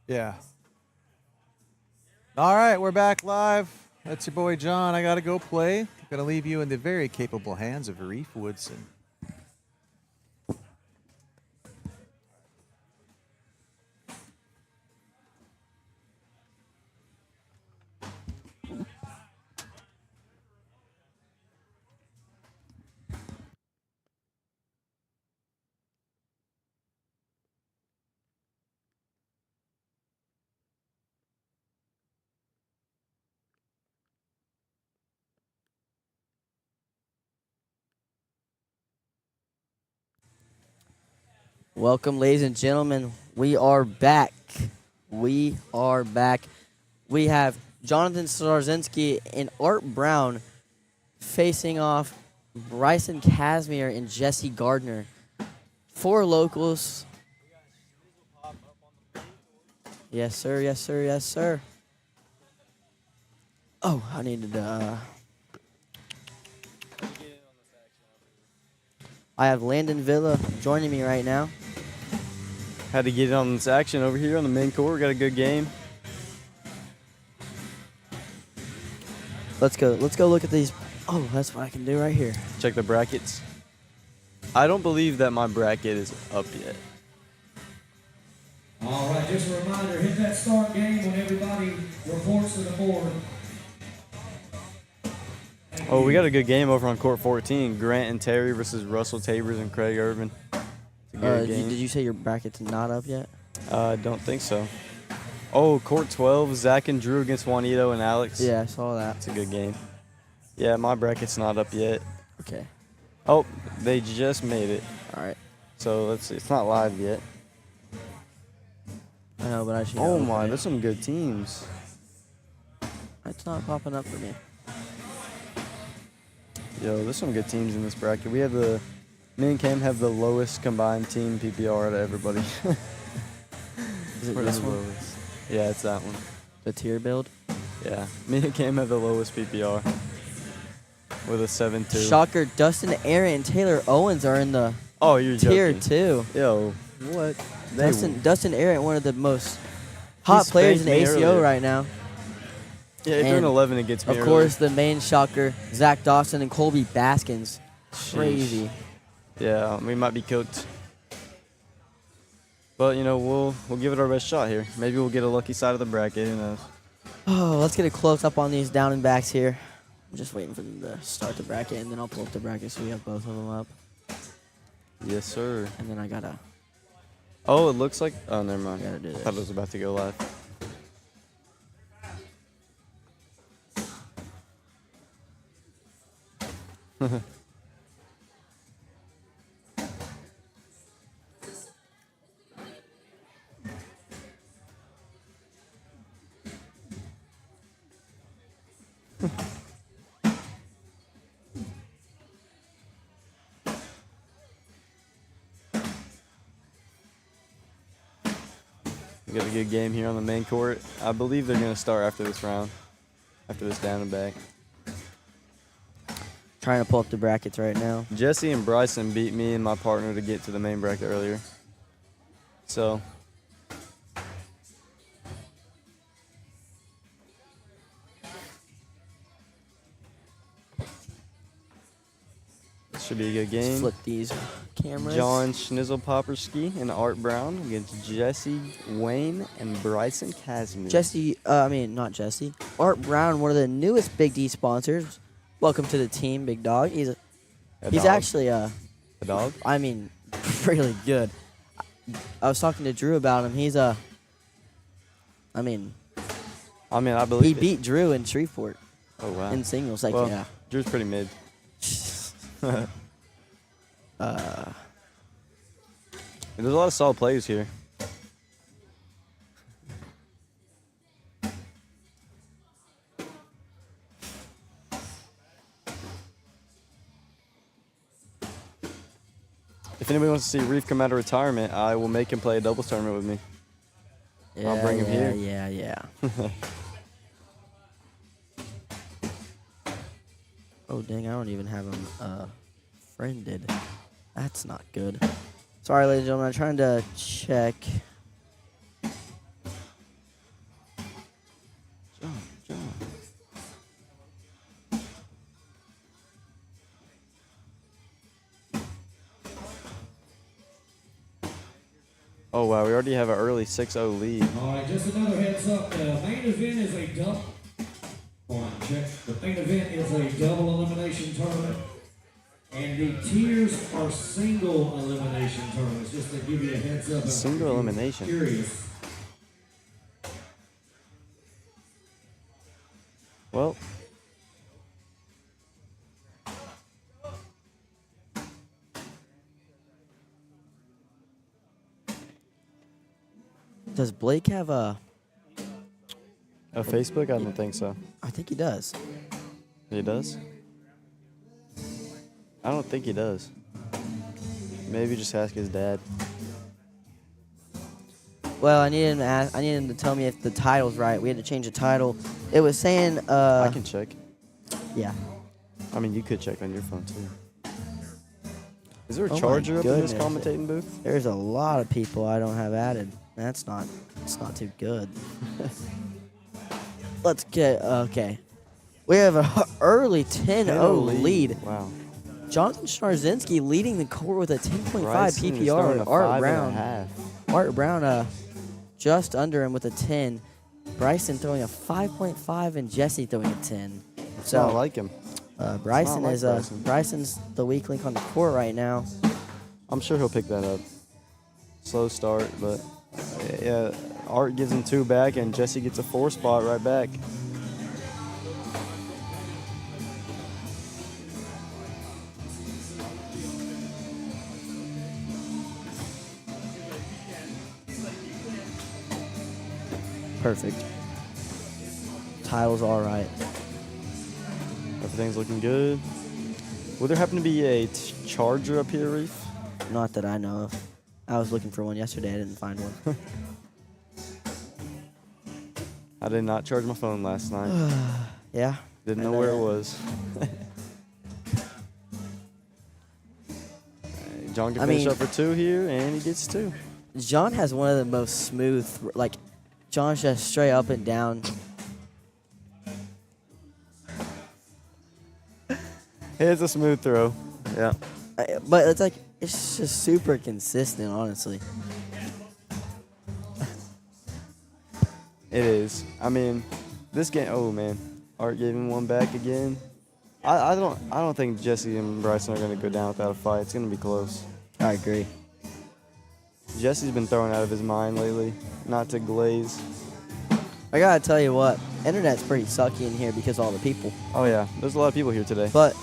Yeah. All right, we're back live. That's your boy John. I got to go play. I'm going to leave you in the very capable hands of Reef Woodson. Welcome, ladies and gentlemen. We are back. We are back. We have Jonathan Sarzinski and Art Brown facing off Bryson Casmir and Jesse Gardner. 4 locals. Yes, sir. Yes, sir. Yes, sir. Oh, I needed to... I have Landon Villa joining me right now. Had to get in on this action over here on the main court. We got a good game. Let's go. Let's go look at these. Oh, that's what I can do right here. Check the brackets. I don't believe that my bracket is up yet. All right, just a reminder, hit that start game when everybody reports to the board. Oh, we got a good game over on court 14. Grant and Terry versus Russell Tabers and Craig Irvin. It's a good game. Did you say your bracket's not up yet? I don't think so. Oh, court 12, Zach and Drew against Juanito and Alex. Yeah, I saw that. It's a good game. Yeah, my bracket's not up yet. Okay. Oh, they just made it. All right. So let's see. It's not live yet. I know, but I should. Oh my, there's some good teams. It's not popping up for me. Yo, there's some good teams in this bracket. We have me and Cam have the lowest combined team PPR out of everybody. Is it We're this the one? lowest. Yeah, it's that one. The tier build? Yeah. Me and Cam have the lowest PPR with a 7-2. Shocker, Dustin Aaron and Taylor Owens are in the Oh, you're tier joking. 2. Yo, what? Dustin Aaron, one of the most hot players in spanked me ACO earlier. right now. Yeah, if you're an And 11, it gets me Of early. course, the main shocker, Zach Dawson and Colby Baskins. Sheesh. Crazy. Yeah, we might be cooked. But, you know, we'll give it our best shot here. Maybe we'll get a lucky side of the bracket. Who knows? Oh, let's get a close up on these down and backs here. I'm just waiting for them to start the bracket, and then I'll pull up the bracket so we have both of them up. Yes, sir. And then I gotta Oh, it looks like... Oh, never mind. Gotta do I this. thought it was about to go live. We got a good game here on the main court. I believe they're going to start after this round, after this down and back. trying to pull up the brackets right now. Jesse and Bryson beat me and my partner to get to the main bracket earlier. So should be a good game. Flip these cameras. John Schnizzle-Popperski and Art Brown against Jesse Wayne and Bryson Casmir. Not Jesse. Art Brown, one of the newest Big D sponsors. Welcome to the team, Big Dog. He's dog? actually A dog? really good. I was talking to Drew about him. He's I believe he it. beat Drew in Shreveport Oh, wow. in singles. Like, Well, yeah. Drew's pretty mid. There's a lot of solid players here. If anybody wants to see Reef come out of retirement, I will make him play a doubles tournament with me. I'll bring him here. Yeah. Oh, dang, I don't even have him friended. That's not good. Sorry, ladies and gentlemen, I'm trying to check Oh, wow. We already have an early 6-0 lead. All right, just another heads up. The main event is a double. Hold on, check. The main event is a double elimination tournament. And the tiers are single elimination tournaments, just to give you a heads up. Single elimination. Curious. Well, Does Blake have a? Facebook? I don't think so. I think he does. He does? I don't think he does. Maybe just ask his dad. Well, I needed him to tell me if the title's right. We had to change the title. It was saying. I can check. Yeah. I mean, you could check on your phone too. Is there a Oh my charger up in this goodness. commentating booth? There's a lot of people I don't have added. It's not too good. Let's get okay. We have an early 10-0 lead. Wow. Jonathan Sarzinski leading the court with a 10.5 Bryson is PPR. throwing And a Art 5.5. Brown. Art Brown just under him with a 10. Bryson throwing a 5.5 and Jesse throwing a 10. So I like him. Bryson like is Bryson. Bryson's the weak link on the court right now. I'm sure he'll pick that up. Slow start, but yeah, Art gives him 2 back, and Jesse gets a 4 spot right back. Perfect. Title's all right. Everything's looking good. Will there happen to be a charger up here, Reef? Not that I know of. I was looking for one yesterday. I didn't find one. I did not charge my phone last night. Yeah. Didn't I know know where it that. was. John can I finish mean- up for 2 here, and he gets 2. John has one of the most smooth, like, John's just straight up and down. It's a smooth throw. Yeah. But it's like, it's just super consistent, honestly. It is. I mean, this game. Oh man, Art gave him 1 back again. I don't think Jesse and Bryson are gonna go down without a fight. It's gonna be close. I agree. Jesse's been thrown out of his mind lately. Not to glaze. I gotta tell you what, internet's pretty sucky in here because of all the people. Oh yeah, there's a lot of people here today. But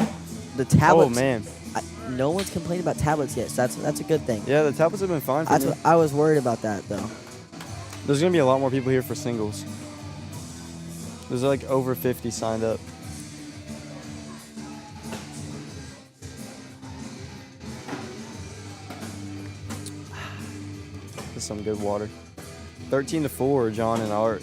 the tablets. Oh man. No one's complaining about tablets yet, so that's a good thing. Yeah, the tablets have been fine for That's me. what I was worried about that though. There's gonna be a lot more people here for singles. There's like over 50 signed up. This is some good water. 13-4, John and Art.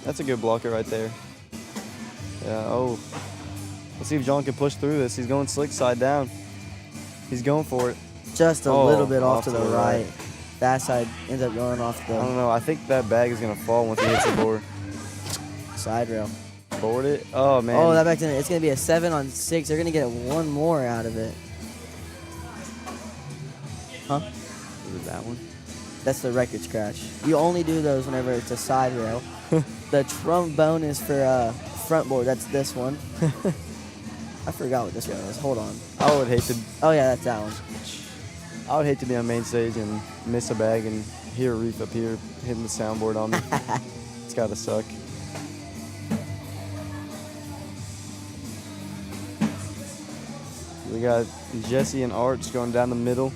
That's a good blocker right there. Yeah, oh. Let's see if John can push through this. He's going slick side down. He's going for it. Just a Oh, little bit off to the right. That side ends up going off I don't the know. I think that bag is going to fall once he hits the board. side rail. Board it. Oh, man. Oh, that back's in it. It's gonna be a 7-on-6. They're gonna get one more out of it. Huh? Is it that one? That's the record scratch. You only do those whenever it's a side rail. The trombone is for front board. That's this one. I forgot what this one was. Hold on. I would hate to. Oh yeah, that's that one. I would hate to be on main stage and miss a bag and hear a Reef up here hitting the soundboard on me. It's gotta suck. We got Jesse and Arch going down the middle.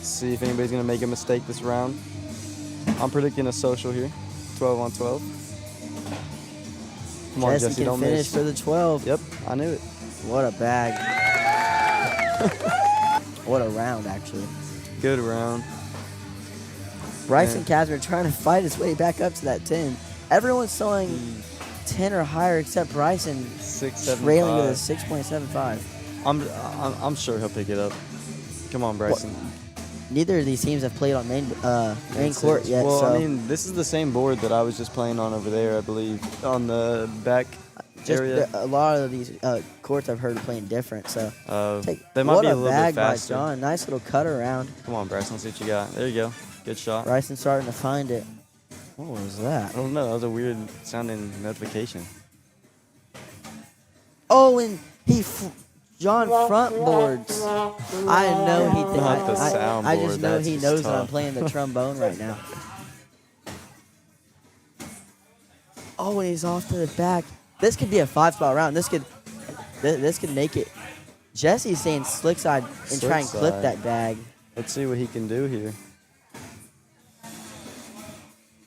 See if anybody's gonna make a mistake this round. I'm predicting a social here, 12-on-12. Come on, Jesse Jesse, can don't finish miss. for the 12. Yep, I knew it. What a bag. What a round, actually. Good round. Bryson Casmir trying to fight his way back up to that 10. Everyone's throwing 10 or higher except Bryson 6.75. trailing with a 6.75. I'm sure he'll pick it up. Come on, Bryson. neither of these teams have played on main court yet. Well, so I mean, this is the same board that I was just playing on over there, I believe, on the back area. a lot of these courts I've heard are playing different. So They might what be a a little bag bit faster. by John. Nice little cut around. Come on, Bryson, let's see what you got. There you go. Good shot. Bryson starting to find it. What was that? I don't know. That was a weird sounding notification. Oh, and John front boards. I know he thinks. Not the I just soundboard, know that's he just knows that I'm tough. playing the trombone right now. Oh, and he's off to the back. This could be a 5-spot round. This could make it. Jesse's saying slick side and try and Slick clip side. that bag. Let's see what he can do here.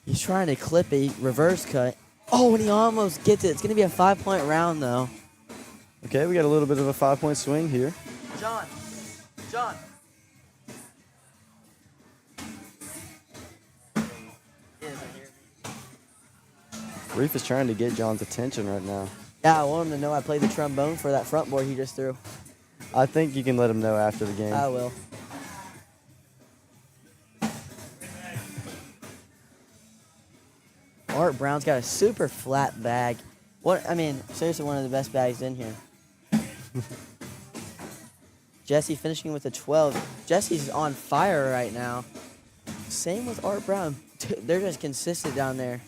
He's trying to clip a reverse cut. Oh, and he almost gets it. It's going to be a 5-point round, though. Okay, we got a little bit of a 5-point swing here. John. Reef is trying to get John's attention right now. Yeah, I want him to know I played the trombone for that front board he just threw. I think you can let him know after the game. I will. Art Brown's got a super flat bag. Seriously, one of the best bags in here. Jesse finishing with a 12. Jesse's on fire right now. Same with Art Brown. They're just consistent down there.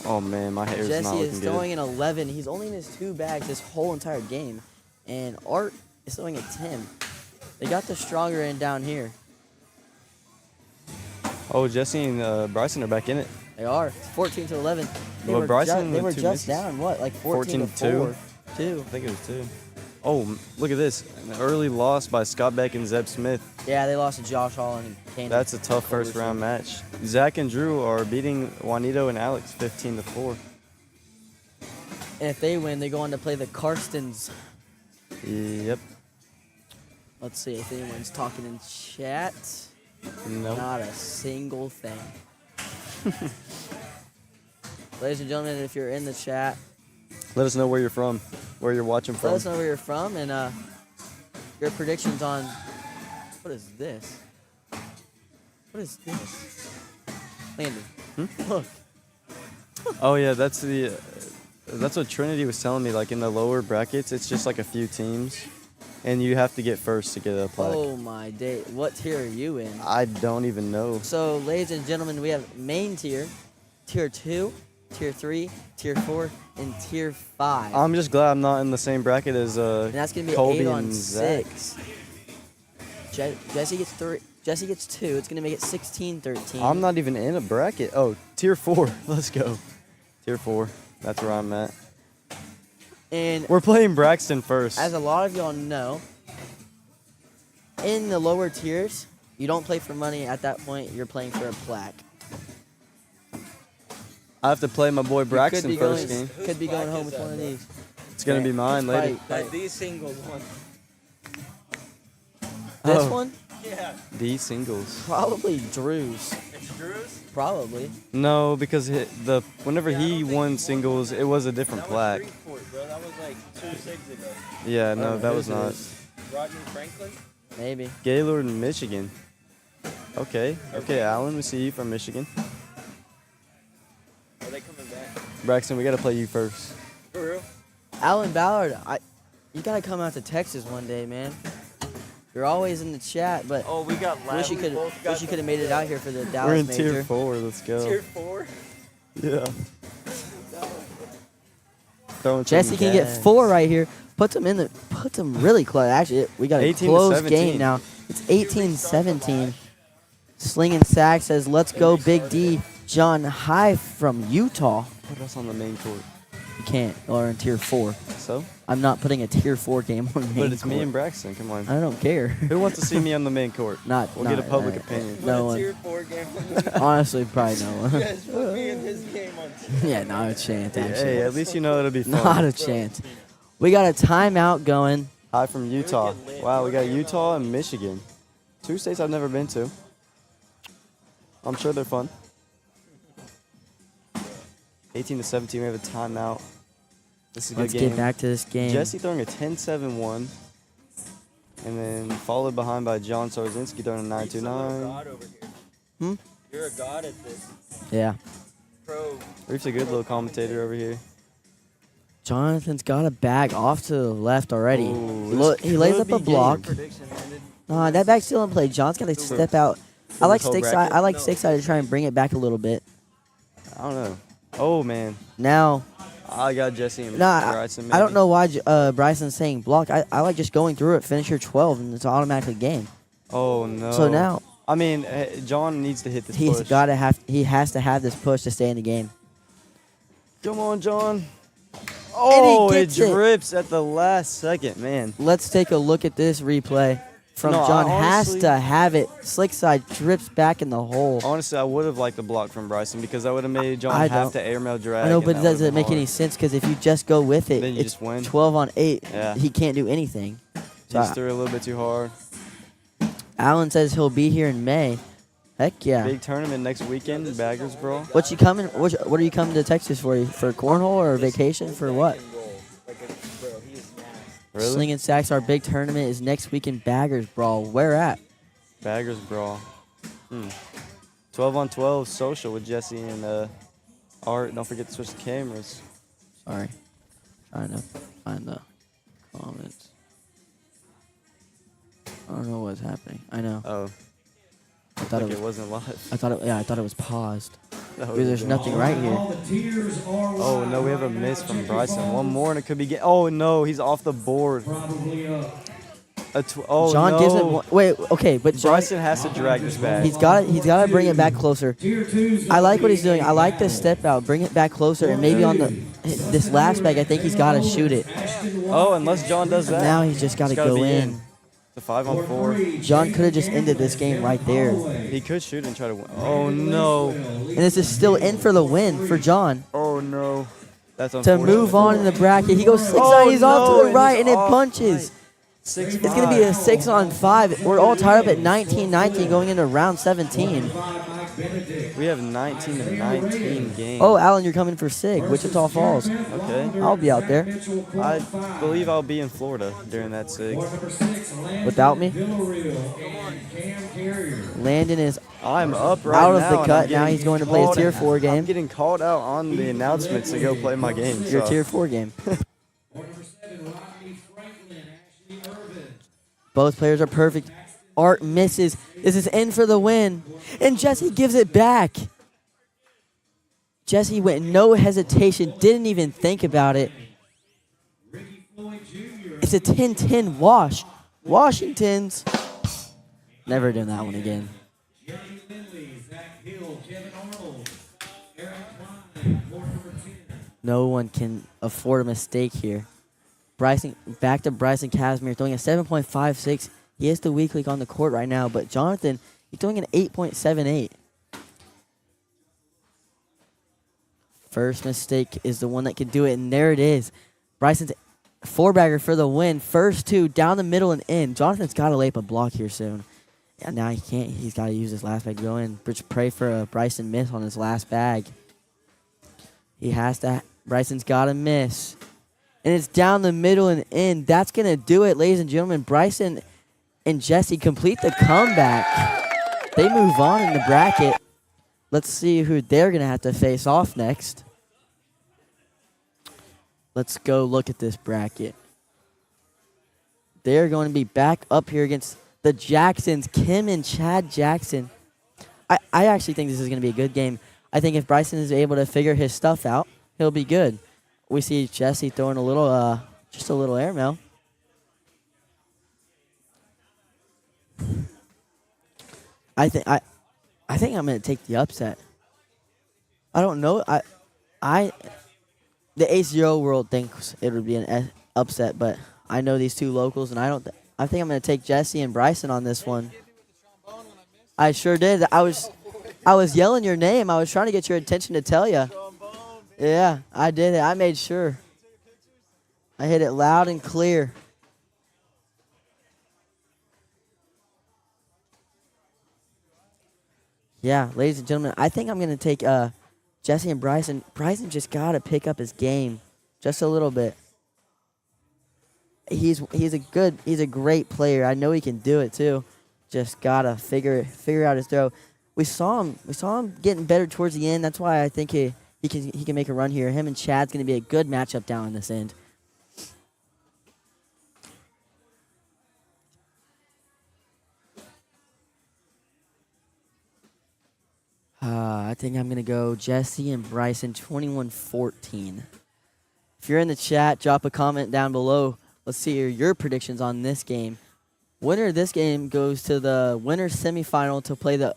Oh man, my hair's not Jesse looking is good. throwing an 11. He's only in his 2 bags this whole entire game. And Art is throwing a 10. They got the stronger end down here. Oh, Jesse and Bryson are back in it. They are. It's 14 to 11. They Well, were, Bryson they were with two just misses. down, what, like 14 to 14-2? 4? 2. I think it was 2. Oh, look at this. An early loss by Scott Beck and Zeb Smith. Yeah, they lost to Josh Hall and Kane. That's a tough first round match. Zach and Drew are beating Juanito and Alex 15 to 4. And if they win, they go on to play the Karstens. Yep. Let's see if anyone's talking in chat. Nope. Not a single thing. Ladies and gentlemen, if you're in the chat, Let us know where you're from, where you're watching from. let us know where you're from and your predictions on what is this? What is this? Landon, look. Oh yeah, that's what Trinity was telling me. Like in the lower brackets, it's just like a few teams, and you have to get first to get a plaque. Oh my day! What tier are you in? I don't even know. So, ladies and gentlemen, we have main tier, tier 2, tier 3, tier 4, and tier 5. I'm just glad I'm not in the same bracket as and that's gonna be Colby 8 on and Zach. 6. Jesse gets 3. Jesse gets 2. It's gonna make it 16-13. I'm not even in a bracket. Oh, tier 4. Let's go. Tier 4. That's where I'm at. And We're playing Braxton first. as a lot of y'all know, in the lower tiers, you don't play for money. At that point, you're playing for a plaque. I have to play my boy Braxton first game. Could be going home with one of these. It's gonna be mine later. Fight. The single one. This Oh. one? Yeah. The singles. Probably Drew's. It's Drew's? Probably. No, because whenever he won singles, it was a different That plaque. was Shreveport, bro. That was like 2 6 ago. Yeah, no, that was Whose not. is? Rodney Franklin? Maybe. Gaylord in Michigan. Okay, Alan, we see you from Michigan. Are they coming back? Braxton, we gotta play you first. For real? Alan Ballard, you gotta come out to Texas one day, man. You're always in the chat, but Oh, we got wish you could have made it out here for the Dallas We're in major. tier 4. Let's go. Tier 4? Yeah. Throwing Jesse some can get gas. 4 right here. Puts them really close. Actually, we got a 18 to close 17. game now. It's 18-17. Slinging Sack says, "Let's go, Big D." John High from Utah. Put us on the main court. You can't. Or in tier 4. So? I'm not putting a tier 4 game on main But it's me court. and Braxton. Come on. I don't care. Who wants to see me on the main court? Not. We'll get a not- public opinion. No Put a one. tier 4 game on Honestly, probably no one. Yes, put me in his game on Yeah, not a chance. Actually, Hey, at least you know it'll be fun. not a chance. We got a timeout going. Hi from Utah. Wow, we got Utah and Michigan. 2 states I've never been to. I'm sure they're fun. 18 to 17, we have a timeout. This is a good Let's game. get back to this game. Jesse throwing a 10-7-1. And then followed behind by John Sarzinski throwing a 9-2-9. God over here. Hmm? You're a god at this. Yeah. Pro. Reef's a good little commentator over here. Jonathan's got a bag off to the left already. Ooh, Look, this he lays could up a be block. game. Nah, that bag's still in play. John's got to step out. I like whole stick side. bracket? I like stick side to try and bring it back a little bit. I don't know. Oh, man. Now, I got Jesse and nah, Bryson. I don't maybe. know why Bryson's saying block. I like just going through it, finish your 12, and it's automatically game. Oh, no. So now I mean, John needs to hit this he push. has to have this push to stay in the game. Come on, John. Oh, it gets it. drips at the last second, man. Let's take a look at this replay from No, I John. Has honestly- to have it. Slick side drips back in the hole. Honestly, I would have liked the block from Bryson because that would have made John I have don't- to airmail drag. I know, and but that it would've doesn't been make hard. any sense because if you just go with it, Then you it's just win. 12 on 8. Yeah. He can't do anything. He So just threw a little bit too hard. Alan says he'll be here in May. Heck yeah. Big tournament next weekend, Baggers Brawl. What you coming? What are you coming to Texas for? For cornhole or vacation for what? Like a, bro, he is nasty. Really? Sling and Sacks. Our big tournament is next week in Baggers Brawl. Where at? Baggers Brawl. 12 on 12 social with Jesse and Art. Don't forget to switch the cameras. Sorry, trying to find the comments. I don't know what's happening. I know. Oh, I thought like it was. wasn't live. I thought it. Yeah, I thought it was paused. That Because there's would've been- nothing right here. All the tiers are Oh, no, we have a wide miss right from now. Check your Bryson. One phones. more and it could be game. Oh, no, he's off the board. Probably Oh, John no. gives it. Wait, okay, but John, Bryson has to drag this back. he's got to bring it back closer. tier 2's I like what he's doing. I like the step out. Bring it back closer, and maybe on this last bag, I think he's got to shoot it. Oh, unless John does that. Now he's just got to It's gotta go be in. The 5 on 4. John could have just ended this game right there. He could shoot and try to win. Oh, no. And this is still in for the win for John. Oh, no. That's To unfortunate. move on in the bracket, he goes six Oh, on. He's off no, to the and right, he's and it off punches. 6 It's going to be a 6 on 5. We're all tied up at 19-19 going into round 17. We have 19 and 19 games. Oh, Alan, you're coming for SIG, Wichita Falls. Okay. I'll be out there. I believe I'll be in Florida during that SIG. Without me? Landon is I'm up right out of now. the and cut. I'm Now getting he's going to play his called- Tier 4 I'm game. getting called out on the announcements to go play my game. Your so. Tier 4 game. Both players are perfect. Art misses. This is in for the win. And Jesse gives it back. Jesse went no hesitation, didn't even think about it. It's a 10-10 wash. Washington's. Never doing that one again. No one can afford a mistake here. Bryson, back to Bryson Casmir, throwing a 7.56. He is the weak link on the court right now, but Jonathan, he's throwing an 8.78. First mistake is the one that can do it, and there it is. Bryson's four-bagger for the win. First two, down the middle and in. Jonathan's got to lay up a block here soon. Yeah, now he can't. He's got to use his last bag to go in. Just pray for a Bryson miss on his last bag. He has to. Bryson's got to miss. And it's down the middle and in. That's going to do it, ladies and gentlemen. Bryson and Jesse complete the comeback. They move on in the bracket. Let's see who they're going to have to face off next. Let's go look at this bracket. They're going to be back up here against the Jacksons, Kim and Chad Jackson. I actually think this is going to be a good game. I think if Bryson is able to figure his stuff out, he'll be good. We see Jesse throwing a little, just a little airmail. I think I'm going to take the upset. I don't know. The ACO world thinks it would be an upset, but I know these two locals, and I think I'm going to take Jesse and Bryson on this one. I sure did. I was yelling your name. I was trying to get your attention to tell you. Yeah, I did it. I made sure. I hit it loud and clear. Yeah, ladies and gentlemen, I think I'm going to take Jesse and Bryson. Bryson just got to pick up his game. Just a little bit. He's a great player. I know he can do it too. Just gotta figure out his throw. We saw him getting better towards the end. That's why I think he can make a run here. Him and Chad's gonna be a good matchup down in this end. I think I'm going to go Jesse and Bryson 21-14. If you're in the chat, drop a comment down below. Let's see your predictions on this game. Winner of this game goes to the winner semifinal to play the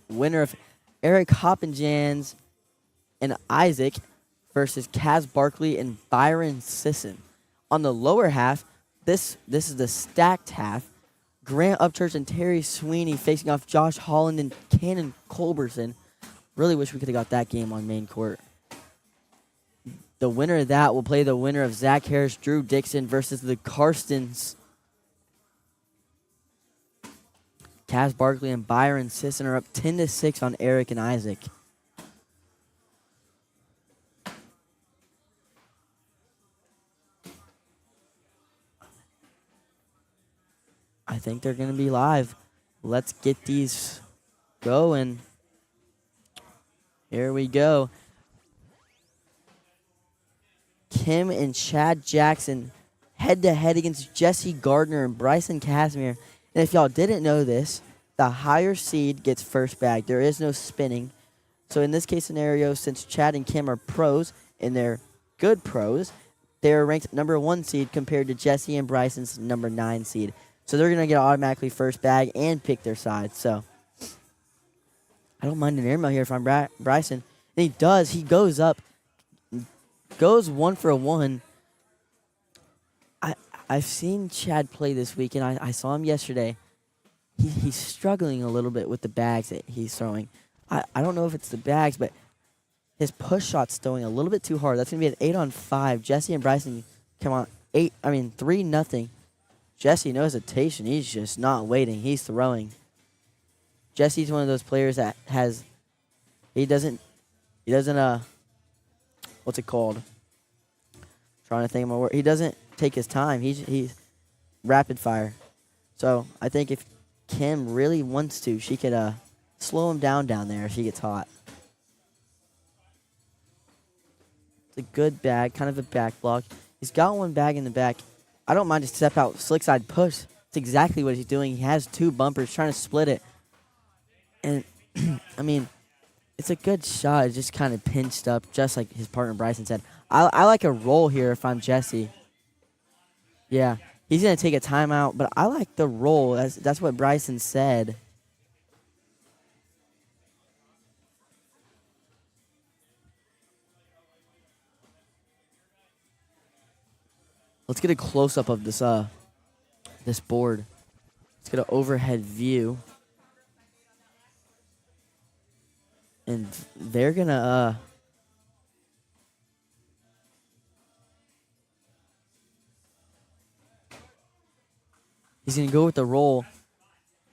winner of Eric Hoppenjans and Isaac versus Kaz Barkley and Byron Sisson. On the lower half, this is the stacked half. Grant Upchurch and Terry Sweeney facing off Josh Holland and Cannon Culberson. Really wish we could have got that game on main court. The winner of that will play the winner of Zach Harris, Drew Dixon versus the Karstens. Kaz Barkley and Byron Sisson are up 10-6 on Eric and Isaac. I think they're going to be live. Let's get these going. Here we go. Kim and Chad Jackson head-to-head against Jesse Gardner and Bryson Casmir. And if y'all didn't know this, the higher seed gets first bag. There is no spinning. So in this case scenario, since Chad and Kim are pros, and they're good pros, they're ranked number 1 seed compared to Jesse and Bryson's number 9 seed. So they're going to get automatically first bag and pick their side. So I don't mind an airmail here if I'm Bryson. And he does. He goes up. Goes 1 for 1. I've seen Chad play this week, and I saw him yesterday. He's struggling a little bit with the bags that he's throwing. I don't know if it's the bags, but his push shot's throwing a little bit too hard. That's going to be an 8-on-5. Jesse and Bryson come on 3-0. Jesse, no hesitation. He's just not waiting. He's throwing. Jesse's one of those players that he doesn't what's it called? Trying to think of my word. He doesn't take his time. He's rapid fire. So I think if Kim really wants to, she could slow him down there if he gets hot. It's a good bag, kind of a back block. He's got one bag in the back. I don't mind to step out, slick side push. It's exactly what he's doing. He has 2 bumpers, trying to split it. And, I mean, it's a good shot. It's just kind of pinched up, just like his partner Bryson said. I like a roll here if I'm Jesse. Yeah, he's going to take a timeout, but I like the roll. That's what Bryson said. Let's get a close-up of this this board. Let's get an overhead view. And they're going to he's going to go with the roll.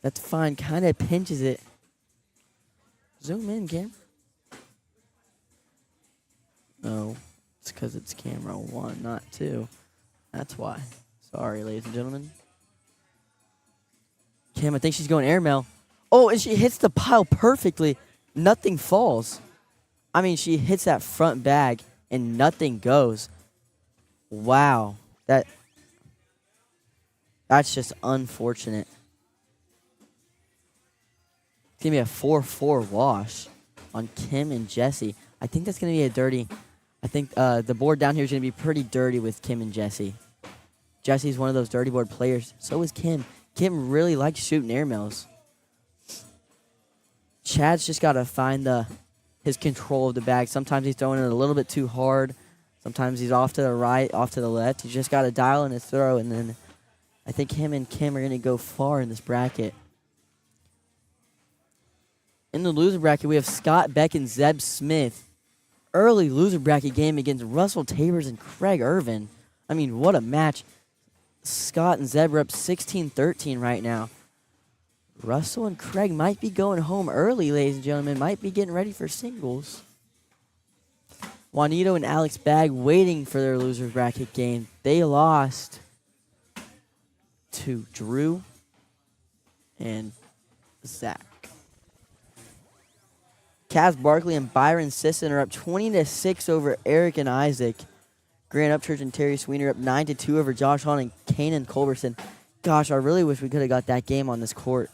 That's fine. Kind of pinches it. Zoom in, Cam. No, it's because it's camera 1, not 2. That's why. Sorry, ladies and gentlemen. Cam, I think she's going airmail. Oh, and she hits the pile perfectly. Nothing falls. I mean, she hits that front bag, and nothing goes. Wow. That's just unfortunate. It's going to be a 4-4 wash on Kim and Jesse. I think that's going to be a dirty. I think the board down here is going to be pretty dirty with Kim and Jesse. Jesse's one of those dirty board players. So is Kim. Kim really likes shooting airmails. Chad's just got to find his control of the bag. Sometimes he's throwing it a little bit too hard. Sometimes he's off to the right, off to the left. He's just got to dial in his throw, and then I think him and Kim are going to go far in this bracket. In the loser bracket, we have Scott Beck and Zeb Smith. Early loser bracket game against Russell Tabers and Craig Irvin. I mean, what a match. Scott and Zeb are up 16-13 right now. Russell and Craig might be going home early, ladies and gentlemen. Might be getting ready for singles. Juanito and Alex Bag waiting for their loser's bracket game. They lost to Drew and Zach. Kaz Barkley and Byron Sisson are up 20-6 over Eric and Isaac. Grant Upchurch and Terry Sweeney are up 9-2 over Josh Hahn and Kanan Culberson. Gosh, I really wish we could have got that game on this court.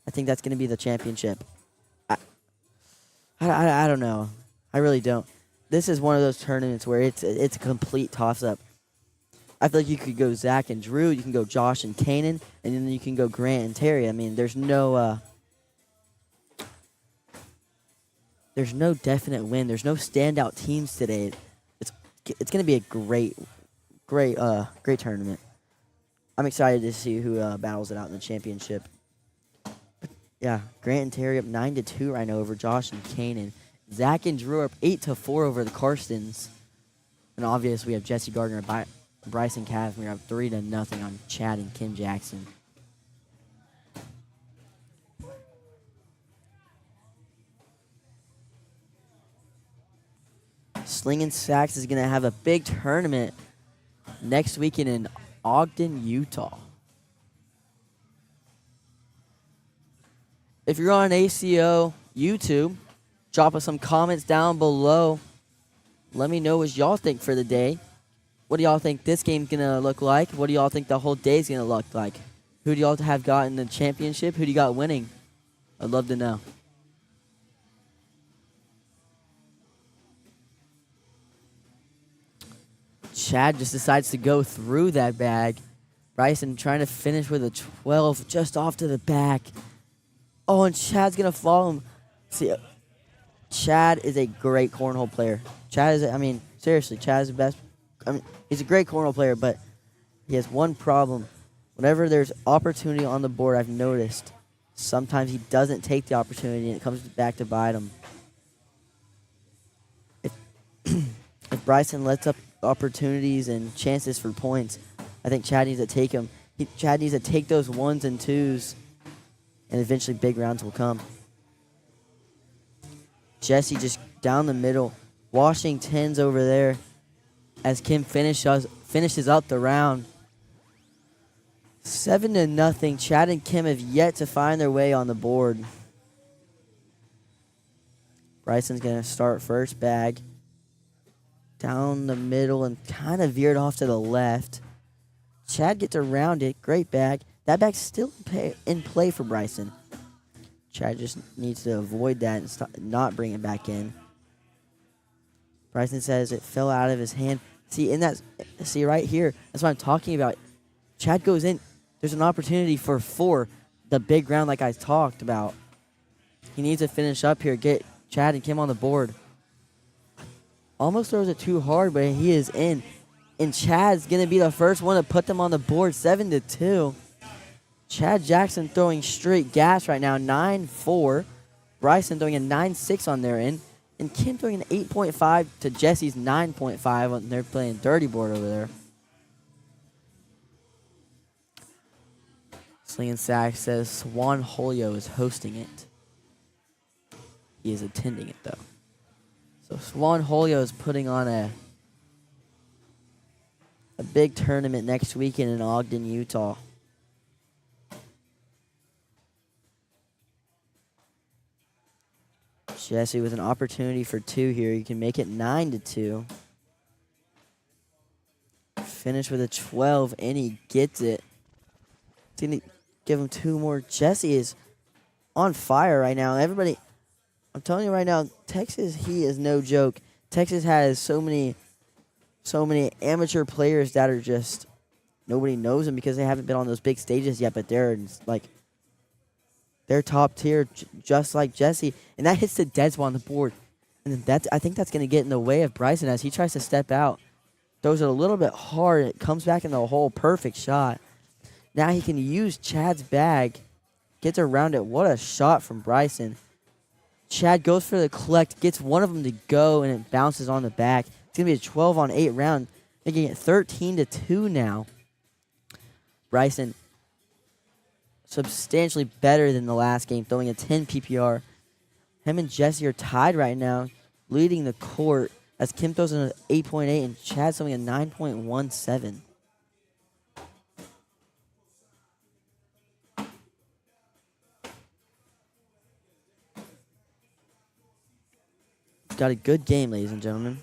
I think that's going to be the championship. I don't know. I really don't. This is one of those tournaments where it's a complete toss-up. I feel like you could go Zach and Drew, you can go Josh and Kanan, and then you can go Grant and Terry. I mean, there's no definite win. There's no standout teams today. It's going to be a great tournament. I'm excited to see who battles it out in the championship. But yeah, Grant and Terry up 9-2 right now over Josh and Kanan. Zach and Drew are up 8-4 over the Karstens. And obviously we have Jesse Gardner and Bryson Casmir up 3-0 on Chad and Kim Jackson. Slinging Sacks is going to have a big tournament next weekend in Ogden, Utah. If you're on ACO YouTube, drop us some comments down below. Let me know what y'all think for the day. What do y'all think this game's going to look like? What do y'all think the whole day's going to look like? Who do y'all have gotten the championship? Who do you got winning? I'd love to know. Chad just decides to go through that bag. Bryson trying to finish with a 12 just off to the back. Oh, and Chad's going to follow him. See, Chad is a great cornhole player. Chad is, seriously, Chad is the best. He's a great cornhole player, but he has one problem. Whenever there's opportunity on the board, I've noticed, sometimes he doesn't take the opportunity and it comes back to bite him. If Bryson lets up opportunities and chances for points, I think Chad needs to take them. Chad needs to take those ones and twos, and eventually big rounds will come. Jesse just down the middle, washing tens over there as Kim finishes up the round. 7-0. Chad and Kim have yet to find their way on the board. Bryson's going to start first bag. Down the middle and kind of veered off to the left. Chad gets around it. Great bag. That bag's still in play for Bryson. Chad just needs to avoid that and not bring it back in. Bryson says it fell out of his hand. See right here. That's what I'm talking about. Chad goes in. There's an opportunity for 4. The big round like I talked about. He needs to finish up here. Get Chad and Kim on the board. Almost throws it too hard, but he is in. And Chad's going to be the first one to put them on the board, 7-2. Chad Jackson throwing straight gas right now, 9-4. Bryson throwing a 9-6 on their end. And Kim throwing an 8.5 to Jesse's 9.5 when they're playing dirty board over there. Slinging Sack says Swan Holio is hosting it. He is attending it, though. So Swan Holio is putting on a big tournament next weekend in Ogden, Utah. Jesse with an opportunity for 2 here. You can make it 9-2. Finish with a 12, and he gets it. He's going to give him 2 more. Jesse is on fire right now. Everybody, I'm telling you right now, Texas, he is no joke. Texas has so many amateur players that are just, nobody knows them because they haven't been on those big stages yet, but they're top tier, just like Jesse. And that hits the dead spot on the board. And I think that's going to get in the way of Bryson as he tries to step out. Throws it a little bit hard. It comes back in the hole. Perfect shot. Now he can use Chad's bag. Gets around it. What a shot from Bryson. Chad goes for the collect. Gets one of them to go, and it bounces on the back. It's going to be a 12-on-8 round. Making it 13-2 now. Bryson substantially better than the last game, throwing a 10 PPR. Him and Jesse are tied right now, leading the court. as Kim throws in an 8.8 and Chad's throwing a 9.17. Got a good game, ladies and gentlemen.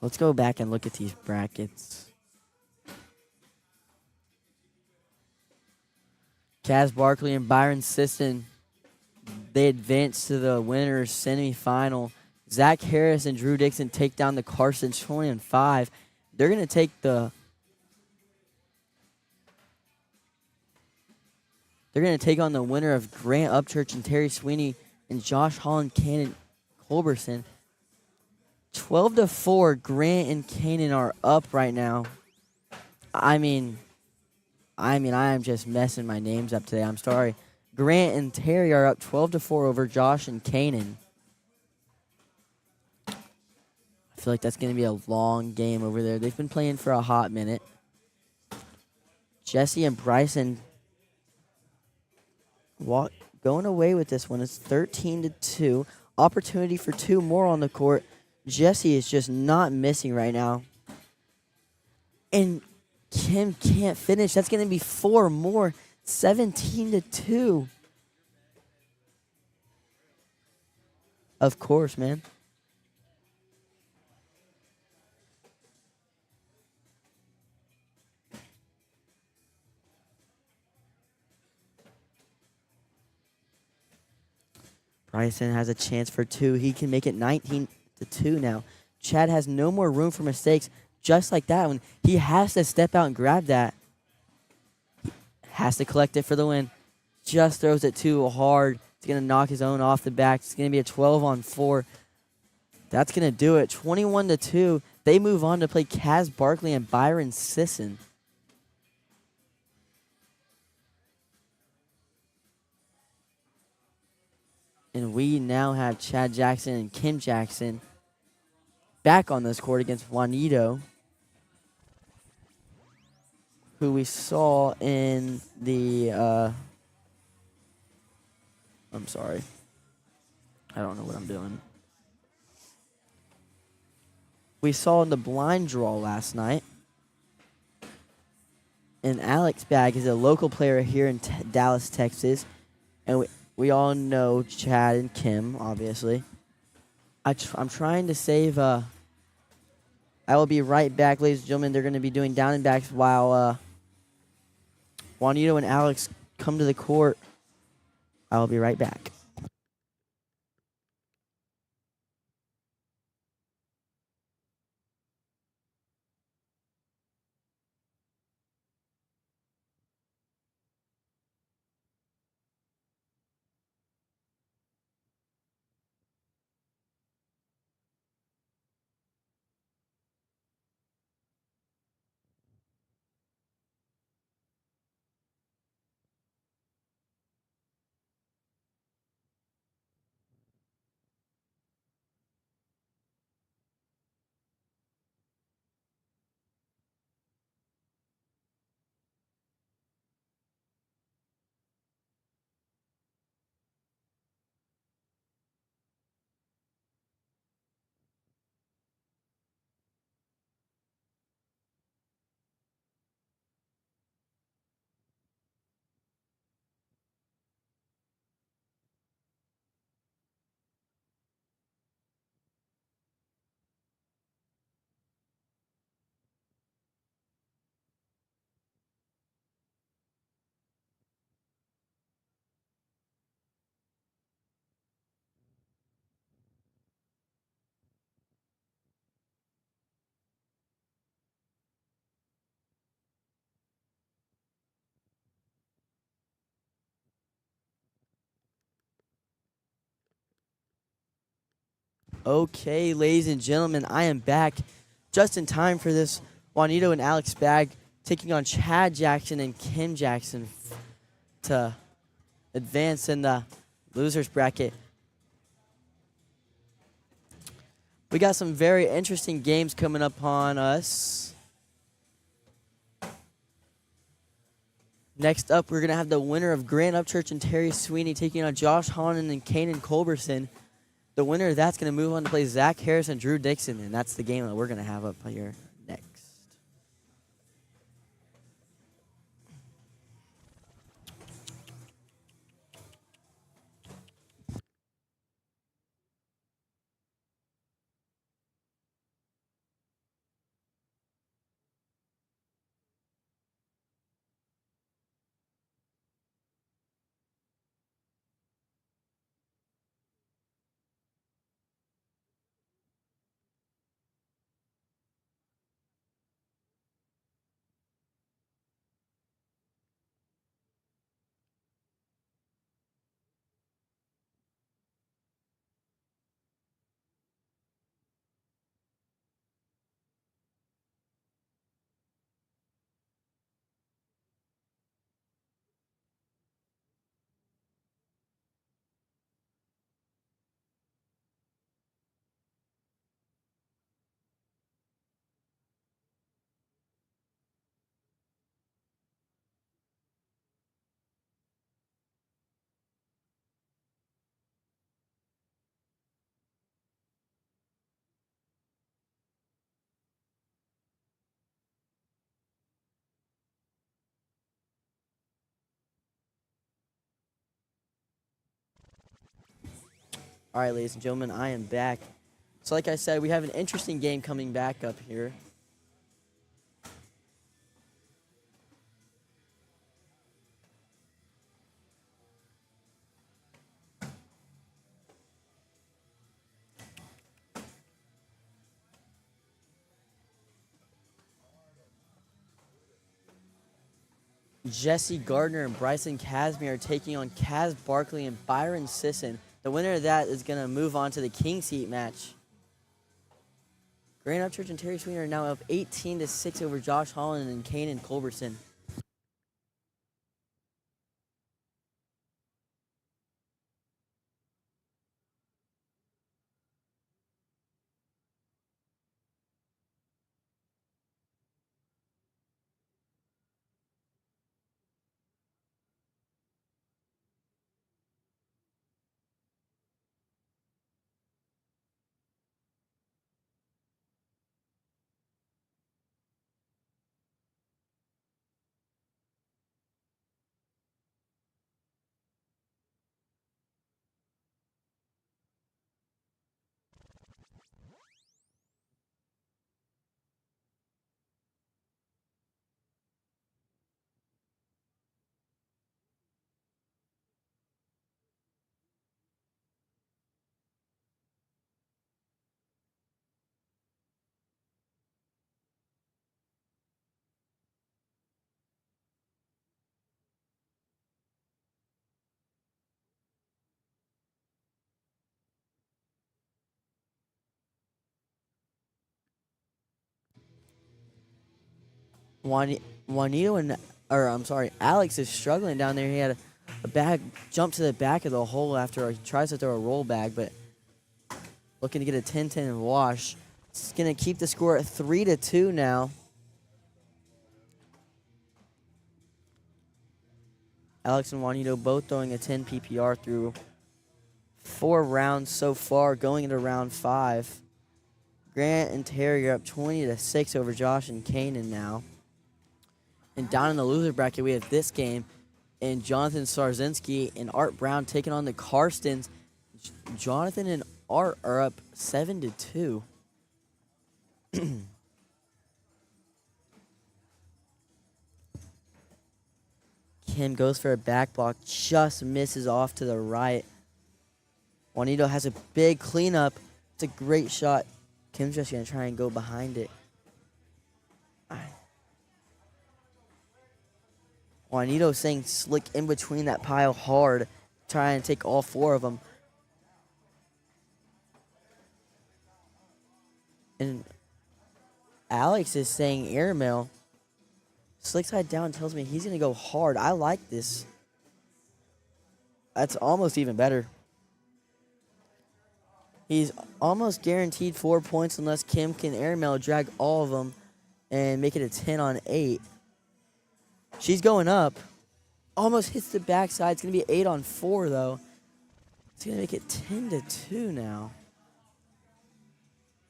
Let's go back and look at these brackets. Kaz Barkley and Byron Sisson, they advance to the winners semifinal. Zach Harris and Drew Dixon take down the Carsons 20-5. They're going to take the They're going to take on the winner of Grant Upchurch and Terry Sweeney and Josh Holland, Cannon Culberson. 12-4, Grant and Cannon are up right now. I am just messing my names up today. I'm sorry. Grant and Terry are up 12-4 over Josh and Cannon. I feel like that's going to be a long game over there. They've been playing for a hot minute. Jesse and Bryson going away with this one. It's 13-2. Opportunity for two more on the court. Jesse is just not missing right now. And Kim can't finish. That's going to be four more. 17-2. Of course, man. Bryson has a chance for two. He can make it 19-2 now. Chad has no more room for mistakes. Just like that one, he has to step out and grab that. He has to collect it for the win. Just throws it too hard. It's going to knock his own off the back. It's going to be a 12-on-4. That's going to do it. 21-2. They move on to play Kaz Barkley and Byron Sisson. And we now have Chad Jackson and Kim Jackson back on this court against Juanito, who we saw in the, I'm sorry. I don't know what I'm doing. We saw in the blind draw last night. And Alex Bag is a local player here in Dallas, Texas. And we all know Chad and Kim, obviously. I'm trying to save. I will be right back, ladies and gentlemen. They're going to be doing down and backs while Juanito and Alex come to the court. I will be right back. Okay, ladies and gentlemen, I am back just in time for this Juanito and Alex Bag taking on Chad Jackson and Kim Jackson to advance in the losers bracket. We got some very interesting games coming upon us. Next up, we're going to have the winner of Grant Upchurch and Terry Sweeney taking on Josh Holland and Kanan Culberson. The winner of that's going to move on to play Zach Harris and Drew Dixon, and that's the game that we're going to have up here next. All right, ladies and gentlemen, I am back. So like I said, we have an interesting game coming back up here. Jesse Gardner and Bryson Casmir are taking on Kaz Barkley and Byron Sisson. The winner of that is going to move on to the King's Heat match. Grant Upchurch and Terry Sweeney are now up 18-6 over Josh Holland and Kanan Culberson. Alex is struggling down there. He had a bag jump to the back of the hole after he tries to throw a roll bag, but looking to get a 10-10 wash. It's going to keep the score at 3-2 now. Alex and Juanito both throwing a 10 PPR through 4 rounds so far, going into round 5. Grant and Terry are up 20-6 over Josh and Kanan now. And down in the loser bracket, we have this game. And Jonathan Sarzinski and Art Brown taking on the Karstens. Jonathan and Art are up 7-2. Kim goes for a back block, just misses off to the right. Juanito has a big cleanup. It's a great shot. Kim's just going to try and go behind it. Juanito saying slick in between that pile hard, trying to take all 4 of them. And Alex is saying airmail. Slick side down tells me he's going to go hard. I like this. That's almost even better. He's almost guaranteed 4 points unless Kim can airmail drag all of them and make it a 10 on 8. She's going up. Almost hits the backside. It's going to be 8 on 4, though. It's going to make it 10-2 now.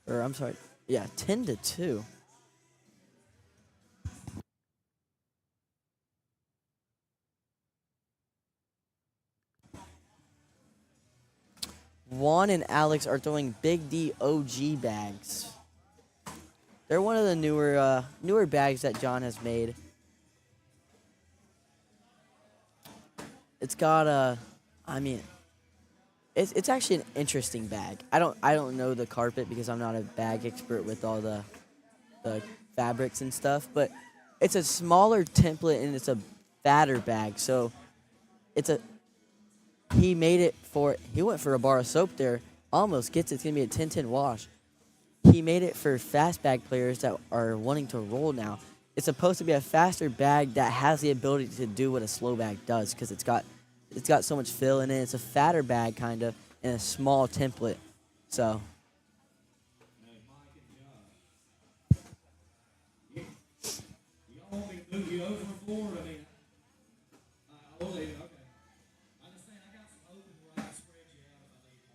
Or, I'm sorry. Yeah, 10-2. Juan and Alex are throwing Big D OG bags. They're one of the newer bags that John has made. It's got it's actually an interesting bag. I don't know the carpet because I'm not a bag expert with all the fabrics and stuff, but it's a smaller template and it's a fatter bag. So he went for a bar of soap there. Almost gets it. It's going to be a 10-10 wash. He made it for fast bag players that are wanting to roll now. It's supposed to be a faster bag that has the ability to do what a slow bag does because it's got so much fill in it. It's a fatter bag kind of and a small template. So Y'all want me to move you over forward? I mean, okay. I understand. I got some open where I can spread you out if I need to.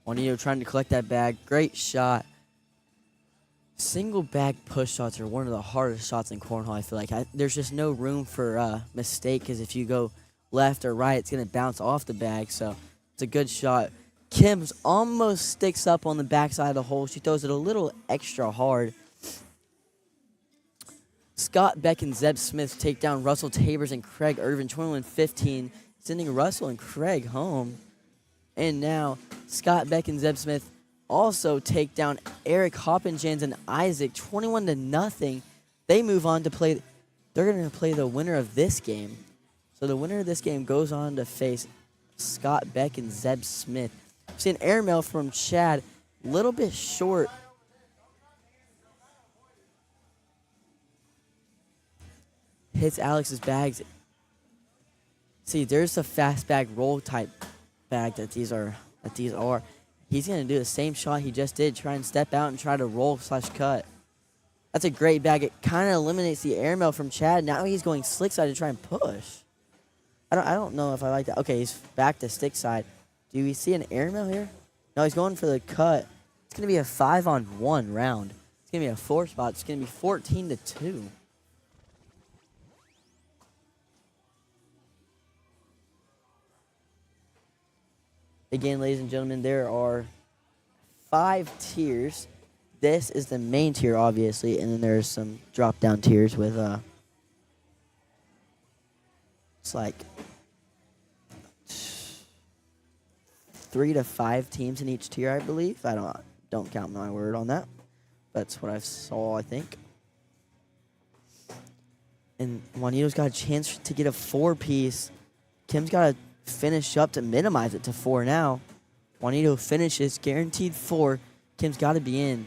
Juanito trying to collect that bag. Great shot. Single bag push shots are one of the hardest shots in cornhole, I feel like. There's just no room for mistake because if you go left or right, it's going to bounce off the bag. So it's a good shot. Kim's almost sticks up on the backside of the hole. She throws it a little extra hard. Scott Beck and Zeb Smith take down Russell Tabers and Craig Irvin, 21-15, sending Russell and Craig home. And now Scott Beck and Zeb Smith also take down Eric Hoppenjans and Isaac, 21-0. They move on to play. They're going to play the winner of this game. So the winner of this game goes on to face Scott Beck and Zeb Smith. See an airmail from Chad, a little bit short. Hits Alex's bags. See, there's a fast bag roll type bag that these are. He's going to do the same shot he just did, try and step out and try to roll/cut. That's a great bag. It kind of eliminates the airmail from Chad. Now he's going slick side to try and push. I don't know if I like that. Okay, he's back to stick side. Do we see an airmail here? No, he's going for the cut. It's going to be a 5-on-1 round. It's going to be a 4 spot. It's going to be 14-2. Again, ladies and gentlemen, there are 5 tiers. This is the main tier, obviously, and then there's some drop-down tiers with, it's like 3 to 5 teams in each tier, I believe. I don't count my word on that. That's what I saw, I think. And Juanito's got a chance to get a 4-piece. Kim's got to finish up to minimize it to 4 now. Juanito finishes, guaranteed 4. Kim's got to be in.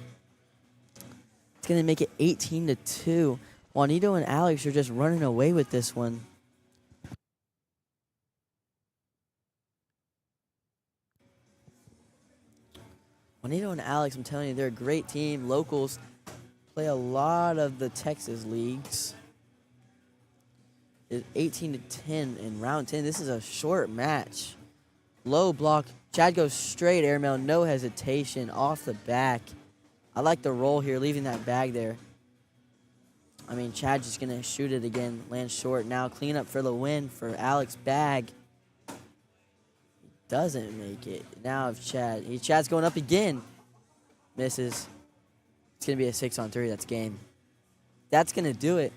It's going to make it 18-2. Juanito and Alex are just running away with this one. Juanito and Alex, I'm telling you, they're a great team. Locals play a lot of the Texas leagues. It's 18-10 in round 10. This is a short match. Low block. Chad goes straight airmail, no hesitation, off the back. I like the roll here, leaving that bag there. I mean, Chad's just going to shoot it again. Lands short now. Clean up for the win for Alex Bag. Doesn't make it. Now if Chad's going up again. Misses. It's going to be a 6-on-3. That's game. That's going to do it.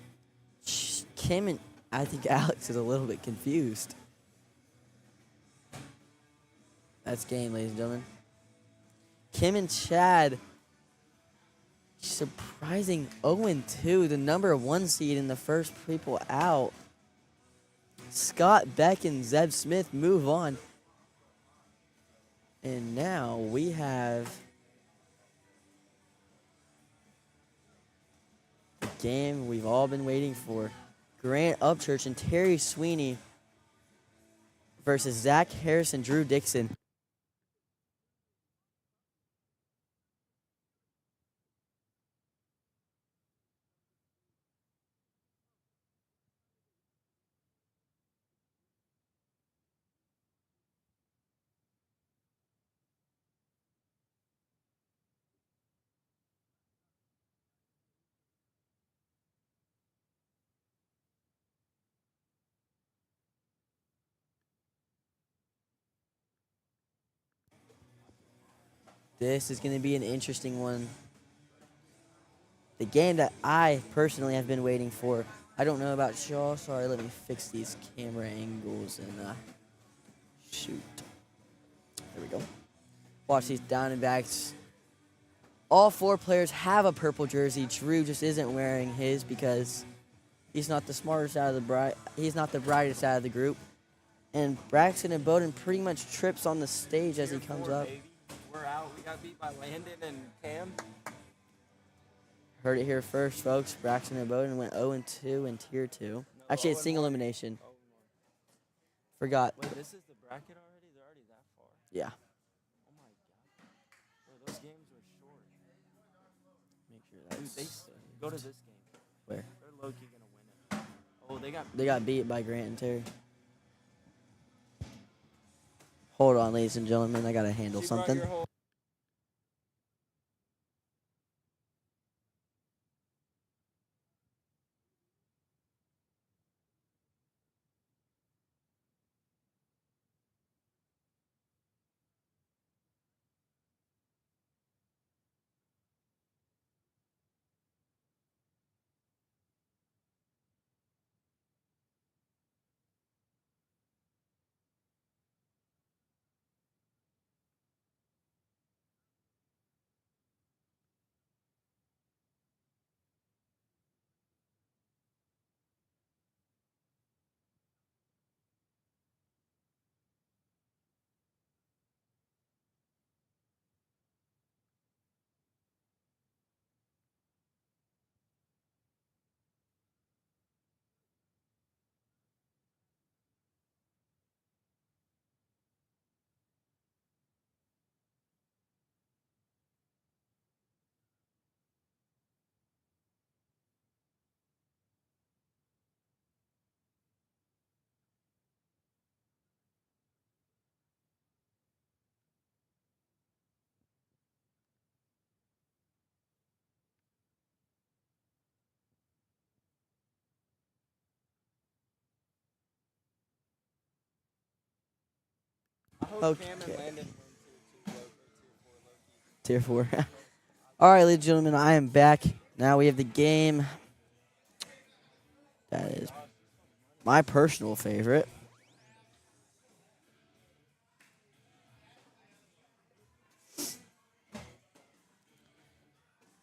Kim and I think Alex is a little bit confused. That's game, ladies and gentlemen. Kim and Chad, surprising 0-2, the number 1 seed in the first people out. Scott Beck and Zeb Smith move on. And now we have game we've all been waiting for. Grant Upchurch and Terry Sweeney versus Zach Harris and Drew Dixon. This is going to be an interesting one. The game that I personally have been waiting for. I don't know about y'all. Sorry, let me fix these camera angles and shoot. There we go. Watch these down and backs. All 4 players have a purple jersey. Drew just isn't wearing his because he's not the smartest out of the he's not the brightest out of the group. And Braxton and Bowden pretty much trips on the stage as he comes up. Baby. We're out. We got beat by Landon and Cam. Heard it here first, folks. Braxton and Bowden went 0-2 in Tier 2. Actually, it's single elimination. Forgot. Wait, this is the bracket already? They're already that far. Yeah. Oh my god. Bro, those games were short. Make sure Dude, that's go to this game. where They're low-key going to win it. Oh, they got beat by Grant and Terry. Hold on, ladies and gentlemen. I got to handle something. Cam and Okay. Landon win Tier 4. All right, ladies and gentlemen, I am back. Now we have the game that is my personal favorite.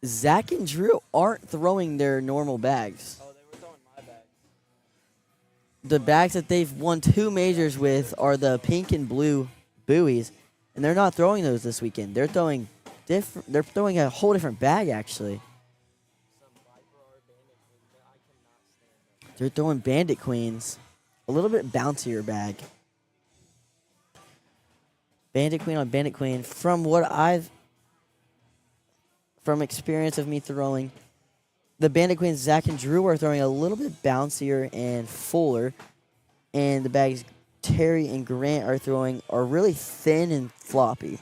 Zach and Drew aren't throwing their normal bags. Oh, they were throwing my bags. The bags that they've won 2 majors with are the pink and blue buoys, and they're not throwing those this weekend. They're throwing different. They're throwing a whole different bag actually. Some Viper or Bandit Queen, but I cannot stand them. They're throwing Bandit Queens, a little bit bouncier bag. Bandit Queen on Bandit Queen. From experience of me throwing, the Bandit Queens Zach and Drew are throwing a little bit bouncier and fuller, and the bags Terry and Grant are throwing are really thin and floppy,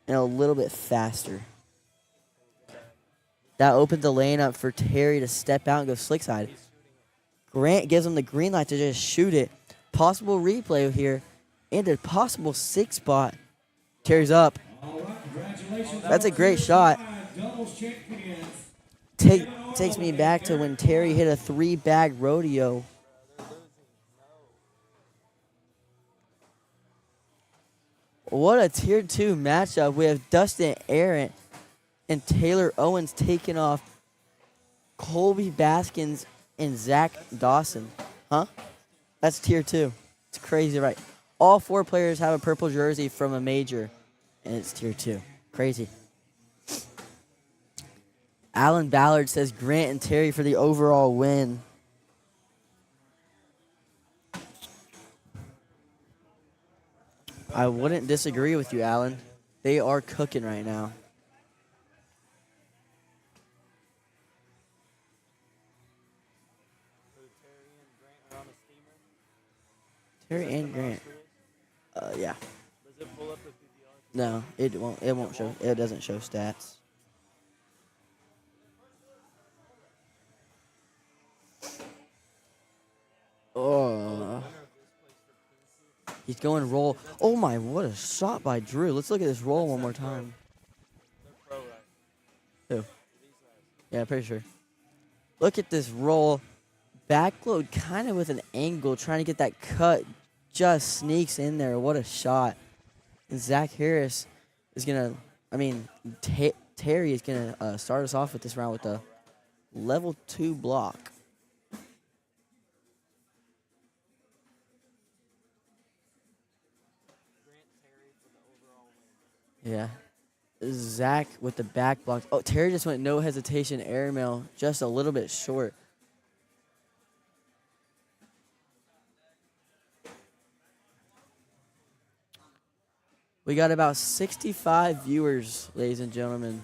and a little bit faster. That opened the lane up for Terry to step out and go slick side. Grant gives him the green light to just shoot it. Possible replay here, and a possible 6 spot. Terry's up. All right, congratulations. That's a great shot. Doubles champions. Takes me back to when Terry hit a 3-bag rodeo. What a Tier 2 matchup. We have Dustin Arendt and Taylor Owens taking off Colby Baskins and Zach Dawson. Huh? That's Tier 2. It's crazy, right? All 4 players have a purple jersey from a major, and it's Tier 2. Crazy. Alan Ballard says Grant and Terry for the overall win. I wouldn't disagree with you, Alan. They are cooking right now. Terry and Grant. Yeah. Does it pull up the PPR? No, it won't. It won't show. It doesn't show stats. Oh. He's going roll. Oh my! What a shot by Drew. Let's look at this roll one more time. They're pro, right? Who? Yeah, pretty sure. Look at this roll. Backload kind of with an angle, trying to get that cut. Just sneaks in there. What a shot. And Zach Harris is going to, Terry is going to start us off with this round with a level 2 block. Yeah. Zach with the back block. Oh, Terry just went no hesitation airmail, just a little bit short. We got about 65 viewers, ladies and gentlemen.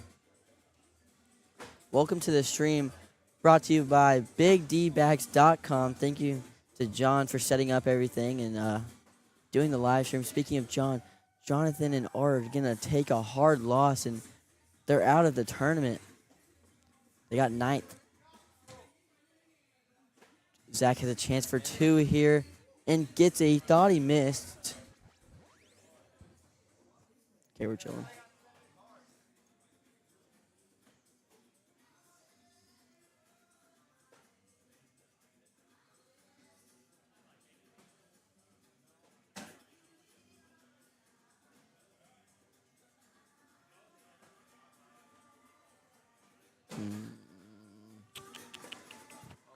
Welcome to the stream brought to you by BigDbags.com. Thank you to John for setting up everything and doing the live stream. Speaking of John, Jonathan and Art are going to take a hard loss, and they're out of the tournament. They got 9th. Zach has a chance for 2 here and gets it. He thought he missed. Okay, we're chilling.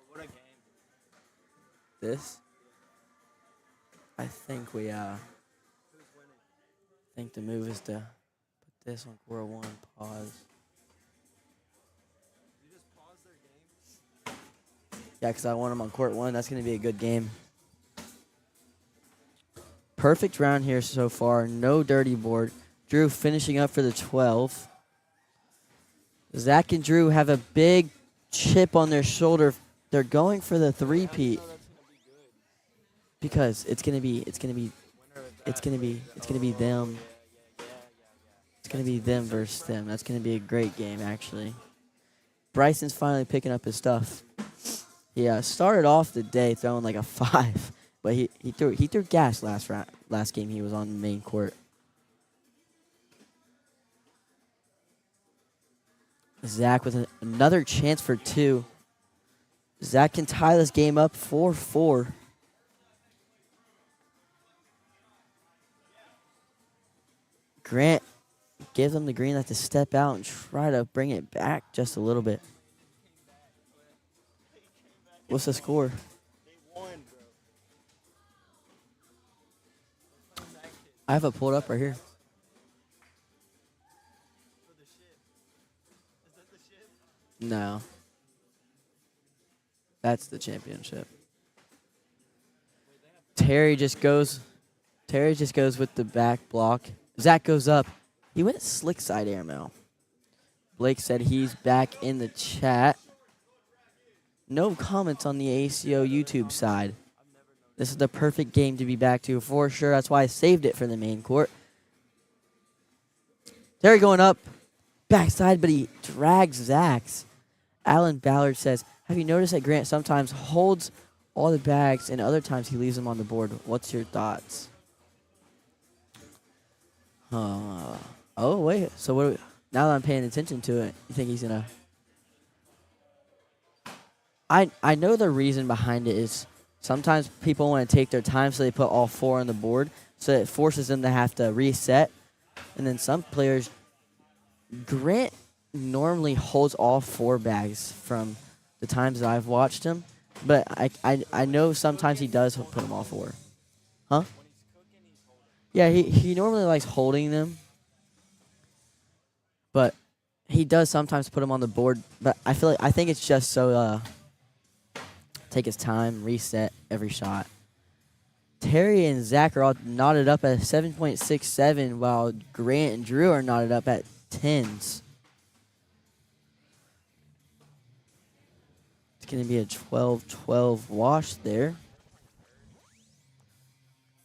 What a game. This? I think we, Who's winning? I think the move is to put this on Core 1, pause. You just pause their game? Yeah, because I want them on Court 1. That's going to be a good game. Perfect round here so far. No dirty board. Drew finishing up for the 12. Zach and Drew have a big chip on their shoulder. They're going for the three-peat. That's gonna be good. Because it's gonna be them. It's gonna be them versus them. That's gonna be a great game, actually. Bryson's finally picking up his stuff. He started off the day throwing like a 5, but he threw gas last game he was on the main court. Zach with another chance for 2. Zach can tie this game up 4-4. Grant gives them the green light to step out and try to bring it back just a little bit. What's the score? They won, bro. I have it pulled up right here. For the ship. Is that the ship? No. That's the championship. Terry just goes with the back block. Zach goes up. He went slick side airmail. Blake said he's back in the chat. No comments on the ACO YouTube side. This is the perfect game to be back to for sure. That's why I saved it for the main court. Terry going up. Backside, but he drags Zach's. Alan Ballard says, have you noticed that Grant sometimes holds all the bags and other times he leaves them on the board? What's your thoughts? Oh, wait. So what? Now that I'm paying attention to it, you think he's going to... I know the reason behind it is sometimes people want to take their time, so they put all 4 on the board, so it forces them to have to reset. And then some players... Grant normally holds all 4 bags from the times that I've watched him, but I know sometimes he does put them all 4. Huh? Yeah, he normally likes holding them, but he does sometimes put him on the board, but I think it's just so take his time, reset every shot. Terry and Zach are all knotted up at 7.67, while Grant and Drew are knotted up at 10s. It's going to be a 12-12 wash there.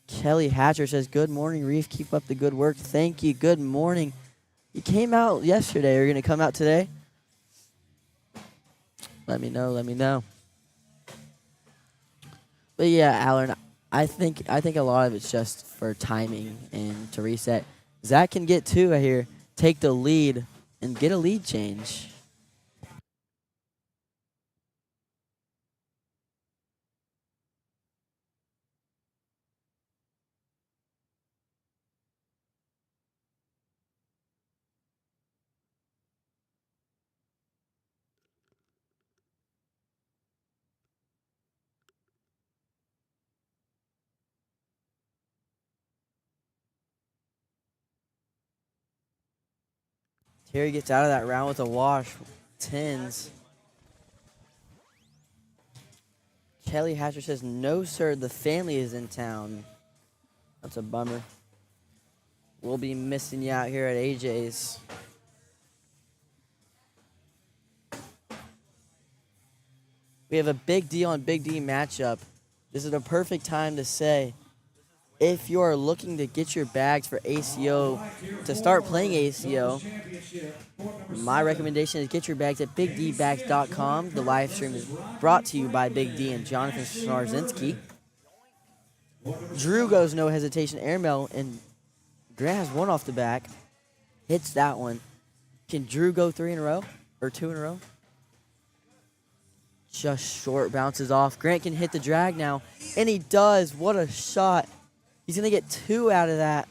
Kelly Hatcher says, good morning, Reef. Keep up the good work. Thank you. Good morning. You came out yesterday. Are you going to come out today? Let me know. Let me know. But yeah, Alan, I think a lot of it's just for timing and to reset. Zach can get two here, take the lead, and get a lead change. Terry gets out of that round with a wash. 10s. Kelly Hatcher says, no, sir, the family is in town. That's a bummer. We'll be missing you out here at AJ's. We have a Big D on Big D matchup. This is the perfect time to say, if you are looking to get your bags for ACO, to start playing ACO, my recommendation is get your bags at BigDbags.com. The live stream is brought to you by Big D and Jonathan Sarzinski. Drew goes no hesitation airmail, and Grant has one off the back. Hits that one. Can Drew go 3 in a row? Or 2 in a row? Just short, bounces off. Grant can hit the drag now, and he does. What a shot. He's going to get 2 out of that.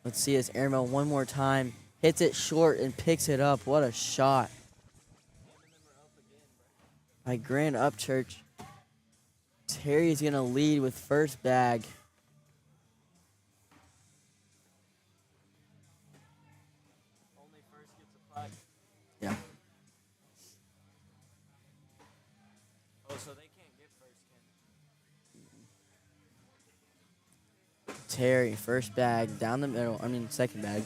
Let's see his airmail one more time. Hits it short and picks it up. What a shot. By Grant Upchurch. Terry's going to lead with first bag. Only first gets a puck. Yeah. Oh, so they can't get first, can Terry, first bag, down the middle. Second bag.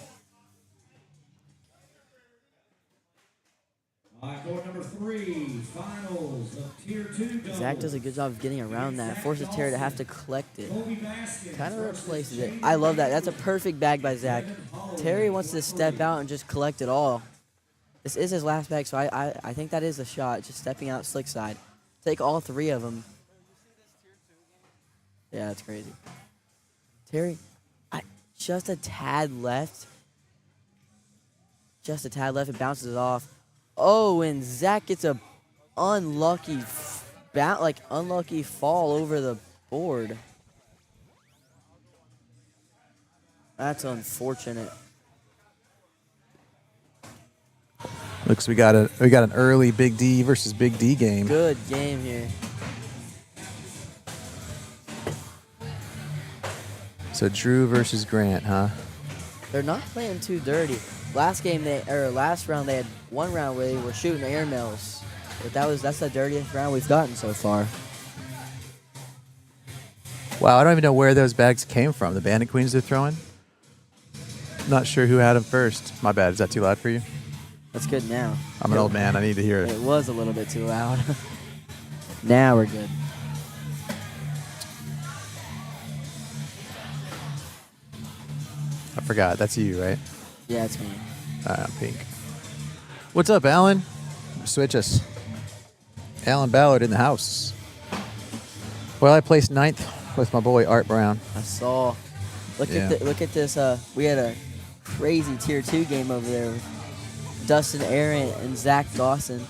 Court number 3, finals of Tier 2 doubles. Zach does a good job of getting around that. Forces Terry to have to collect it. Kind of replaces it. I love that. That's a perfect bag by Zach. Terry wants to step out and just collect it all. This is his last bag, so I think that is a shot. Just stepping out slick side. Take all 3 of them. Yeah, that's crazy. Terry, just a tad left. Just a tad left. It bounces off. Oh, and Zach gets a unlucky fall over the board. That's unfortunate. Looks we got an early Big D versus Big D game. Good game here. So Drew versus Grant, huh? They're not playing too dirty. Last round they had one round where they were shooting airmails, but that's the dirtiest round we've gotten so far. Wow, I don't even know where those bags came from. The Bandit Queens they're throwing. Not sure who had them first. My bad. Is that too loud for you? That's good now. I'm an old man. I need to hear it. It was a little bit too loud. Now we're good. I forgot. That's you, right? Yeah, it's me. I'm pink. What's up, Alan? Switch us. Alan Ballard in the house. Well, I placed 9th with my boy Art Brown. I saw. Look at this. We had a crazy Tier 2 game over there with Dustin Aaron and Zach Dawson.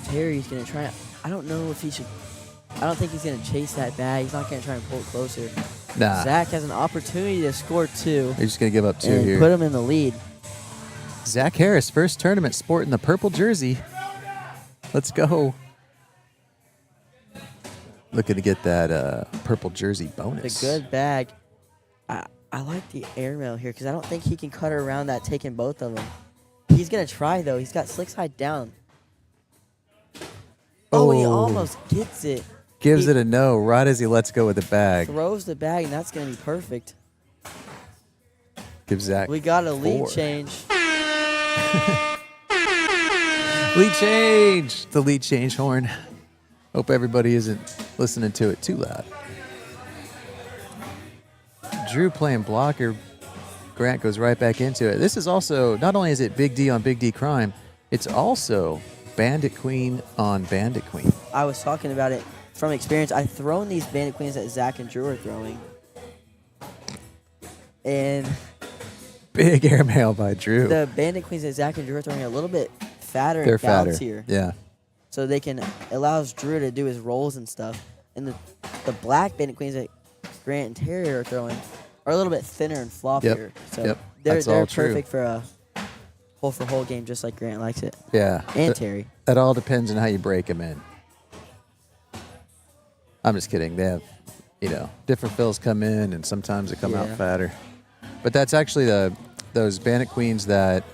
Terry's gonna try. I don't know if he should. I don't think he's gonna chase that bag. He's not gonna try and pull it closer. Nah. Zach has an opportunity to score 2. He's just going to give up 2 and here. put him in the lead. Zach Harris, first tournament sporting the purple jersey. Let's go. Looking to get that purple jersey bonus. It's a good bag. I like the airmail here because I don't think he can cut her around that, taking both of them. He's going to try, though. He's got slick side down. Oh, he almost gets it. Gives it a no right as he lets go with the bag. Throws the bag, and that's going to be perfect. Gives Zach We got a lead 4. change. Lead change. The lead change horn. Hope everybody isn't listening to it too loud. Drew playing blocker. Grant goes right back into it. This is also, not only is it Big D on Big D crime, it's also Bandit Queen on Bandit Queen. I was talking about it from experience. I've thrown these Bandit Queens that Zach and Drew are throwing. And Big airmail by Drew. the Bandit Queens that Zach and Drew are throwing are a little bit fatter They're and fatter. bouncier. Yeah. So they can, allows Drew to do his rolls and stuff. And the black Bandit Queens that Grant and Terry are throwing are a little bit thinner and floppier. So Yep. they're That's all true. perfect for a hole for hole game, just like Grant likes it. Yeah. And Terry. That all depends on how you break them in. I'm just kidding. They have, different fills come in, and sometimes they come out Yeah. fatter. But that's actually those Bandit Queens that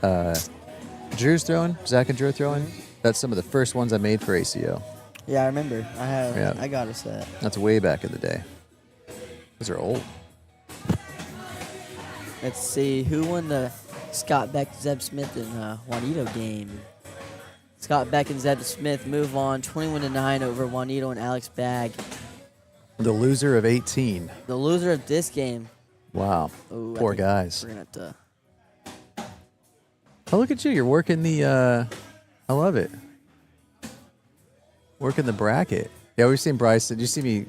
Drew's throwing, Zach and Drew are throwing. That's some of the first ones I made for ACO. Yeah, I remember. Yeah. I got a set. That's way back in the day. Those are old. Let's see who won the Scott Beck, Zeb Smith, and Juanito game. Scott Beck and Zeb Smith move on 21-9 over Juanito and Alex Bag. The loser of 18. The loser of this game. Wow. Ooh, I Poor think guys. We're gonna have to. Oh, look at you. You're working the, I love it. Working the bracket. Yeah, we've seen Bryson. Did you see me,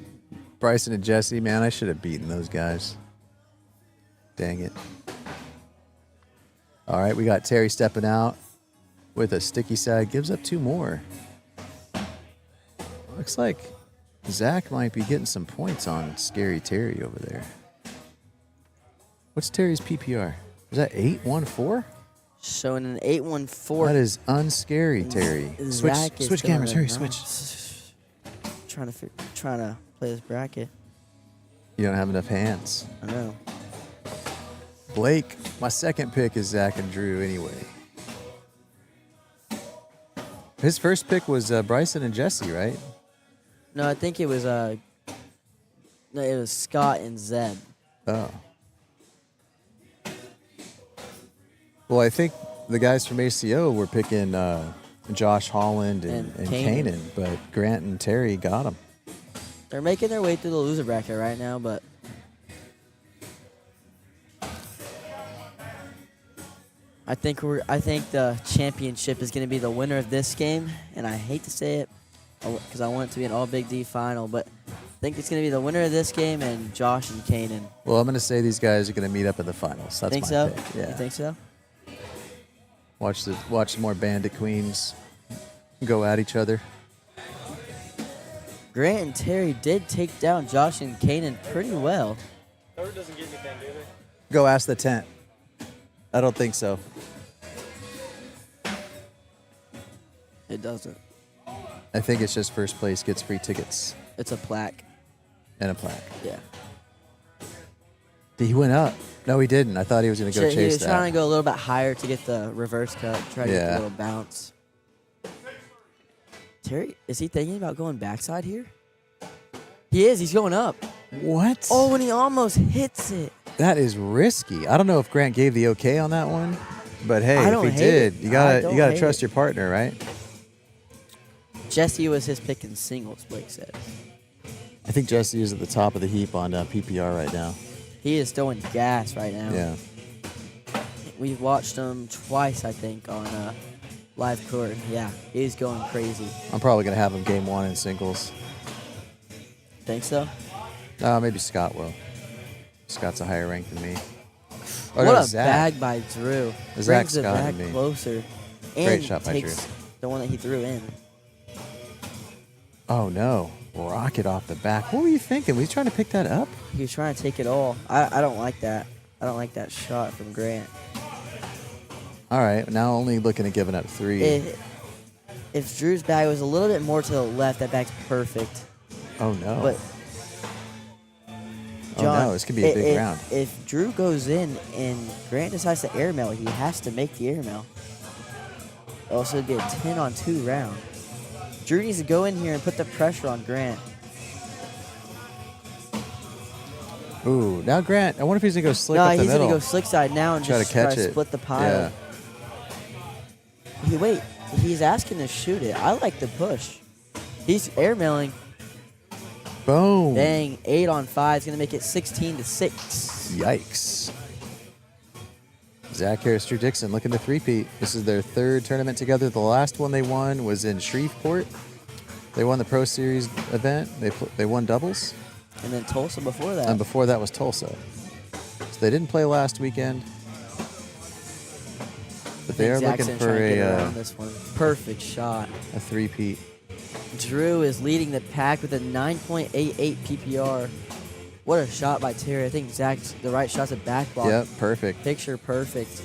Bryson and Jesse? Man, I should have beaten those guys. Dang it. All right, we got Terry stepping out with a sticky side. Gives up 2 more. Looks like Zach might be getting some points on Scary Terry over there. What's Terry's PPR? Is that 814? Showing an 8-1-4. That is unscary, Terry. Zach is Switch doing cameras, a hurry, nice- switch. Trying to play this bracket. You don't have enough hands. I know. Blake, my second pick is Zach and Drew anyway. His first pick was Bryson and Jesse, right? No, I think it was Scott and Zeb. Oh. Well, I think the guys from ACO were picking Josh Holland and Kanan. Kanan, but Grant and Terry got them. They're making their way through the loser bracket right now, but I think the championship is going to be the winner of this game, and I hate to say it because I want it to be an all Big D final, but I think it's going to be the winner of this game and Josh and Kanan. Well, I'm going to say these guys are going to meet up in the finals. That's Think my so? pick. Yeah. You think so? Watch some more Bandit Queens go at each other. Grant and Terry did take down Josh and Kanan pretty well. Third doesn't get anything, do they? Go ask the tent. I don't think so. It doesn't. I think it's just first place gets free tickets It's a plaque. and a plaque. Yeah. He went up. No, he didn't. I thought he was going to go He chase was that. trying to go a little bit higher to get the reverse cut, try to get Yeah. the little bounce. Terry, is he thinking about going backside here? He is. He's going up. What? Oh, and he almost hits it. That is risky. I don't know if Grant gave the okay on that one, but hey, I if don't he hate did, it. you I gotta don't you gotta hate trust it. your partner, right? Jesse was his pick in singles, Blake said. I think Jesse is at the top of the heap on PPR right now. He is throwing gas right now. Yeah. We've watched him twice, I think, on live court. Yeah, he's going crazy. I'm probably gonna have him game 1 in singles. Think so? Maybe Scott will. Scott's a higher rank than me. Oh, What no, a Zach. bag by Drew. Zach Brings the Scott bag and me. closer. Great And shot by takes Drew. the one that he threw in. Oh no! Rocket off the back. What were you thinking? Were you trying to pick that up? He was trying to take it all. I don't like that. I don't like that shot from Grant. All right, now only looking at giving up 3. If Drew's bag was a little bit more to the left, that bag's perfect. Oh, no. But Oh, John, no. This could be a big round. If Drew goes in and Grant decides to airmail, he has to make the airmail. Also, it'd be a 10-on-2 round. Drew needs to go in here and put the pressure on Grant. Ooh, now Grant. I wonder if he's going to go slick No, up the he's middle. going to go slick side now and Try just to catch try to it. split the pile. Yeah. Wait, he's asking to shoot it. I like the push. He's airmailing. Boom. Dang, 8-on-5 is going to make it 16-6. Yikes. Zach Harris, Drew Dixon looking to three-peat. This is their third tournament together. The last one they won was in Shreveport. They won the Pro Series event. They won doubles. And then Tulsa before that. And before that was Tulsa. So they didn't play last weekend. But they are Zach's looking gonna for try and get a around this one. Perfect shot. three-peat. Drew is leading the pack with a 9.88 PPR. What a shot by Terry. I think Zach's the right shot's a back block. Yep, perfect. Picture perfect.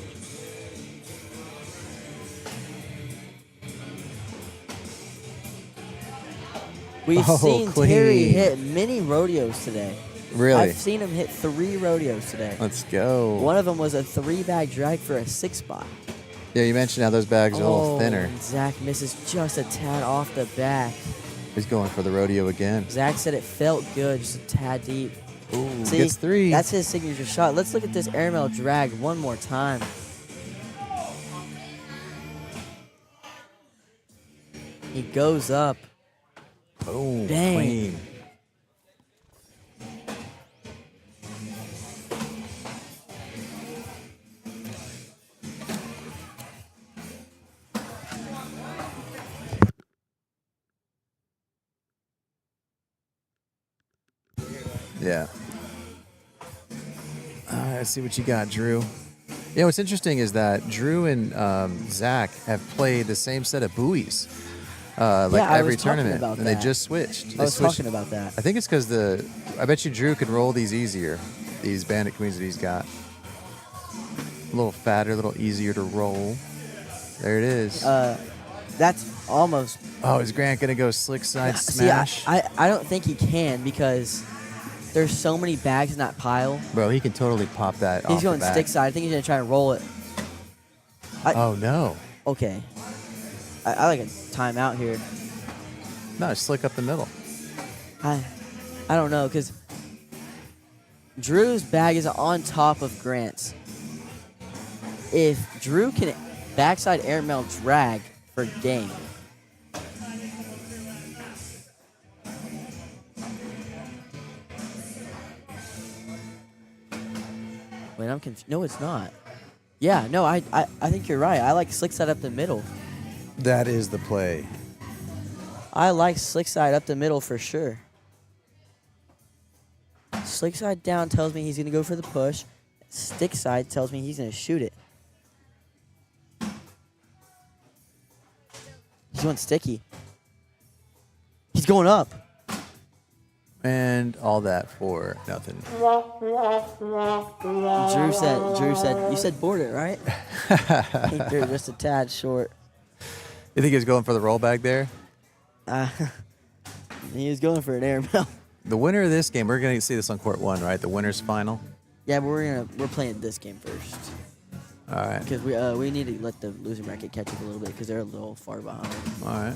We've Oh, seen clean. Terry hit many rodeos today. Really? I've seen him hit 3 rodeos today. Let's go. One of them was a 3-bag drag for a 6-spot. Yeah, you mentioned how those bags are a little thinner. and Zach misses just a tad off the back. He's going for the rodeo again. Zach said it felt good, just a tad deep. Ooh, See, gets 3. That's his signature shot. Let's look at this airmail drag one more time. He goes up. Boom. Dang. Clean. Yeah. Let's see what you got, Drew. Yeah, what's interesting is that Drew and Zach have played the same set of buoys Yeah, I every was talking tournament, about and they that. just switched. I was talking about that. I think it's because I bet you Drew could roll these easier, these Bandit Queens that he's got. A little fatter, a little easier to roll. There it is. That's almost. Oh, is Grant going to go slick side See, smash? I don't think he can because there's so many bags in that pile. Bro, he can totally pop that off He's going the back. stick side. I think he's going to try and roll it. Oh, no. Okay. I like a timeout here. No, slick up the middle. I don't know because Drew's bag is on top of Grant's. If Drew can backside airmail drag for game, wait, I'm confused. No, it's not. Yeah, no, I think you're right. I like slick side up the middle. That is the play. I like slick side up the middle for sure. Slick side down tells me he's going to go for the push. Stick side tells me he's going to shoot it. He's going sticky. He's going up. And all that for nothing. Drew said, you said board it, right? He threw it just a tad short. You think he was going for the roll bag there? He was going for an airmail. The winner of this game, we're going to see this on court 1, right? The winner's final. Yeah, but we're playing this game first All right. because we need to let the losing bracket catch up a little bit because they're a little far behind. All right.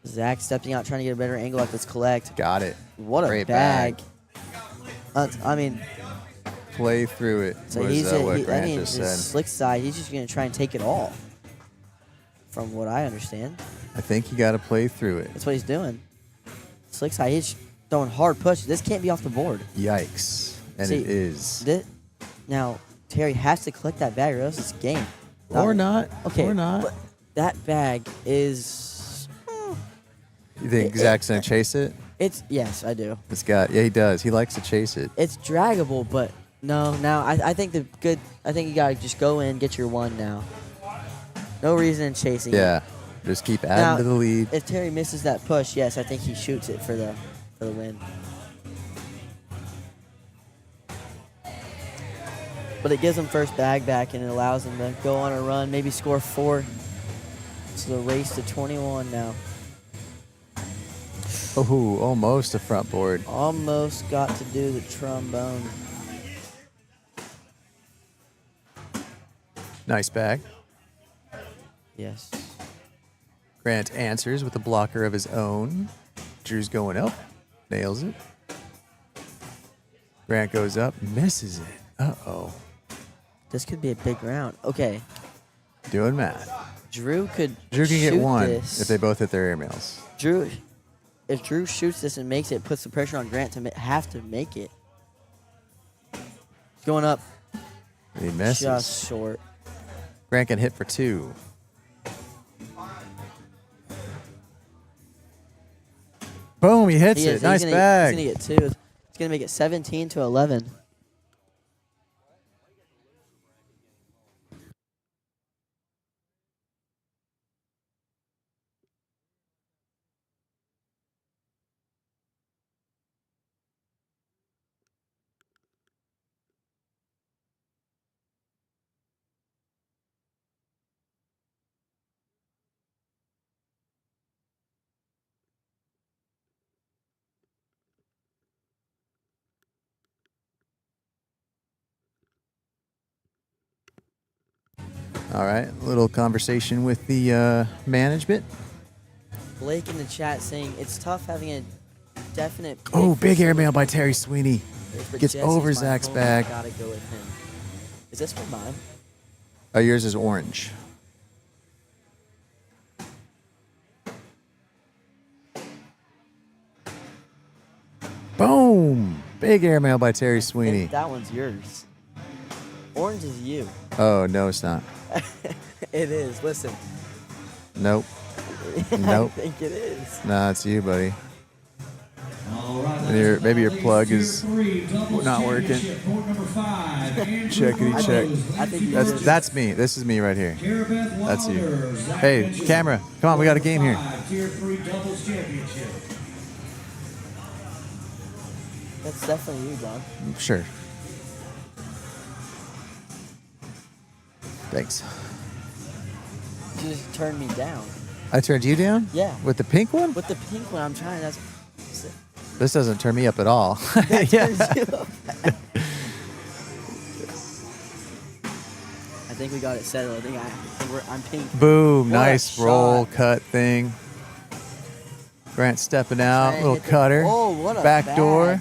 Zach stepping out, trying to get a better angle at this collect. Got it. What a Great bag. I mean, Play through it. so was, he's what I Grant mean, just his said. slick side. He's just going to try and take it all, from what I understand. I think you got to play through it. That's what he's doing. Slick side. He's throwing hard push. This can't be off the board. Yikes. And See, it is. Now Terry has to collect that bag, or else it's game. Or not. Okay. Or not. But that bag is. You think Zach's going to chase it? It's yes, I do. It's got. Yeah, he does. He likes to chase it. It's draggable, but no. Now I think I think you gotta just go in, get your one now. No reason in chasing. it. Yeah. Just keep adding Now, to the lead. If Terry misses that push, yes, I think he shoots it for the win. but it gives them first bag back and it allows them to go on a run, maybe score 4. It's the race to 21 now. Oh, almost a front board. Almost got to do the trombone. Nice bag. Yes. Grant answers with a blocker of his own. Drew's going up. Nails it. Grant goes up. Misses it. Uh-oh. This could be a big round. Okay. Doing math. Drew can get shoot one this. if they both hit their airmails. If Drew shoots this and makes it, puts the pressure on Grant to have to make it. Going up. He misses. Just short. Grant can hit for 2. Boom, he hits it. Nice bag. He's going to get 2. He's going to make it 17 to 11. All right, a little conversation with the management. Blake in the chat saying it's tough having a definite. pick Oh, for big someone airmail by Terry Sweeney. but Gets Jesse's over my Zach's homie, bag. Gotta go with him. Is this one mine? Oh, yours is orange. Boom! Big airmail by Terry I Sweeney. think that one's yours. Orange is you. Oh, no, it's not. It is. Listen. Nope. I Nope. think it is. Nah, it's you, buddy. All right, Maybe your ladies, plug Tier is 3 doubles not working. championship, court number 5, Andrew Checkity Burrows, check. I think Lindsey That's me. This is me right here. Carabeth That's you. Wilder, Zach Hey, Mitchell, camera. Come on, we got a court game here. number 5, Tier 3 doubles championship. That's definitely you, John. Sure. Thanks. You just turned me down. I turned you down? Yeah. With the pink one? With the pink one, I'm trying. This doesn't turn me up at all. That Yeah. turns you up. I think we got it settled. I think I'm pink. Boom. What a Nice roll shot. cut thing. Grant stepping out. Trying to Little hit the- cutter. Oh, what a Back bag. door.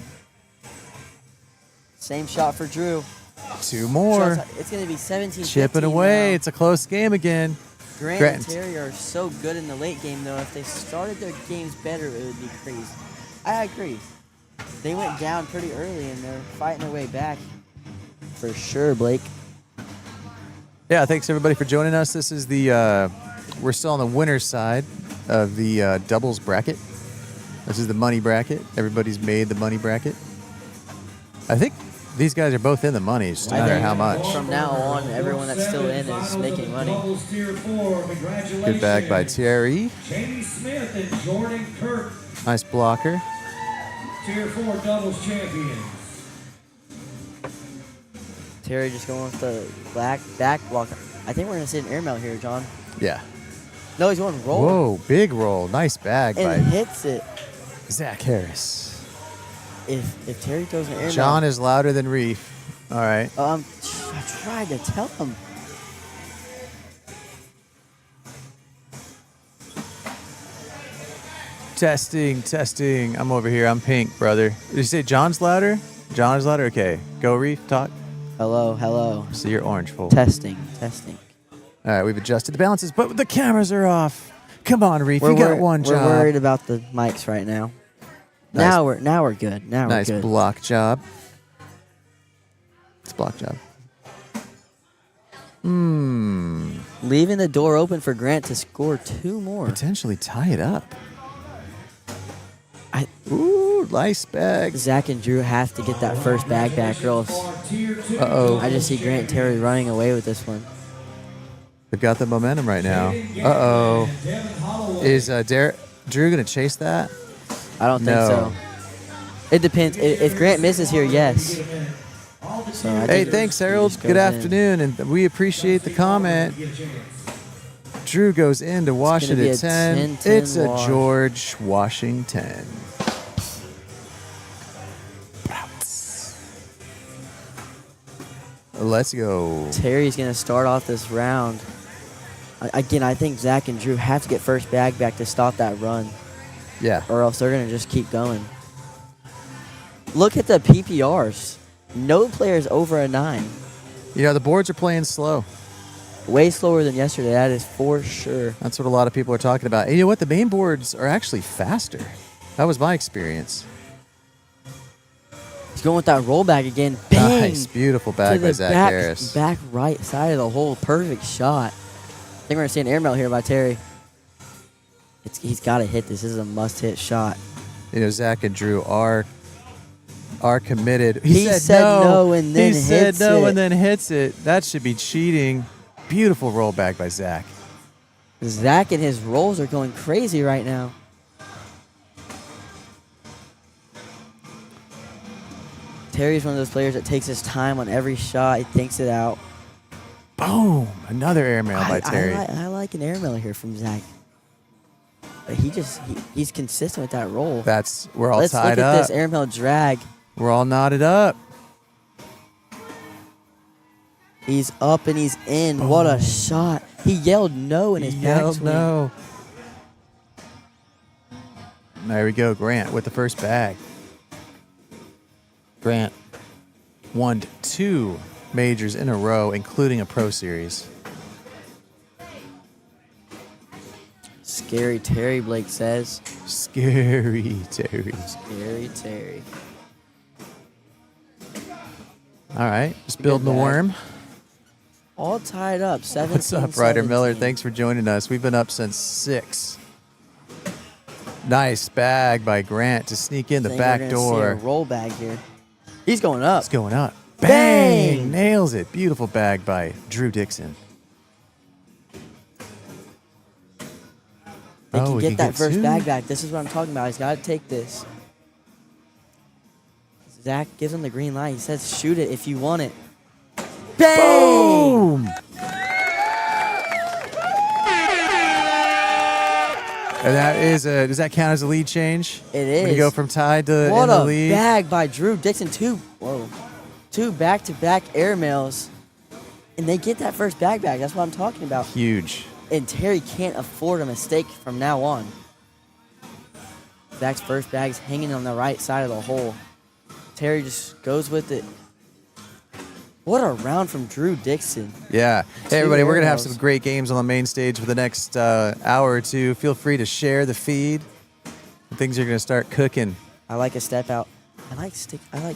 Same shot for Drew. 2 more. It's going to be 17. Chipping away. It's a close game again. Grant Grant. and Terry are so good in the late game, though. If they started their games better, it would be crazy. I agree. They went down pretty early, and they're fighting their way back. For sure, Blake. Yeah, thanks everybody for joining us. This is the we're still on the winner's side of the doubles bracket. This is the money bracket. Everybody's made the money bracket. I think these guys are both in the money, just no I matter think how much. From now on, everyone that's still in is making money. Doubles Tier 4, congratulations. Good bag by Terry. Jamie Smith and Jordan Kirk, Nice blocker. Tier 4 doubles champions. Terry just going with the back block. I think we're going to see an airmail here, John. Yeah. No, he's going roll. Whoa, big roll. Nice bag And by hits it. Zach Harris. If Terry throws an airmail. John is louder than Reef. All right. I tried to tell him. Testing. I'm over here. I'm pink, brother. Did you say John's louder? John is louder? Okay. Go, Reef. Talk. Hello. So you're orange full. Testing. All right, we've adjusted the balances, but the cameras are off. Come on, Reef. You got one job. We're worried about the mics right now. Nice. Now we're good. Nice we're good. block job. It's a block job. Leaving the door open for Grant to score 2 more. Potentially tie it up. Ooh, nice bag. Zach and Drew have to get that first bag back, girls. Uh-oh. I just see Grant and Terry running away with this one. They've got the momentum right now. Uh-oh. Is Drew going to chase that? I don't think No. so. It depends. If Grant misses here, yes. So I Hey, think thanks, he Harold. just goes Good in. afternoon, and we appreciate the comment. Drew goes into Washington be at a 10. 10-10 It's a wash. George Washington. Let's go. Terry's going to start off this round. Again, I think Zach and Drew have to get first bag back to stop that run, Yeah. or else they're going to just keep going. Look at the PPRs. No players over a 9. You know, the boards are playing slow. Way slower than yesterday, that is for sure. That's what a lot of people are talking about. And you know what? The main boards are actually faster. That was my experience. He's going with that roll bag again. Bang! Nice. Beautiful bag To by the Zach back, Harris. back right side of the hole. Perfect shot. I think we're going to see an airmail here by Terry. He's got to hit this. This is a must-hit shot. You know, Zach and Drew are committed. He said no and then he said hits no it. and then hits it. That should be cheating. Beautiful rollback by Zach. Zach and his rolls are going crazy right now. Terry's one of those players that takes his time on every shot. He thinks it out. Boom! Another airmail by Terry. I like an airmail here from Zach. But he's consistent with that roll. We're all Let's tied look at up. this airmail drag. We're all knotted up. He's up and he's in. What a shot. He yelled no in his He yelled backswing. no. There we go, Grant with the first bag. Grant won 2 majors in a row, including a Pro Series. Scary Terry, Blake says. Scary Terry. Scary Terry. All right, just building the bag. worm. All tied up. 17, What's up, Ryder Miller? 17. Thanks for joining us. We've been up since 6. Nice bag by Grant to sneak in the Think we're back gonna see door. a roll bag here. He's going up. It's going up. Bang! Bang! Nails it. Beautiful bag by Drew Dixon. They can we get that first 2. bag back. This is what I'm talking about. He's got to take this. Zach gives him the green light. He says, shoot it if you want it. Bang! Boom! And that is does that count as a lead change? It When you is. go from tied to What in the a lead. bag by Drew Dixon. Two back-to-back airmails. And they get that first bag back. That's what I'm talking about. Huge. And Terry can't afford a mistake from now on. Zach's first bag's hanging on the right side of the hole. Terry just goes with it. What a round from Drew Dixon. Yeah. Hey, 2 everybody, we're going to have airmails. some great games on the main stage for the next hour or two. Feel free to share the feed. Things are going to start cooking. I like a step out. I like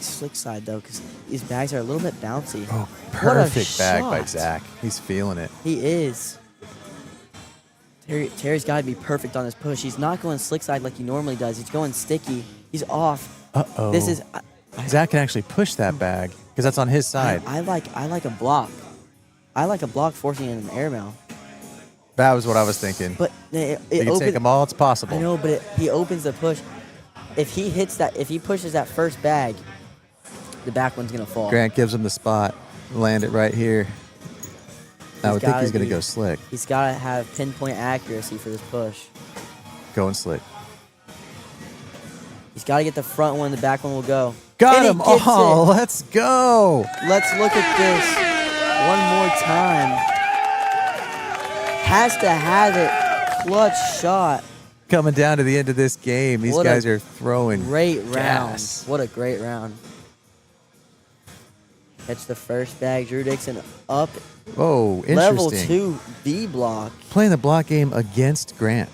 slick side though, because these bags are a little bit bouncy. Oh, What a perfect bag by shot. Zach. He's feeling it. He is. Terry's got to be perfect on his push. He's not going slick side like he normally does. He's going sticky. He's off. Uh-oh. This is. Zach can actually push that bag because that's on his side. I like a block. I like a block forcing in an airmail. That was what I was thinking. But it you can take them all. It's possible. I know, but he opens the push. If he pushes that first bag, the back one's gonna fall. Grant gives him the spot. Land it right here. I would think gotta he's going to be- go slick. He's got to have pinpoint accuracy for this push. Going slick. He's got to get the front one. The back one will go. Got And he him. gets Oh, it. let's go. Let's look at this one more time. Has to have it. Clutch shot. Coming down to the end of this game. These What a guys are throwing Great round. gas. What a great round. Catch the first bag. Drew Dixon up. Whoa, interesting. Level 2 D block. Playing the block game against Grant.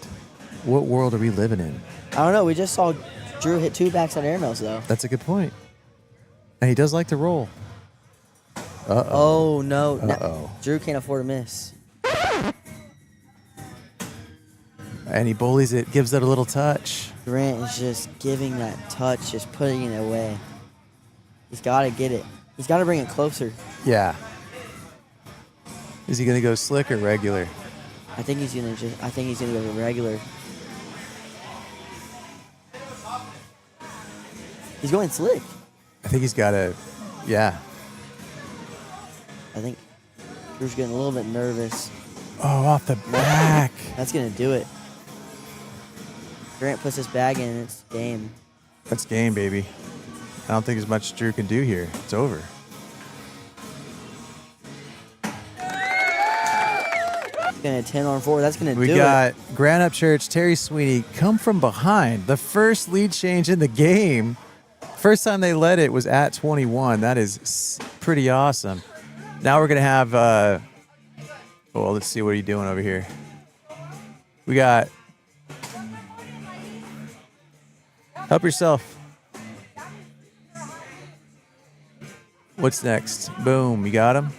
What world are we living in? I don't know. We just saw Drew hit 2 backside airmails, though. That's a good point. And he does like to roll. Uh-oh. Oh, no. Uh-oh. Drew can't afford a miss. And he bullies it, gives it a little touch. Grant is just giving that touch, just putting it away. He's got to get it. He's got to bring it closer. Yeah. Is he going to go slick or regular? I think he's gonna go regular. He's going slick. I think he's got to, yeah. Drew's getting a little bit nervous. Oh, off the back. That's going to do it. Grant puts his bag in, and it's game. That's game, baby. I don't think there's much Drew can do here. It's over. It's going to 10 on 4. That's going to do We it. got Grand Upchurch, Terry Sweeney come from behind. The first lead change in the game. First time they led it was at 21. That is pretty awesome. Now we're going to have, well, let's see what are you doing over here. We got, help yourself. What's next? Boom, you got him.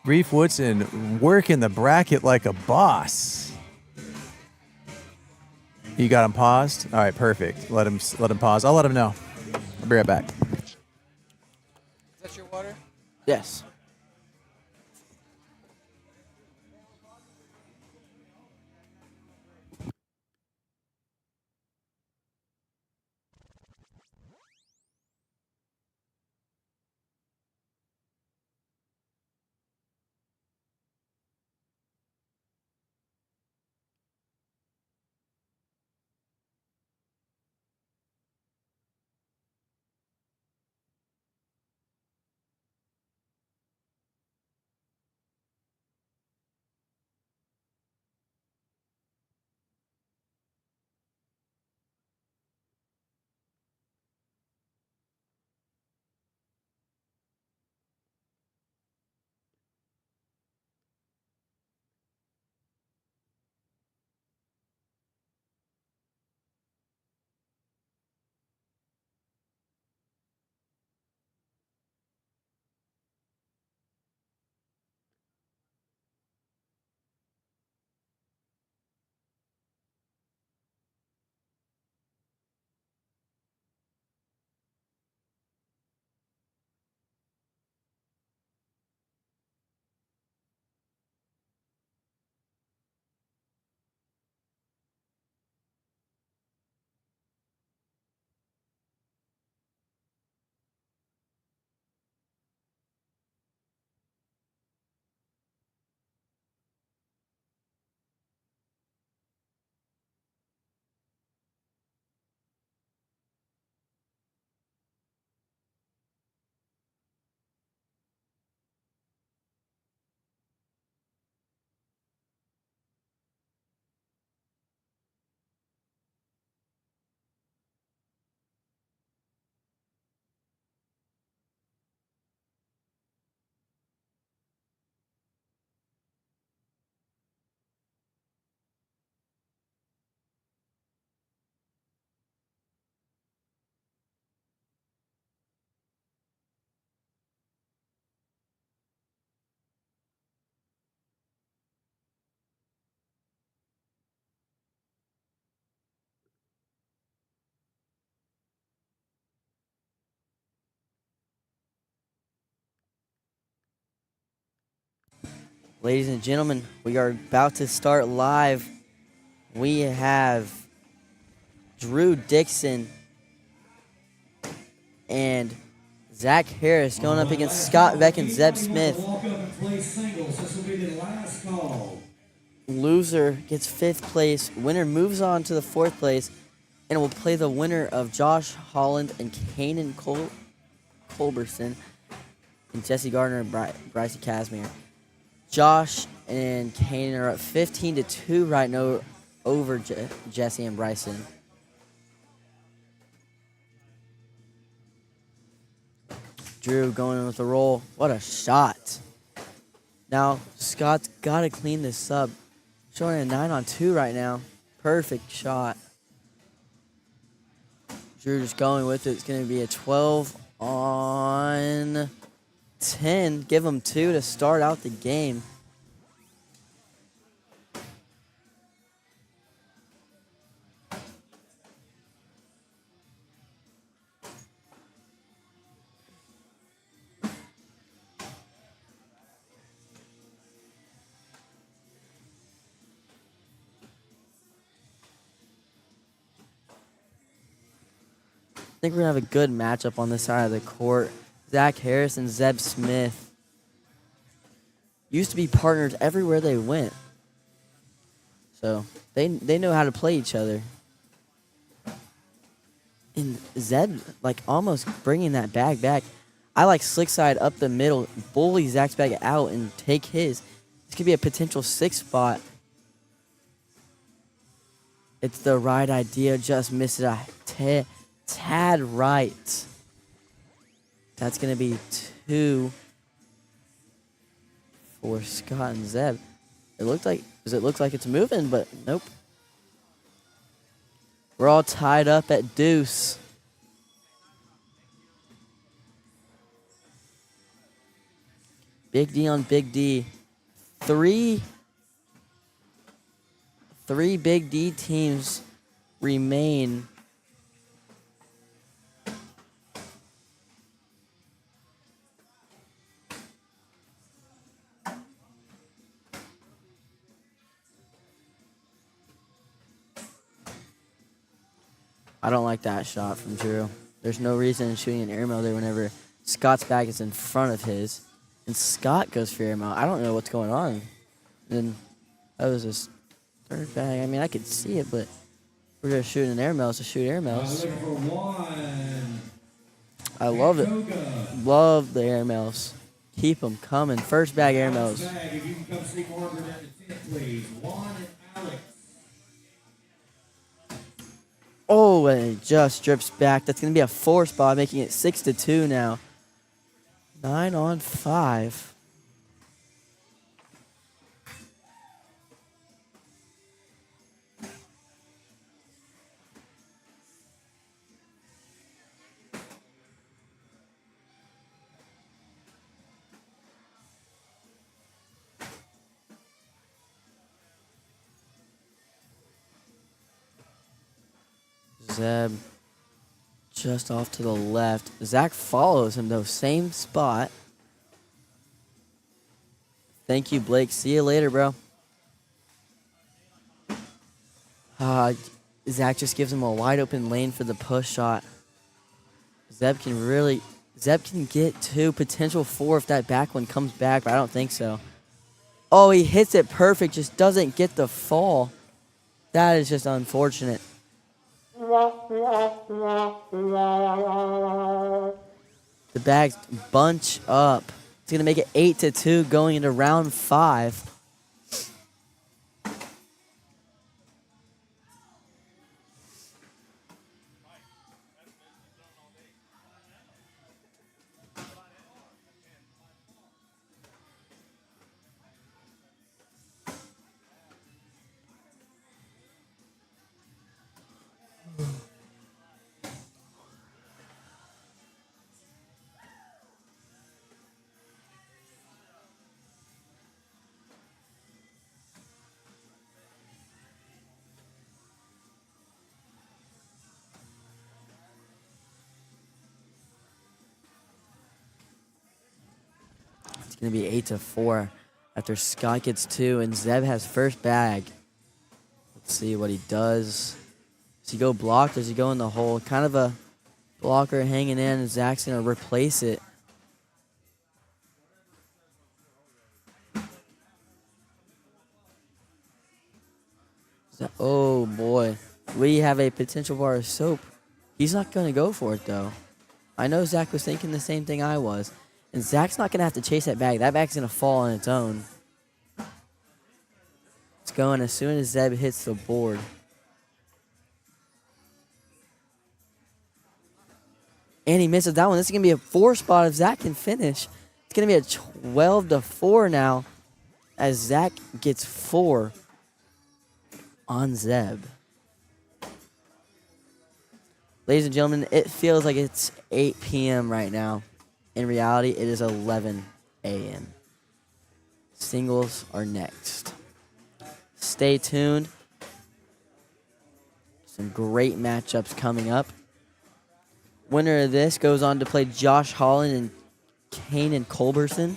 Reef Woodson working the bracket like a boss. You got him paused? All right, perfect. Let him pause. I'll let him know. I'll be right back. Is that your water? Yes. Ladies and gentlemen, we are about to start live. We have Drew Dixon and Zach Harris going up against Scott Beck and Zeb Smith. Walk up and play singles. This will be the last call. Loser gets 5th place. Winner moves on to the 4th place and will play the winner of Josh Holland and Kanan Culberson and Jesse Gardner and Bryce Casmir. Josh and Kanan are up 15-2 right now over Jesse and Bryson. Drew going in with the roll. What a shot. Now, Scott's got to clean this up. Showing a 9 on 2 right now. Perfect shot. Drew just going with it. It's going to be a 12 on 10. Give him 2 to start out the game. I think we're going to have a good matchup on this side of the court. Zach Harris and Zeb Smith used to be partners everywhere they went. So they know how to play each other. And Zeb, like, almost bringing that bag back. I like slick side up the middle, bully Zach's bag out, and take his. This could be a potential 6 spot. It's the right idea, just missed it a tad right. That's going to be 2 for Scott and Zeb. It looks like it's moving, but nope. We're all tied up at deuce. Big D on Big D. Three Big D teams remain. I don't like that shot from Drew. There's no reason in shooting an airmail there whenever Scott's bag is in front of his. And Scott goes for airmail. I don't know what's going on. And that was his third bag. I mean, I could see it, but we're just shooting an airmails to shoot airmails. Looking for 1. I love it. Pantoja. Love the airmails. Keep them coming. First bag airmails. Bag, if you can come see Margaret at the tent, please. 1 and Alex. Oh, and it just drips back. That's going to be a 4 spot, making it 6-2 now. 9 on 5. Zeb just off to the left. Zach follows him, though. Same spot. Thank you, Blake. See you later, bro. Zach just gives him a wide open lane for the push shot. Zeb can get 2, potential 4 if that back one comes back, but I don't think so. Oh, he hits it perfect, just doesn't get the fall. That is just unfortunate. The bags bunch up. It's going to make it 8-2 going into round 5. It's going to be 8-4 after Scott gets 2 and Zeb has first bag. Let's see what he does. Does he go block? Does he go in the hole? Kind of a blocker hanging in, and Zach's going to replace it. Oh, boy. We have a potential bar of soap. He's not going to go for it, though. I know Zach was thinking the same thing I was. And Zach's not going to have to chase that bag. That bag's going to fall on its own. It's going as soon as Zeb hits the board. And he misses that one. This is going to be a 4 spot if Zach can finish. It's going to be a 12-4 now as Zach gets 4 on Zeb. Ladies and gentlemen, it feels like it's 8 p.m. right now. In reality, it is 11 a.m. Singles are next. Stay tuned. Some great matchups coming up. Winner of this goes on to play Josh Holland and Kanan Culberson.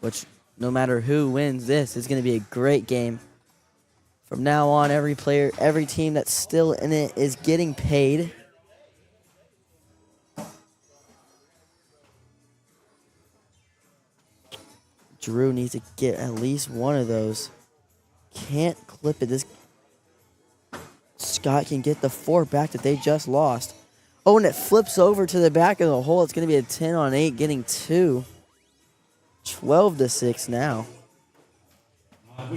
Which, no matter who wins this, is going to be a great game. From now on, every player, every team that's still in it is getting paid. Drew needs to get at least one of those. Can't clip it. This Scott can get the 4 back that they just lost. Oh, and it flips over to the back of the hole. It's going to be a 10 on 8, getting 2. 12-6 now.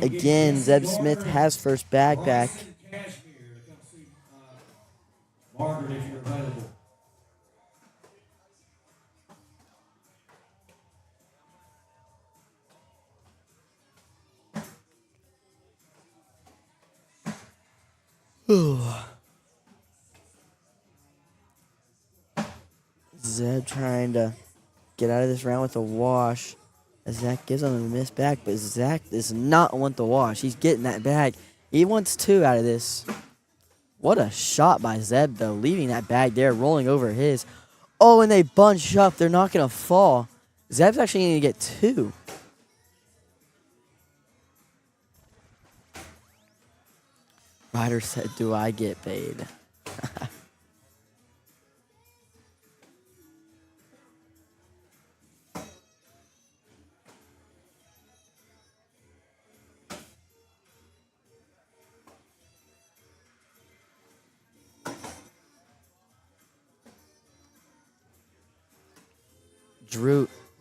Again, Zeb Smith has first bag back. Casmir to come see Margaret if you're available. Zeb trying to get out of this round with a wash. As Zach gives him a missed back, but Zach does not want the wash. He's getting that bag. He wants 2 out of this. What a shot by Zeb, though, leaving that bag there, rolling over his. Oh, and they bunch up. They're not going to fall. Zeb's actually going to get 2. Ryder said, do I get paid?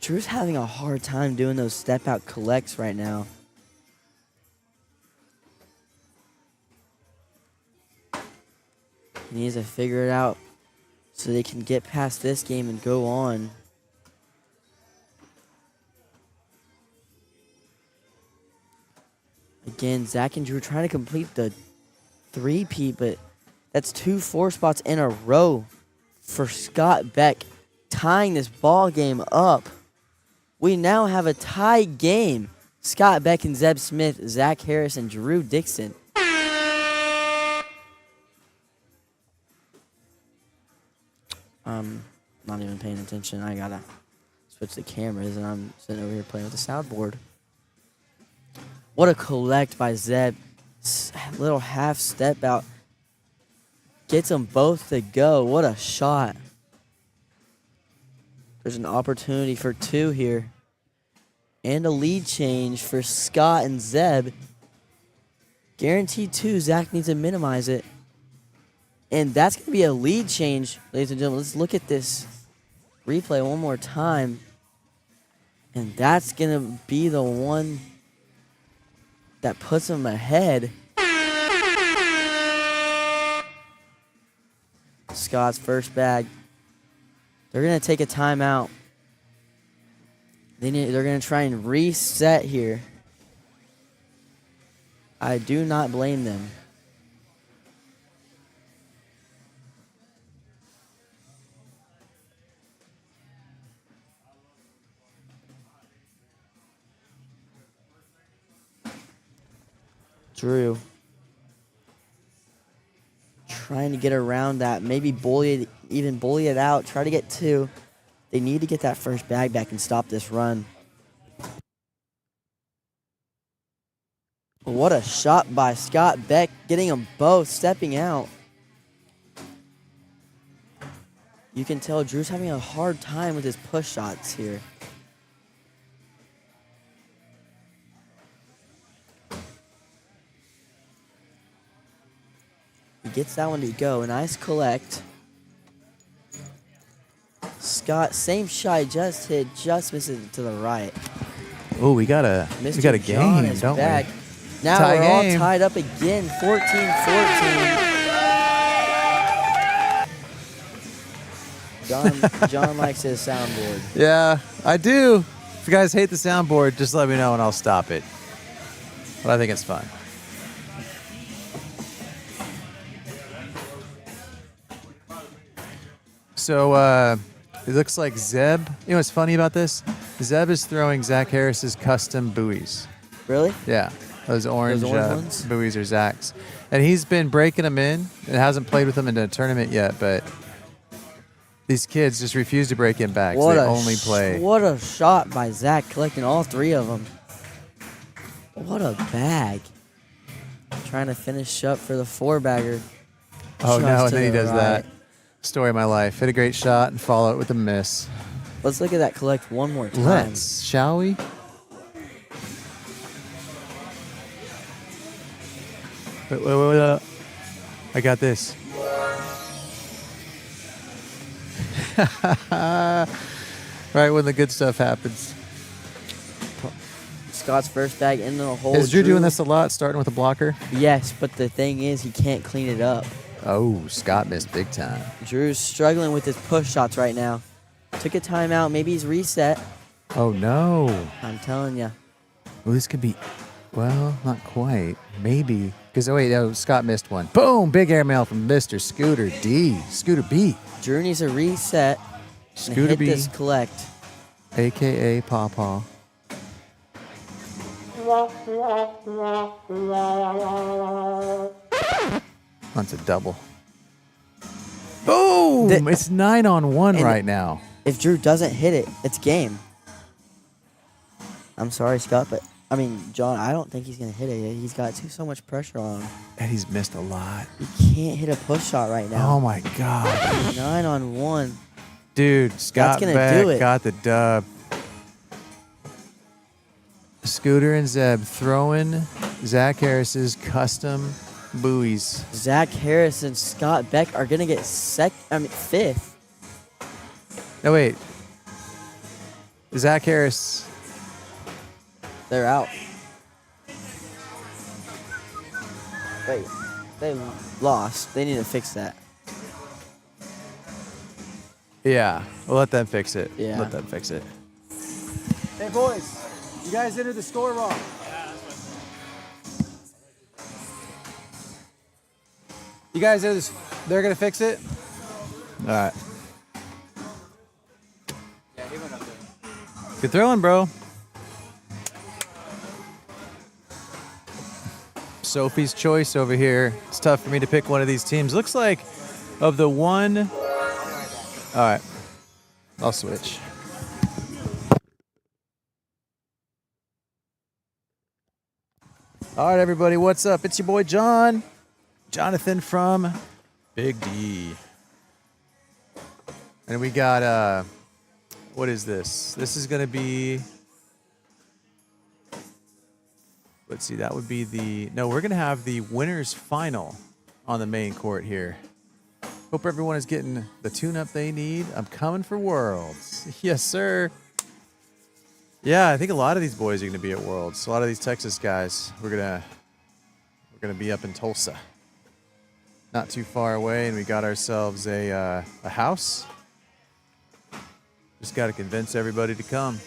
Drew's having a hard time doing those step-out collects right now. He needs to figure it out so they can get past this game and go on. Again, Zach and Drew trying to complete the 3-peat, but that's 2 4 spots in a row for Scott Beck, tying this ball game up. We now have a tie game. Scott Beck and Zeb Smith, Zach Harris and Drew Dixon. Not even paying attention. I gotta switch the cameras, and I'm sitting over here playing with the soundboard. What a collect by Zeb. Little half step out. Gets them both to go. What a shot. There's an opportunity for 2 here. And a lead change for Scott and Zeb. Guaranteed 2. Zach needs to minimize it. And that's going to be a lead change, ladies and gentlemen. Let's look at this replay one more time. And that's going to be the one that puts them ahead. Scott's first bag. They're going to take a timeout. They're going to try and reset here. I do not blame them. Drew trying to get around that, maybe bully it out, try to get 2. They need to get that first bag back and stop this run. What a shot by Scott Beck, getting them both stepping out. You can tell Drew's having a hard time with his push shots here. He gets that one to go. A nice collect. Scott, same shot he just hit, just misses it to the right. Oh, we got a Mr. John game, is don't back. we? Now Tie we're game. all tied up again, 14-14. John likes his soundboard. Yeah, I do. If you guys hate the soundboard, just let me know and I'll stop it. But I think it's fun. So it looks like Zeb. You know what's funny about this? Zeb is throwing Zach Harris's custom buoys. Really? Yeah, those orange ones? buoys are Zach's. And he's been breaking them in and hasn't played with them in a tournament yet, but these kids just refuse to break in bags. They only play. What a shot by Zach, collecting all 3 of them. What a bag. Trying to finish up for the 4-bagger. Oh, no, Shots and to then he the does right. that. Story of my life. Hit a great shot and follow it with a miss. Let's look at that collect one more time. Let's, shall we? Wait. I got this. Right when the good stuff happens. Scott's first bag into the hole. Is Drew doing this a lot, starting with a blocker? Yes, but the thing is, he can't clean it up. Oh, Scott missed big time. Drew's struggling with his push shots right now. Took a timeout. Maybe he's reset. Oh, no. I'm telling you. Well, this could be, well, not quite. Maybe. Because, Scott missed one. Boom! Big airmail from Mr. Scooter D. Scooter B. Drew needs a reset. Scooter and hit B. this collect. A.K.A. Pawpaw. That's a double. Boom! It's 9-on-1 right now. If Drew doesn't hit it, it's game. I'm sorry, Scott, but John, I don't think he's gonna hit it. He's got so much pressure on him. And he's missed a lot. He can't hit a push shot right now. Oh my God. 9-on-1. Dude, Scott gonna Beck do it. got the dub. Scooter and Zeb throwing Zach Harris's custom buoys. Zach Harris and Scott Beck are gonna get fifth. No, wait. Zach Harris. They're out. Wait, they lost. They need to fix that. Yeah, we'll let them fix it. Yeah. Let them fix it. Hey, boys, you guys entered the score wrong. You guys entered this. They're going to fix it? All right. Good throwing, bro. Sophie's choice over here. It's tough for me to pick one of these teams. Looks like of the one. All right. I'll switch. All right, everybody. What's up? It's your boy, John. Jonathan from Big D. And we got, what is this? This is going to be, let's see, that would be we're going to have the winners final on the main court here. Hope everyone is getting the tune-up they need. I'm coming for Worlds. Yes, sir. Yeah, I think a lot of these boys are going to be at Worlds. A lot of these Texas guys, we're gonna be up in Tulsa, not too far away, and we got ourselves a house. Just got to convince everybody to come.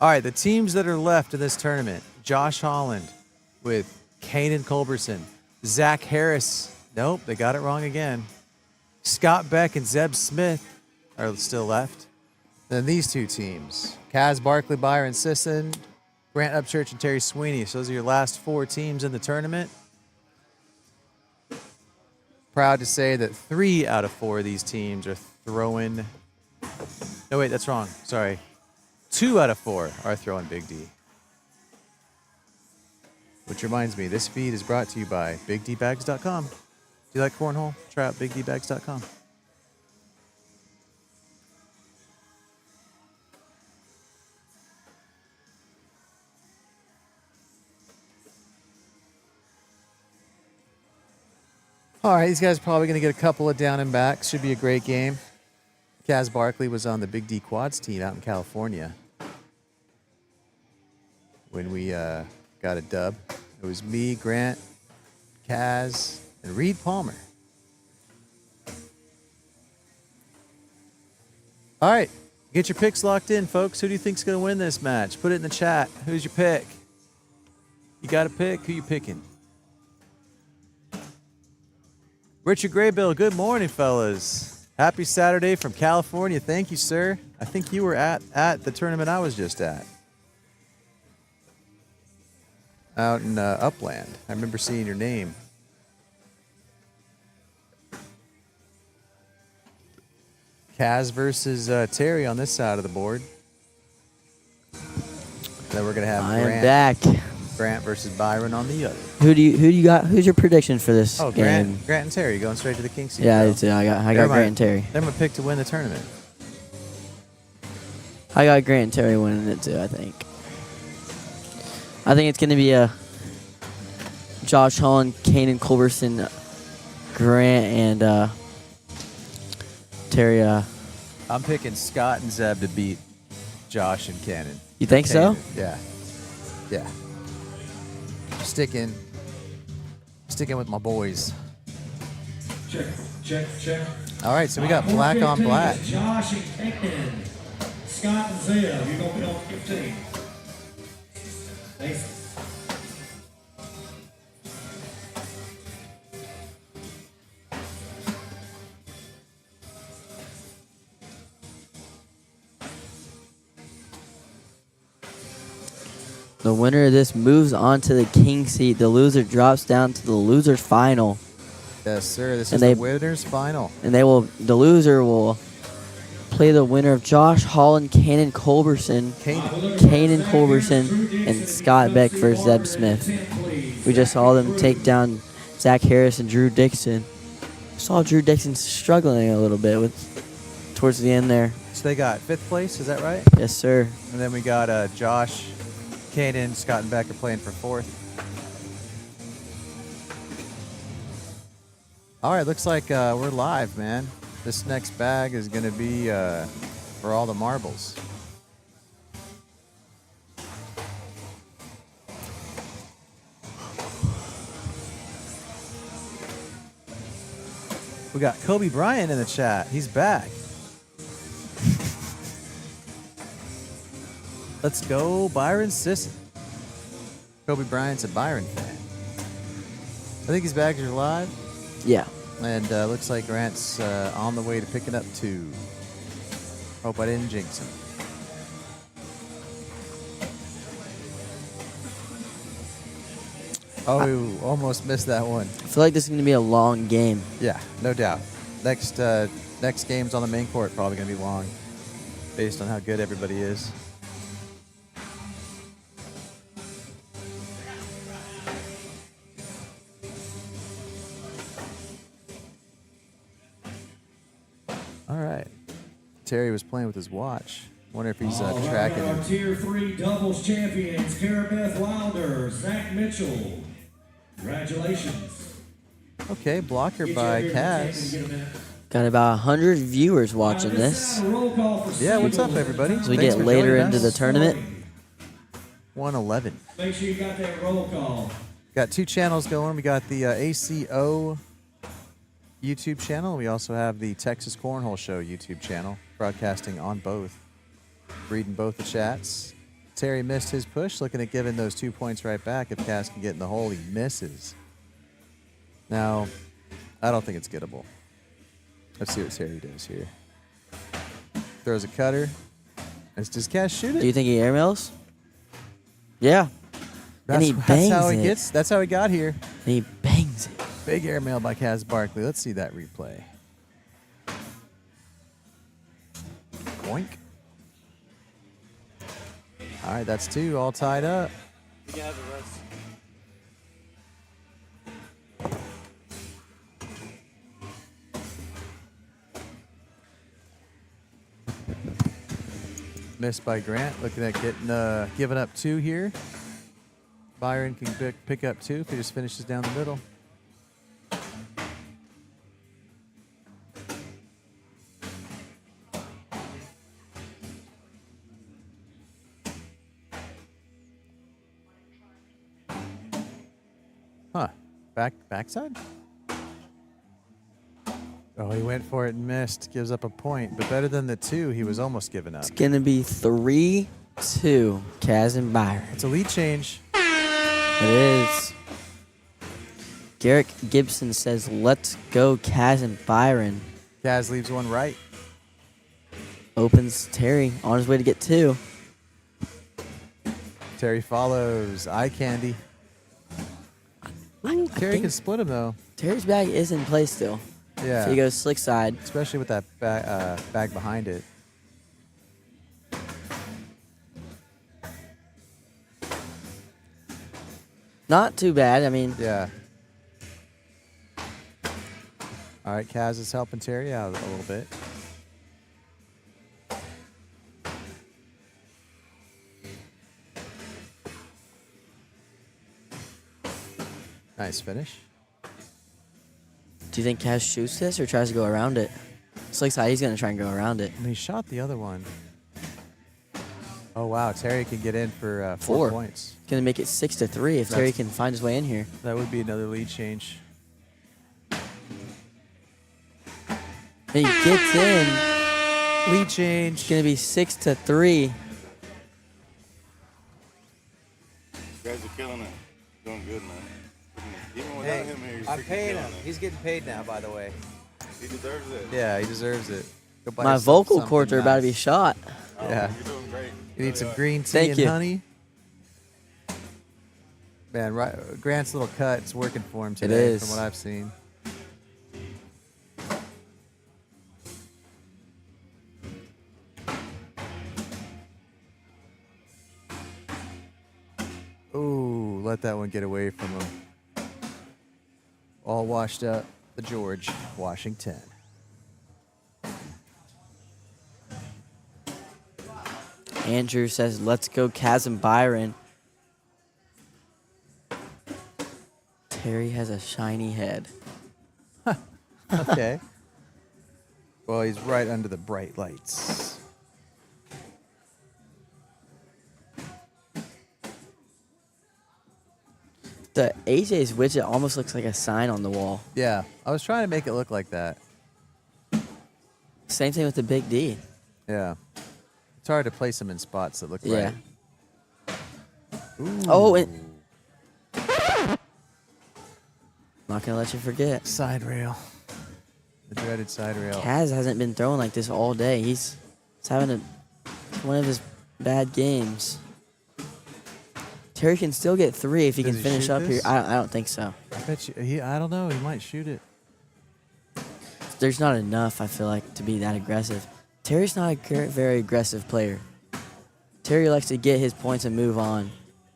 All right, the teams that are left in this tournament: Josh Holland with Kanan Culberson, Zach Harris. Nope, they got it wrong again. Scott Beck and Zeb Smith are still left. Then these two teams: Kaz Barkley, Byron Sisson, Grant Upchurch, and Terry Sweeney. So those are your last four teams in the tournament. Proud to say that 3 out of 4 of these teams are throwing. No, wait, that's wrong. Sorry. 2 out of 4 are throwing Big D. Which reminds me, this feed is brought to you by BigDbags.com. Do you like cornhole? Try out BigDbags.com. All right, these guys are probably going to get a couple of down and backs. Should be a great game. Kaz Barkley was on the Big D Quads team out in California when we got a dub. It was me, Grant, Kaz, and Reed Palmer. All right, get your picks locked in, folks. Who do you think's going to win this match? Put it in the chat. Who's your pick? You got a pick? Who you picking? Richard Graybill, good morning, fellas. Happy Saturday from California. Thank you, sir. I think you were at the tournament I was just at. Out in Upland. I remember seeing your name. Kaz versus Terry on this side of the board. Then we're going to have I am Grant. back. Grant versus Byron on the other. Who do you got? Who's your prediction for this Oh, game? Grant and Terry going straight to the King Seat. Yeah, bro. I do. I got They're Grant and Terry. They're my pick to win the tournament. I got Grant and Terry winning it too, I think. I think it's going to be a Josh Holland, Kanan Culberson, Grant, and Terry. I'm picking Scott and Zeb to beat Josh and Cannon. You think so? Kanan, yeah. Yeah. Sticking with my boys. Check. All right, so we got black on 415 black. is Josh and Kanan. Scott and Zeb, you're going to be on 15. Thanks. The winner of this moves on to the king seat. The loser drops down to the loser final. Yes, sir. This And is they- the winners final. And the loser will play the winner of Josh Holland, Kanan Culberson, Kanan Culberson, and Scott Beck versus Zeb Smith. We just saw them take down Zach Harris and Drew Dixon. Saw Drew Dixon struggling a little bit towards the end there. So they got 5th place, is that right? Yes, sir. And then we got Josh, Kanan, Scott, and Beck are playing for 4th. All right, looks like we're live, man. This next bag is going to be for all the marbles. We got Kobe Bryant in the chat. He's back. Let's go, Byron Sisson. Kobe Bryant's a Byron fan. I think his bags are live. Yeah. And looks like Grant's on the way to picking up 2. Hope I didn't jinx him. Oh, almost missed that one. I feel like this is going to be a long game. Yeah, no doubt. Next game's on the main court, probably going to be long, based on how good everybody is. All right. Terry was playing with his watch. Wonder if he's tracking Our him. Tier 3 doubles champions, Karabeth Wilder, Zach Mitchell. Congratulations. Okay, blocker Get you by up here in the tent Kaz. and get a minute. Got about 100 viewers watching Now, this. is a roll call for Yeah, what's up, singles. everybody? As we Thanks get for later joining into the us. tournament. 111. Make sure you got that roll call. Got 2 channels going. We got the ACO YouTube channel. We also have the Texas Cornhole Show YouTube channel, broadcasting on both. Reading both the chats. Terry missed his push, looking at giving those 2 points right back. If Cass can get in the hole, he misses. Now, I don't think it's gettable. Let's see what Terry does here. Throws a cutter. Does Cass shoot it? Do you think he airmails? Yeah. And he bangs how he it. gets. That's how he got here. And he bangs it. Big airmail by Kaz Barkley. Let's see that replay. Boink. All right, that's 2, all tied up. You can have the rest. Missed by Grant. Looking at giving up 2 here. Byron can pick up 2 if he just finishes down the middle. Huh. Backside? Oh, he went for it and missed. Gives up a point. But better than the 2 he was almost giving up. It's going to be 3-2, Kaz and Byron. It's a lead change. It is. Garrick Gibson says, let's go, Kaz and Byron. Kaz leaves 1 right. Opens Terry on his way to get 2. Terry follows. Eye candy. I Terry think can split him, though. Terry's bag is in play still. Yeah. So he goes slick side. Especially with that bag behind it. Not too bad. I mean, Yeah. All right, Kaz is helping Terry out a little bit. Nice finish. Do you think Kaz shoots this or tries to go around it? Slick's high. He's going to try and go around it. And he shot the other one. Oh, wow. Terry can get in for 4 points. Going to make it 6-3 if Terry can find his way in here. That would be another lead change. And he gets in. Lead change. It's going to be 6-3. You guys are killing it. Doing good, man. Even without him here, you're I'm freaking paying killing him. it. He's getting paid now, by the way. He deserves it. Yeah, he deserves it. Go buy My yourself vocal cords are something about to be nice. shot. Oh, Yeah. You're doing great. You need some green tea Thank and you. honey. Man, Grant's little cut's working for him today, is. from what I've seen. Ooh, let that one get away from him. All washed up. The George Washington. Andrew says, let's go Kaz and Byron. Terry has a shiny head. Okay. Well, he's right under the bright lights. The AJ's widget almost looks like a sign on the wall. Yeah, I was trying to make it look like that. Same thing with the Big D. Yeah. It's hard to place them in spots that look Yeah. right. Ooh. Oh, and not gonna let you forget. Side rail. The dreaded side rail. Kaz hasn't been throwing like this all day. He's having one of his bad games. Terry can still get 3 if he Does can he finish shoot up here. this? I don't think so. I bet you. I don't know. He might shoot it. There's not enough, I feel like, to be that aggressive. Terry's not a very aggressive player. Terry likes to get his points and move on.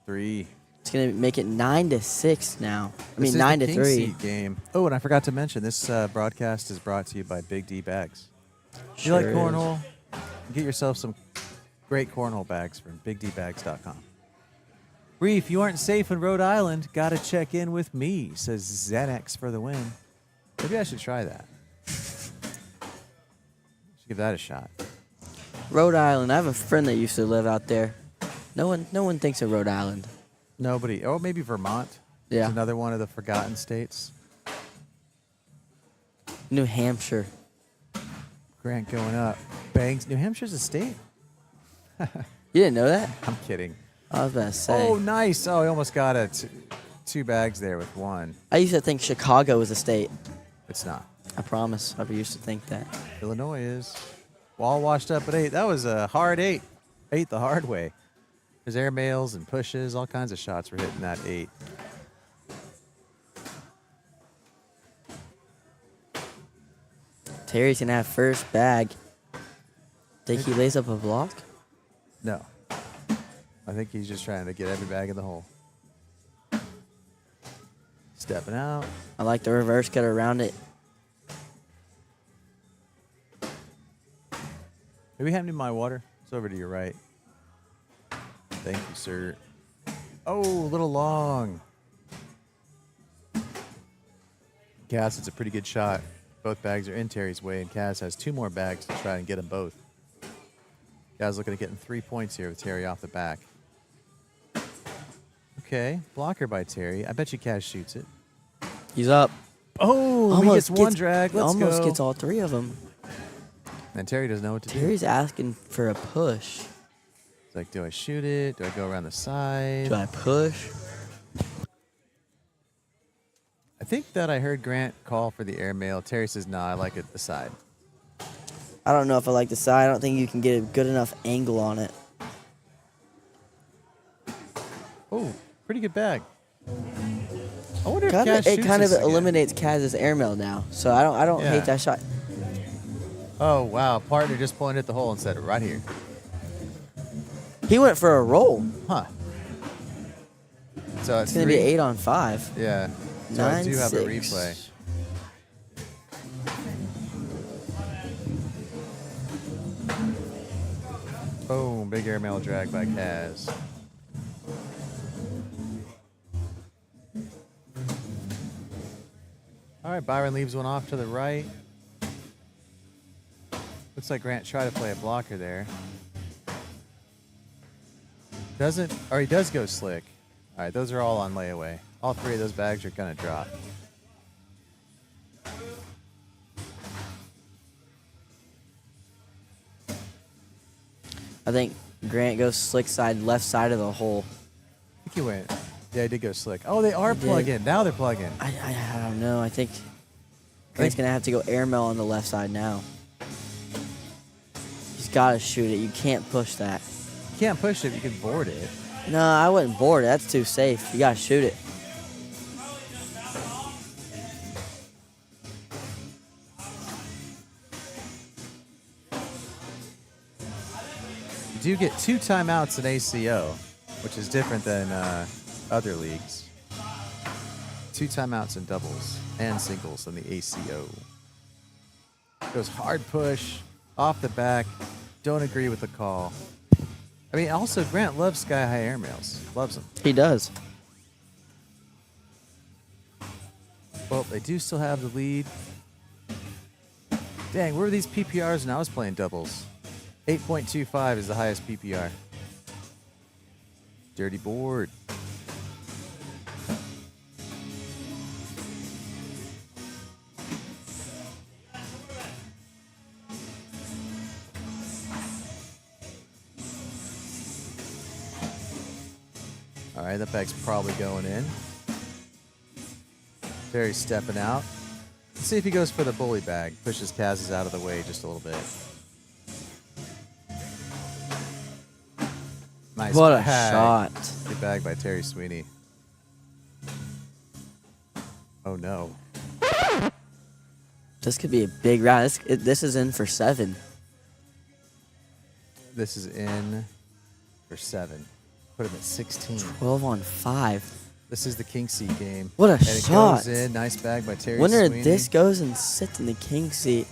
3. It's gonna make it 9-6 now. I mean, This is the 9-3. king seat game. Oh, and I forgot to mention this broadcast is brought to you by Big D Bags. If you like Sure is. cornhole? Get yourself some great cornhole bags from BigDBags.com. Reef, you aren't safe in Rhode Island. Gotta check in with me, says Xanax for the win. Maybe I should try that. Should give that a shot. Rhode Island. I have a friend that used to live out there. No one thinks of Rhode Island. Nobody. Oh, maybe Vermont. Yeah. It's another one of the forgotten states. New Hampshire. Grant going up. Bangs. New Hampshire's a state? You didn't know that? I'm kidding. I was about to say. Oh, nice. Oh, he almost got two bags there with one. I used to think Chicago was a state. It's not. I promise. I used to think that. Illinois is. All washed up at 8. That was a hard 8. 8 the hard way. There's airmails and pushes. All kinds of shots were hitting that 8. Terry's gonna have first bag. Think he lays up a block? No. I think he's just trying to get every bag in the hole. Stepping out. I like the reverse cut around it. Maybe hand me my water. It's over to your right. Thank you, sir. Oh, a little long. Cass, it's a pretty good shot. Both bags are in Terry's way, and Kaz has 2 more bags to try and get them both. Kaz looking at getting 3 points here with Terry off the back. Okay, blocker by Terry. I bet you Kaz shoots it. He's up. Oh, he gets one drag. Let's almost go. gets all 3 of them. And Terry doesn't know what to do. Terry's asking for a push. It's like, do I shoot it? Do I go around the side? Do I push? I think that I heard Grant call for the airmail. Terry says, nah, I like it the side. I don't know if I like the side. I don't think you can get a good enough angle on it. Oh, pretty good bag. I wonder if Kinda, Kaz it shoots kind of this again. eliminates Kaz's airmail now. So I don't Yeah. hate that shot. Oh, wow. Partner just pointed at the hole and said, right here. He went for a roll. Huh. So It's going to be 8 on 5. Yeah. So I do have a 9-6. replay. Boom. Big airmail drag by Kaz. right, Byron leaves one off to the right. Looks like Grant tried to play a blocker there. Doesn't, or he does go slick. All right, those are all on layaway. All three of those bags are gonna drop. I think Grant goes slick side, left side of the hole. I think he went. Yeah, he did go slick. Oh, they are He did. plug-in. Now they're plug-in. I don't know. I think Grant's going to have to go airmail on the left side now. He's got to shoot it. You can't push that. You can't push it. You can board it. No, I wouldn't board it. That's too safe. You got to shoot it. You do get 2 timeouts in ACO, which is different than other leagues. 2 timeouts in doubles and singles in the ACO. Goes hard push, off the back. Don't agree with the call. I mean, also, Grant loves sky-high airmails. Loves them. He does. Well, they do still have the lead. Dang, where were these PPRs when I was playing doubles? 8.25 is the highest PPR. Dirty board. All right, that bag's probably going in. Terry's stepping out. Let's see if he goes for the bully bag. Pushes Kaz's out of the way just a little bit. Nice What a bag. shot. Good bag by Terry Sweeney. Oh, no. This could be a big round. This is in for 7. This is in for 7. Put him at 16. 12 on 5. This is the King Seat game. What a and it shot. goes in. Nice bag by Terry Winner Sweeney. of this goes and sits in the king seat.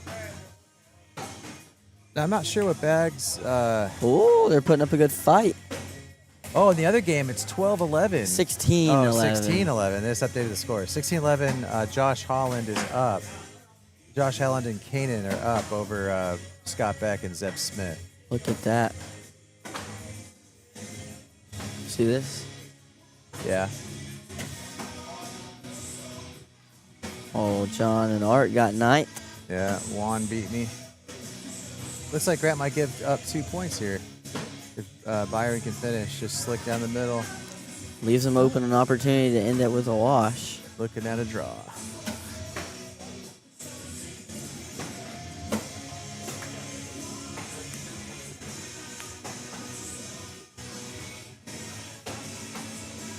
Now, I'm not sure what bags. Oh, they're putting up a good fight. Oh, in the other game, it's 12-11. 16-11. Oh, 16-11. They just updated the score. 16-11, Josh Holland is up. Josh Holland and Kanan are up over Scott Beck and Zeb Smith. Look at that. See this? Yeah. Oh, John and Art got 9th. Yeah, Juan beat me. Looks like Grant might give up 2 points here. If Byron can finish, just slick down the middle. Leaves him open an opportunity to end it with a wash. Looking at a draw.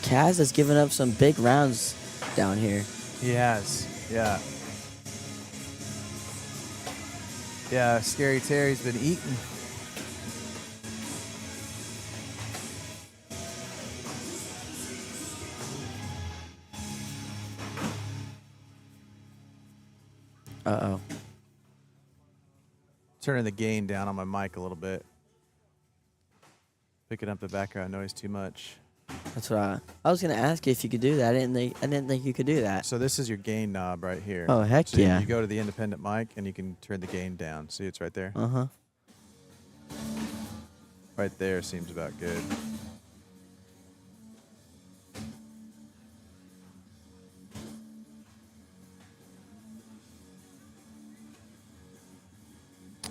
Kaz has given up some big rounds down here. He has, yeah. Yeah, Scary Terry's been eating. Uh-oh. Turning the gain down on my mic a little bit. Picking up the background noise too much. That's what I was going to ask you if you could do that. I didn't think you could do that. So this is your gain knob right here. Oh, heck so yeah. You go to the independent mic and you can turn the gain down. See, it's right there. Uh-huh. Right there seems about good.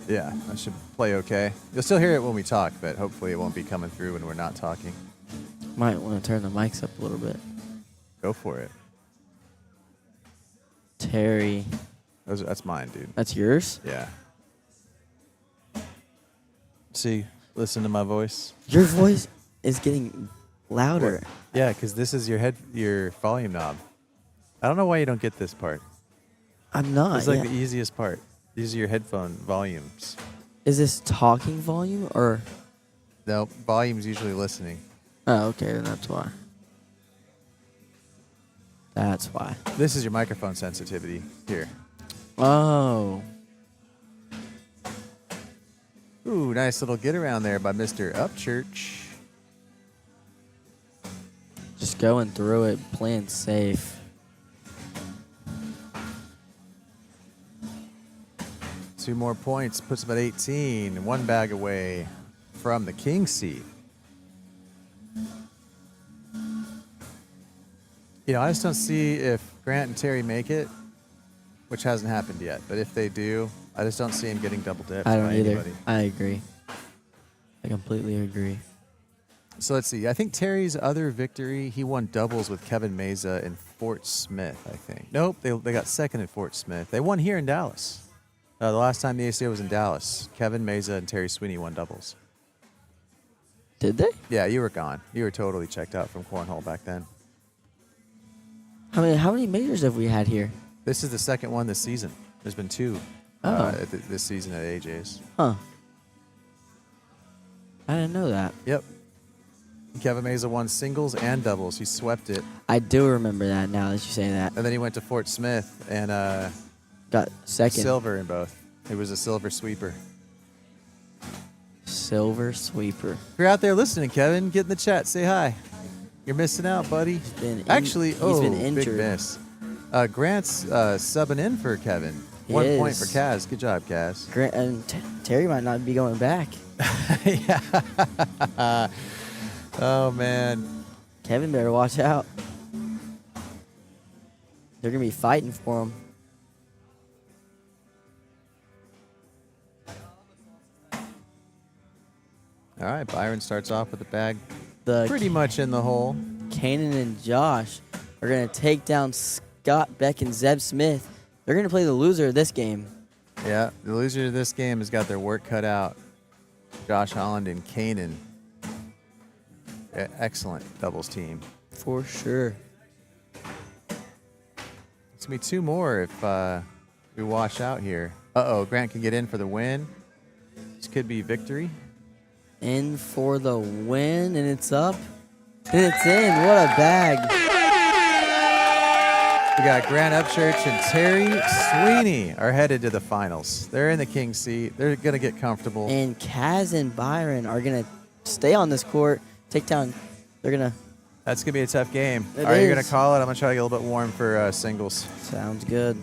Yeah, that should play okay. You'll still hear it when we talk, but hopefully it won't be coming through when we're not talking. Might want to turn the mics up a little bit. Go for it. Terry. That's mine, dude. That's yours? Yeah. See, listen to my voice. Your voice is getting louder. Yeah, because this is your volume knob. I don't know why you don't get this part. I'm not. It's like yeah. the easiest part. These are your headphone volumes. Is this talking volume or? No, volume's usually listening. Oh, okay, then that's why. That's why. This is your microphone sensitivity here. Oh. Ooh, nice little get around there by Mr. Upchurch. Just going through it, playing safe. 2 more points puts him at 18. 1 bag away from the king seat. You know, I just don't see if Grant and Terry make it, which hasn't happened yet. But if they do, I just don't see him getting double dipped I don't by either. anybody. I agree. I completely agree. So let's see. I think Terry's other victory, he won doubles with Kevin Meza in Fort Smith, I think. Nope, they got second in Fort Smith. They won here in Dallas. The last time the ACO was in Dallas, Kevin Meza and Terry Sweeney won doubles. Did they? Yeah, you were gone. You were totally checked out from Cornhole back then. How many majors have we had here? This is the second one this season. There's been 2 this season at AJ's. Huh. I didn't know that. Yep. Kevin Meza won singles and doubles. He swept it. I do remember that now that you say that. And then he went to Fort Smith and Got second. silver in both. He was a silver sweeper. Silver sweeper. If you're out there listening, Kevin, get in the chat. Say hi. You're missing out, buddy. Actually, he's been big injured. miss. Grant's subbing in for Kevin. He 1 point is. for Kaz. Good job, Kaz. Grant and Terry might not be going back. Yeah. Oh, man. Kevin better watch out. They're going to be fighting for him. All right, Byron starts off with the bag The pretty much in the hole. Kanan and Josh are going to take down Scott, Beck, and Zeb Smith. They're going to play the loser of this game. Yeah, the loser of this game has got their work cut out. Josh Holland and Kanan. Excellent doubles team. For sure. It's going to be 2 more if we wash out here. Uh-oh, Grant can get in for the win. This could be victory. In for the win, and it's up. And it's in. What a bag. We got Grant Upchurch and Terry Sweeney are headed to the finals. They're in the king seat. They're going to get comfortable. And Kaz and Byron are going to stay on this court, take down. They're going to. That's going to be a tough game. It All right, you're going is. to call it. I'm going to try to get a little bit warm for singles. Sounds good.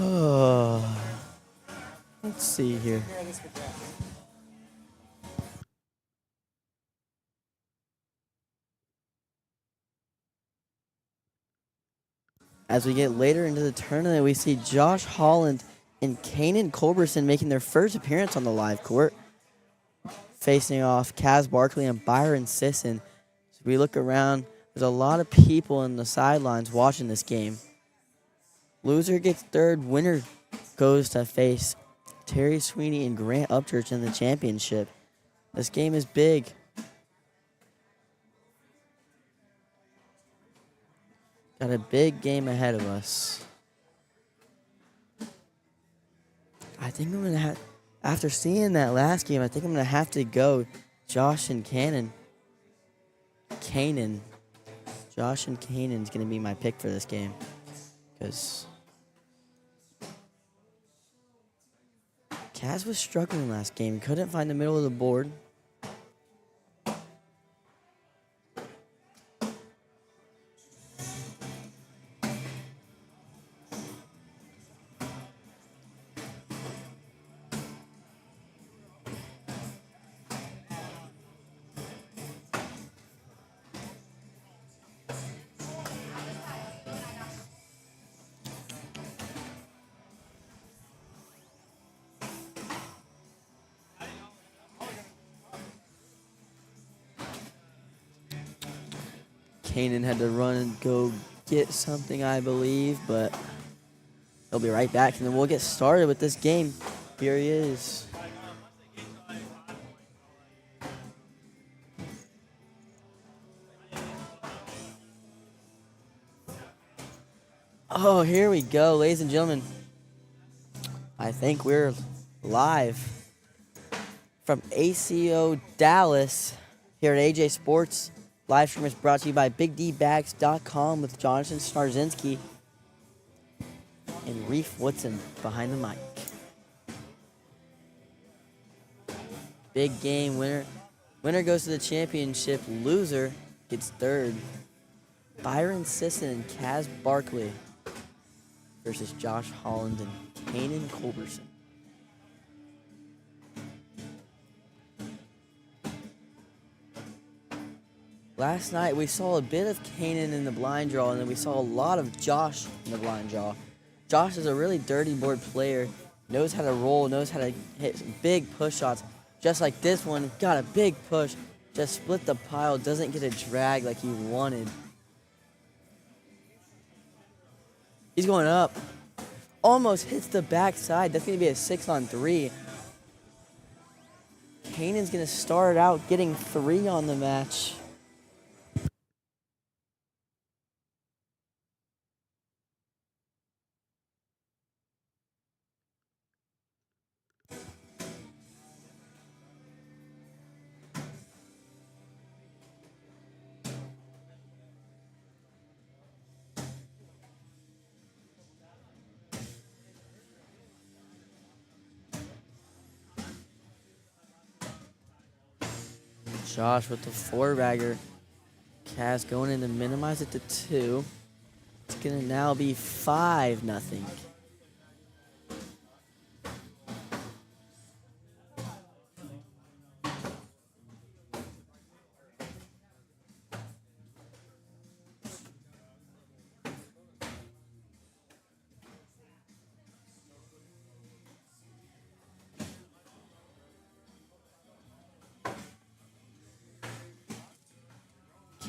Oh. Let's see here. As we get later into the tournament, we see Josh Holland and Kanan Culberson making their first appearance on the live court, facing off Kaz Barkley and Byron Sisson. As we look around, there's a lot of people in the sidelines watching this game. Loser gets third, winner goes to face Terry Sweeney and Grant Upchurch in the championship. This game is big. Got a big game ahead of us. I think I'm going to have, after seeing that last game, I think I'm going to have to go Josh and Kanan. Josh and Kanan is going to be my pick for this game. Because Kaz was struggling last game. Couldn't find the middle of the board. Kanan had to run and go get something, I believe, but he'll be right back, and then we'll get started with this game. Here he is. Oh, here we go, ladies and gentlemen. I think we're live from ACO Dallas here at AJ Sports. Live stream is brought to you by BigDBags.com with Jonathan Sarzinski and Reef Woodson behind the mic. Big game winner. Winner goes to the championship. Loser gets third. Byron Sisson and Kaz Barkley versus Josh Holland and Kanan Culberson. Last night we saw a bit of Kanan in the blind draw, and then we saw a lot of Josh in the blind draw. Josh is a really dirty board player, knows how to roll, knows how to hit big push shots. Just like this one, got a big push, just split the pile, doesn't get a drag like he wanted. He's going up. Almost hits the backside. That's going to be a 6-on-3. Kanan's going to start out getting 3 on the match. Josh with the 4-bagger. Kaz going in to minimize it to 2. It's going to now be 5-0.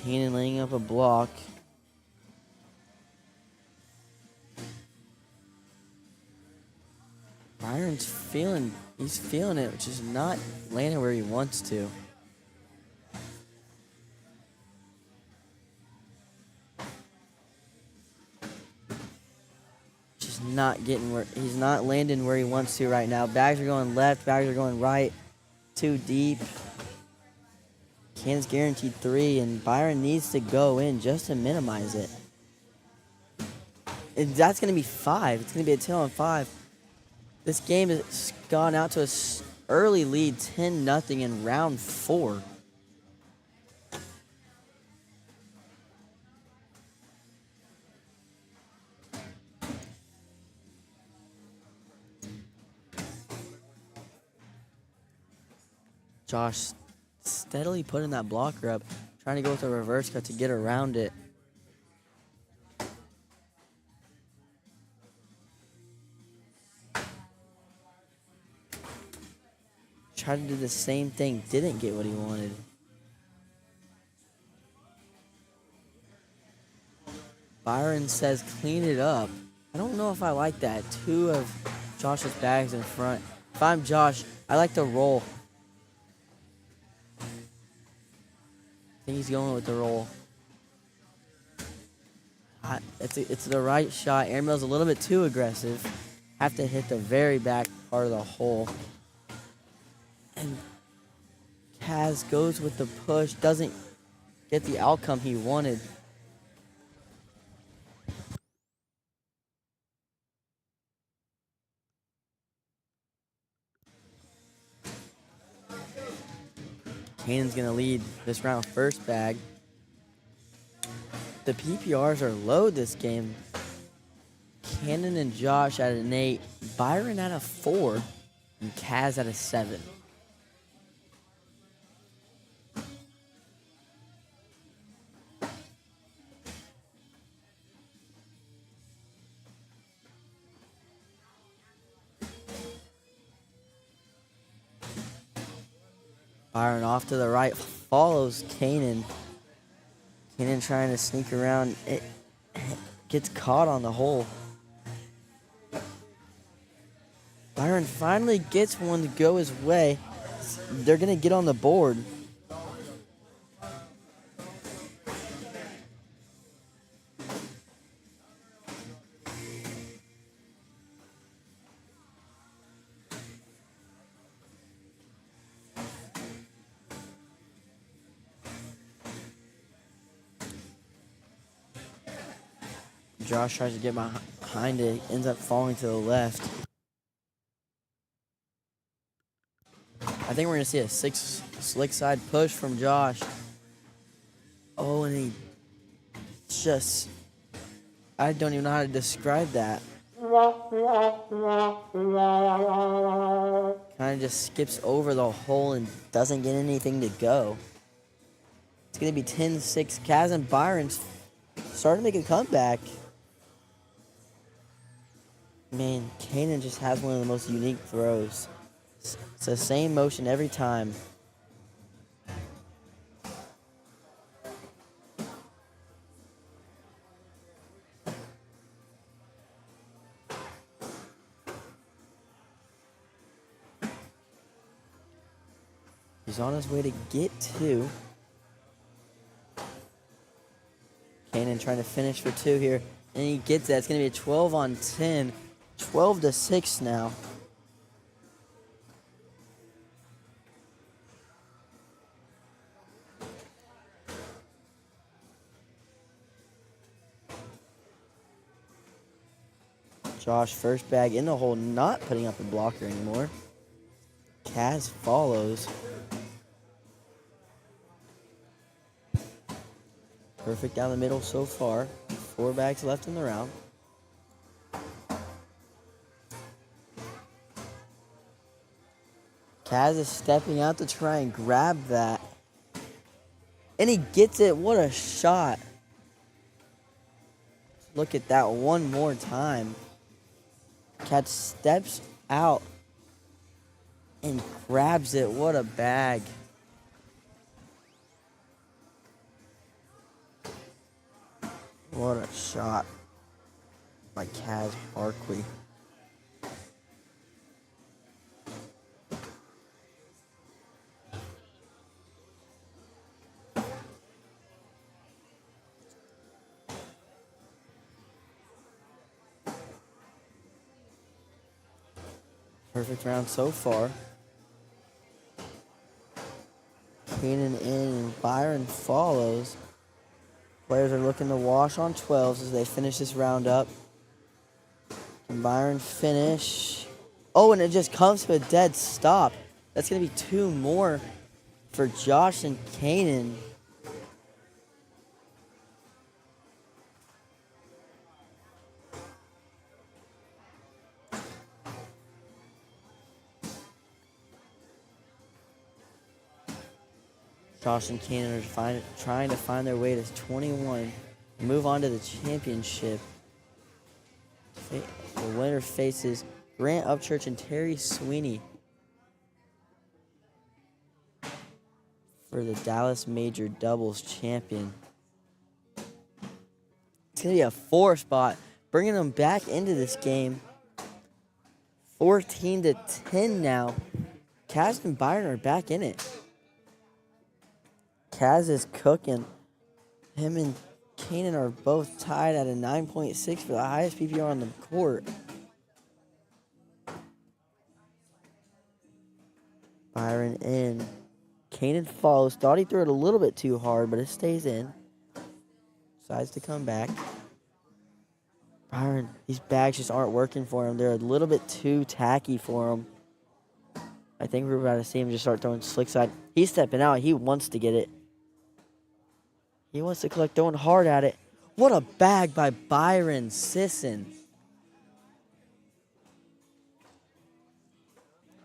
Kanan laying up a block. Byron's he's feeling it, which is not landing where he wants to. Just not getting he's not landing where he wants to right now. Bags are going left, bags are going right. Too deep. Kanan's guaranteed 3, and Byron needs to go in just to minimize it. And that's going to be 5. It's going to be a 2-on-5. This game has gone out to an early lead, 10-0 in round 4. Josh steadily putting that blocker up, trying to go with a reverse cut to get around it. Tried to do the same thing, didn't get what he wanted. Byron says clean it up. I don't know if I like that. 2 of Josh's bags in front. If I'm Josh, I like to roll. I think he's going with the roll. It's the right shot. Airmail's a little bit too aggressive. Have to hit the very back part of the hole. And Kaz goes with the push. Doesn't get the outcome he wanted. Kanan's going to lead this round first bag. The PPRs are low this game. Kanan and Josh at an 8. Byron at a 4. And Kaz at a 7. Byron off to the right, follows Kanan. Kanan trying to sneak around. It gets caught on the hole. Byron finally gets one to go his way. They're going to get on the board. Josh tries to get behind it, ends up falling to the left. I think we're going to see a 6 slick side push from Josh. Oh, and he just, I don't even know how to describe that. Kind of just skips over the hole and doesn't get anything to go. It's going to be 10-6. Kaz and Byron's starting to make a comeback. Man, Kanan just has one of the most unique throws. It's the same motion every time. He's on his way to get two. Kanan trying to finish for two here. And he gets that. It's going to be a 12 on 10. 12-6 now. Josh, first bag in the hole, not putting up a blocker anymore. Kaz follows. Perfect down the middle so far. 4 bags left in the round. Kaz is stepping out to try and grab that. And he gets it. What a shot. Look at that one more time. Kaz steps out and grabs it. What a bag. What a shot by Kaz Barkley. Perfect round so far. Kanan in and Byron follows. Players are looking to wash on 12s as they finish this round up. Can Byron finish? Oh, and it just comes to a dead stop. That's going to be 2 more for Josh and Kanan. Josh and Kanan are trying to find their way to 21, move on to the championship. The winner faces Grant Upchurch and Terry Sweeney for the Dallas Major Doubles Champion. It's going to be a 4 spot, bringing them back into this game. 14-10 now. Kaz and Byron are back in it. Kaz is cooking. Him and Kanan are both tied at a 9.6 for the highest PPR on the court. Byron in. Kanan follows. Thought he threw it a little bit too hard, but it stays in. Decides to come back. Byron, these bags just aren't working for him. They're a little bit too tacky for him. I think we're about to see him just start throwing slick side. He's stepping out. He wants to get it. He wants to collect, throwing hard at it. What a bag by Byron Sisson.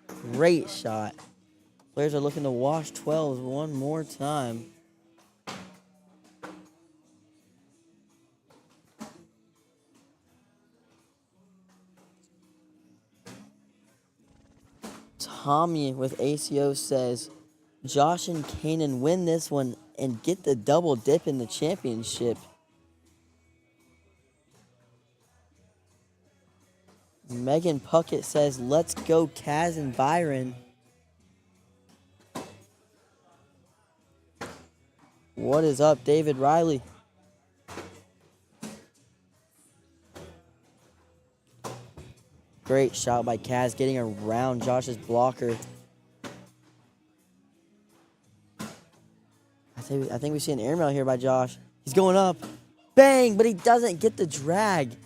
Great shot. Players are looking to wash 12s one more time. Tommy with ACO says, Josh and Kanan win this one and get the double dip in the championship. Megan Puckett says, let's go Kaz and Byron. What is up, David Riley? Great shot by Kaz, getting around Josh's blocker. I think we see an airmail here by Josh. He's going up. Bang! But he doesn't get the drag.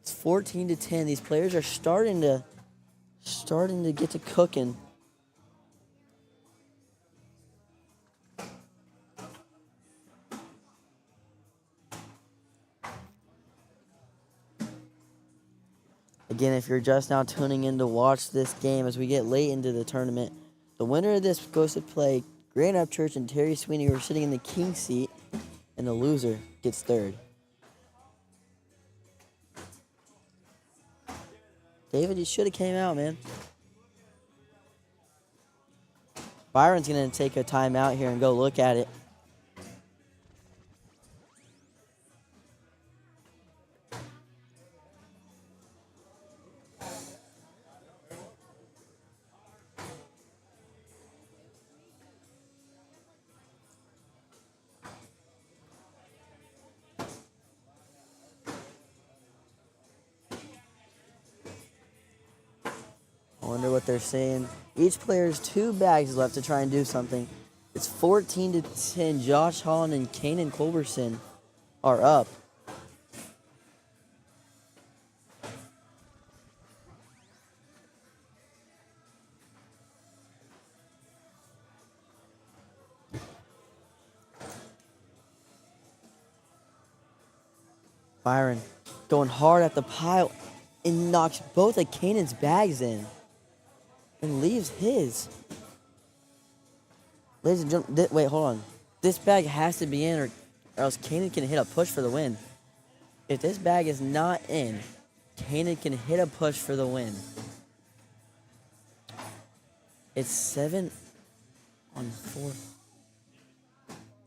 It's 14-10. These players are starting to get to cooking. Again, if you're just now tuning in to watch this game as we get late into the tournament, the winner of this goes to play Grant Upchurch and Terry Sweeney, who are sitting in the king seat, and the loser gets third. David, you should have came out, man. Byron's going to take a timeout here and go look at it. I wonder what they're saying. Each player has 2 bags left to try and do something. It's 14-10. Josh Holland and Kanan Culberson are up. Byron going hard at the pile and knocks both of Kanan's bags in. And leaves his. Ladies and gentlemen, wait, hold on. This bag has to be in or else Kanan can hit a push for the win. If this bag is not in, Kanan can hit a push for the win. It's 7 on 4.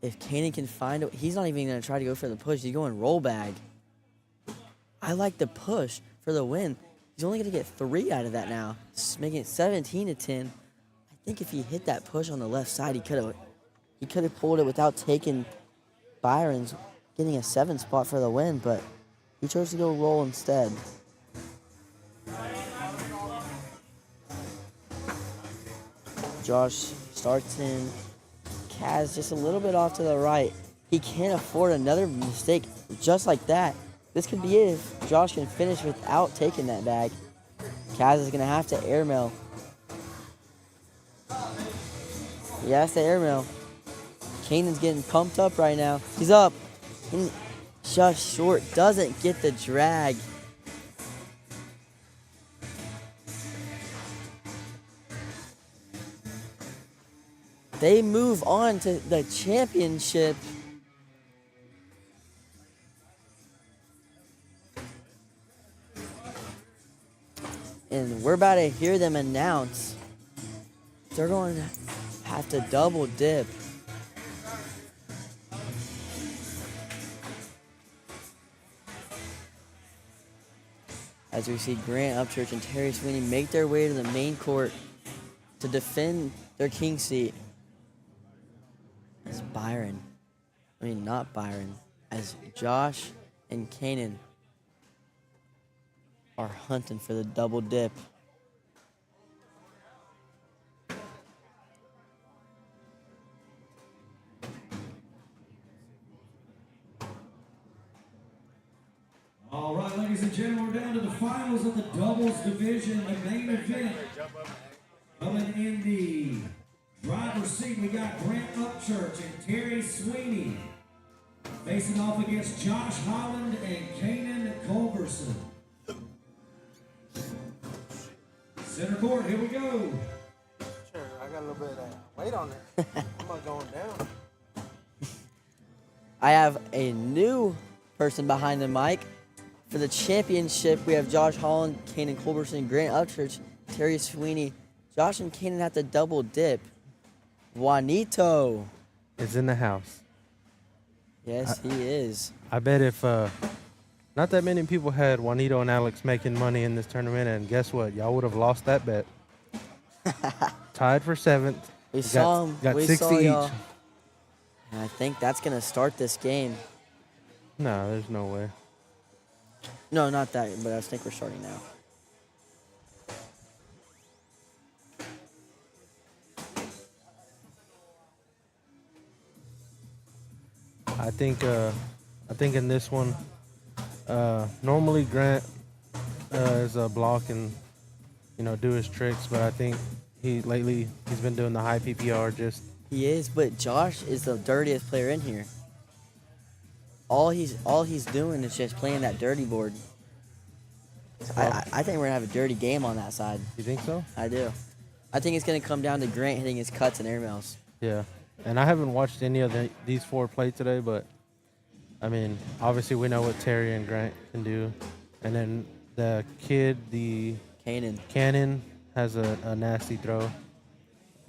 If Kanan can find it, he's not even going to try to go for the push. He's going roll bag. I like the push for the win. He's only going to get 3 out of that now, making it 17-10. I think if he hit that push on the left side, he could have pulled it without taking Byron's, getting a 7 spot for the win, but he chose to go roll instead. Josh starts in. Kaz just a little bit off to the right. He can't afford another mistake just like that. This could be it if Josh can finish without taking that bag. Kaz is going to have to airmail. He has to airmail. Kanan's getting pumped up right now. He's up. And just short. Doesn't get the drag. They move on to the championship. And we're about to hear them announce they're going to have to double dip. As we see Grant Upchurch and Terry Sweeney make their way to the main court to defend their king seat. As not Byron, as Josh and Kanan are hunting for the double dip. All right, ladies and gentlemen, we're down to the finals of the doubles division, the main event. Coming in the driver's seat, we got Grant Upchurch and Terry Sweeney facing off against Josh Holland and Kanan Culberson. Center court, here we go. Sure, I got a little bit of weight on it. I'm not going down. I have a new person behind the mic. For the championship, we have Josh Holland, Kanan Culberson, Grant Upchurch, Terry Sweeney. Josh and Kanan have to double dip. Juanito is in the house. Yes, he is. I bet if not that many people had Juanito and Alex making money in this tournament, and guess what? Y'all would have lost that bet. Tied for 7th. We saw him. Got we 60 saw each. y'all. And I think that's going to start this game. No, there's no way. No, not that, but I think we're starting now. I think in this one, normally Grant is a block and do his tricks, but I think lately he's been doing the high PPR just. He is, but Josh is the dirtiest player in here. All he's doing is just playing that dirty board. I think we're gonna have a dirty game on that side. You think so? I do. I think it's gonna come down to Grant hitting his cuts and airmails. Yeah. And I haven't watched any of these four play today, but I mean, obviously we know what Terry and Grant can do, and then the kid, the Cannon has a nasty throw,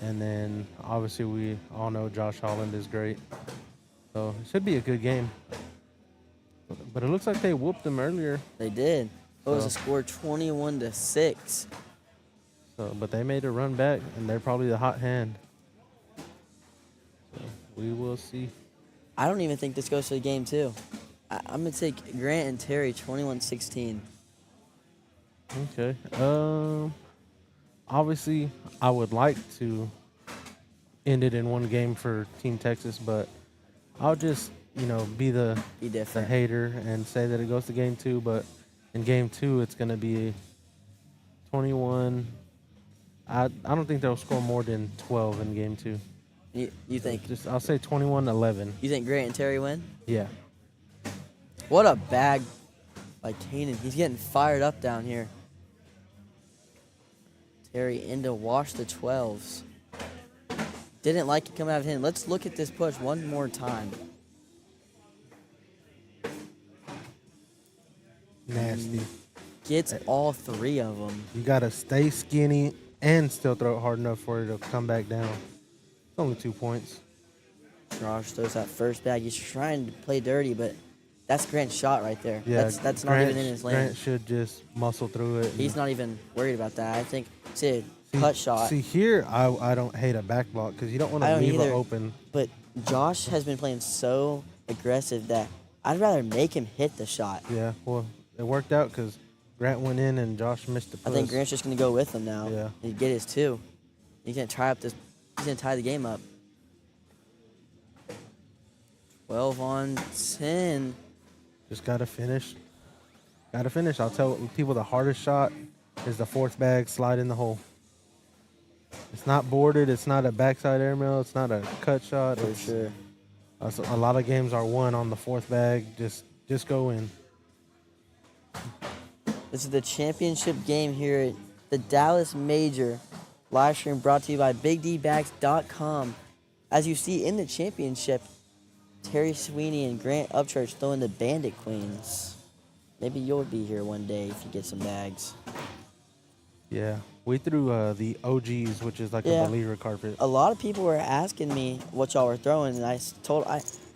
and then obviously we all know Josh Holland is great, so it should be a good game. But it looks like they whooped them earlier. They did. It was a score 21-6. So, but they made a run back, and they're probably the hot hand. So we will see. I don't even think this goes to the game too. I'm gonna take Grant and Terry 21-16. Okay. Obviously, I would like to end it in one game for Team Texas, but I'll just, be the hater and say that it goes to game 2. But in game 2, it's going to be 21. I don't think they'll score more than 12 in game 2. You think? I'll say 21-11. You think Grant and Terry win? Yeah. What a bag by Kanan. He's getting fired up down here. Terry into wash the 12s. Didn't like it coming out of him. Let's look at this push one more time. Nasty. Gets all 3 of them. You got to stay skinny and still throw it hard enough for it to come back down. It's only 2 points. Josh throws that first bag. He's trying to play dirty, but that's Grant's shot right there. Yeah, that's not even in his lane. Grant should just muscle through it. He's not even worried about that. I think it's a cut shot. See, here I don't hate a back block because you don't want to leave it open. But Josh has been playing so aggressive that I'd rather make him hit the shot. Yeah, well, it worked out because Grant went in and Josh missed the push. I think Grant's just going to go with him now. Yeah. He'd get his 2. He's going to tie the game up. 12-10. Just got to finish. Got to finish. I'll tell people the hardest shot is the 4th bag slide in the hole. It's not boarded. It's not a backside airmail. It's not a cut shot. For sure. A lot of games are won on the 4th bag. Just go in. This is the championship game here at the Dallas Major. Live stream brought to you by BigDBags.com. As you see in the championship, Terry Sweeney and Grant Upchurch throwing the Bandit Queens. Maybe you'll be here one day if you get some bags. Yeah. We threw the OGs, which is like a believer carpet. A lot of people were asking me what y'all were throwing, and I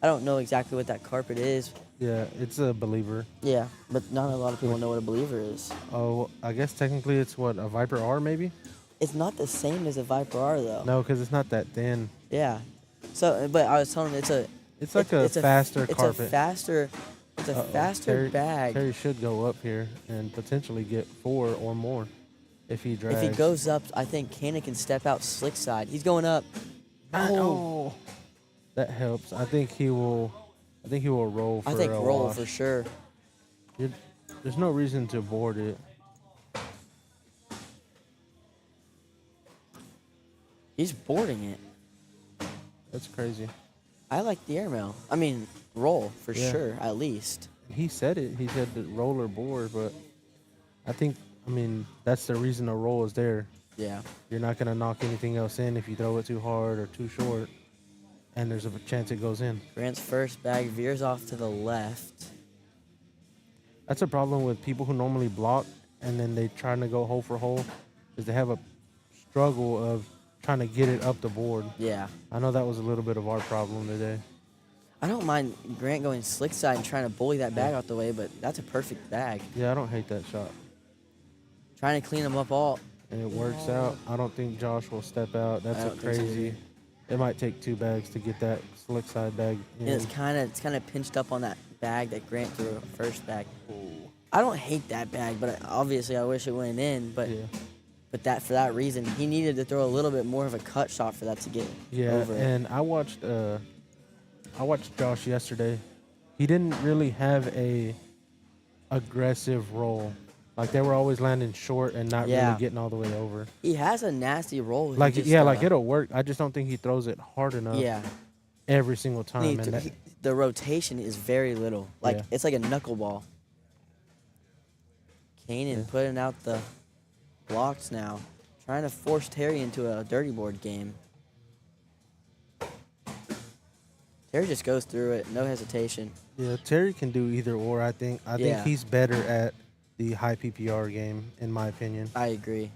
don't know exactly what that carpet is. Yeah, it's a believer. Yeah, but not a lot of people know what a believer is. Oh, I guess technically it's what, a Viper R maybe? It's not the same as a Viper R though. No, because it's not that thin. Yeah. So, but I was telling him it's like a faster carpet. It's a faster bag. Terry should go up here and potentially get 4 or more if he drags. If he goes up, I think Kana can step out slick side. He's going up. Oh. That helps. I think he will roll for a roll wash. for sure. There's no reason to board it. He's boarding it. That's crazy. I like the airmail. I mean, roll for Yeah. sure, at least. He said it. He said the roll or board, but I mean, that's the reason the roll is there. Yeah. You're not going to knock anything else in if you throw it too hard or too short, and there's a chance it goes in. Grant's first bag veers off to the left. That's a problem with people who normally block and then they trying to go hole for hole, is they have a struggle of trying to get it up the board. Yeah. I know that was a little bit of our problem today. I don't mind Grant going slick side and trying to bully that bag out the way, but that's a perfect bag. Yeah, I don't hate that shot. Trying to clean them up all. And it works out. I don't think Josh will step out. That's a crazy. It might take 2 bags to get that slick side bag in. And it's kind of pinched up on that bag that Grant threw, first bag. Ooh. I don't hate that bag, but obviously I wish it went in. But for that reason, he needed to throw a little bit more of a cut shot for that to get over it. And I watched Josh yesterday. He didn't really have a aggressive roll. Like, they were always landing short and not really getting all the way over. He has a nasty roll. Like, like it'll work. I just don't think he throws it hard enough. Yeah. Every single time. The rotation is very little. Like, it's like a knuckleball. Kanan putting out the blocks now, trying to force Terry into a dirty board game. Terry just goes through it, no hesitation. Yeah, Terry can do either or. I think Yeah. he's better at the high PPR game, in my opinion. I agree.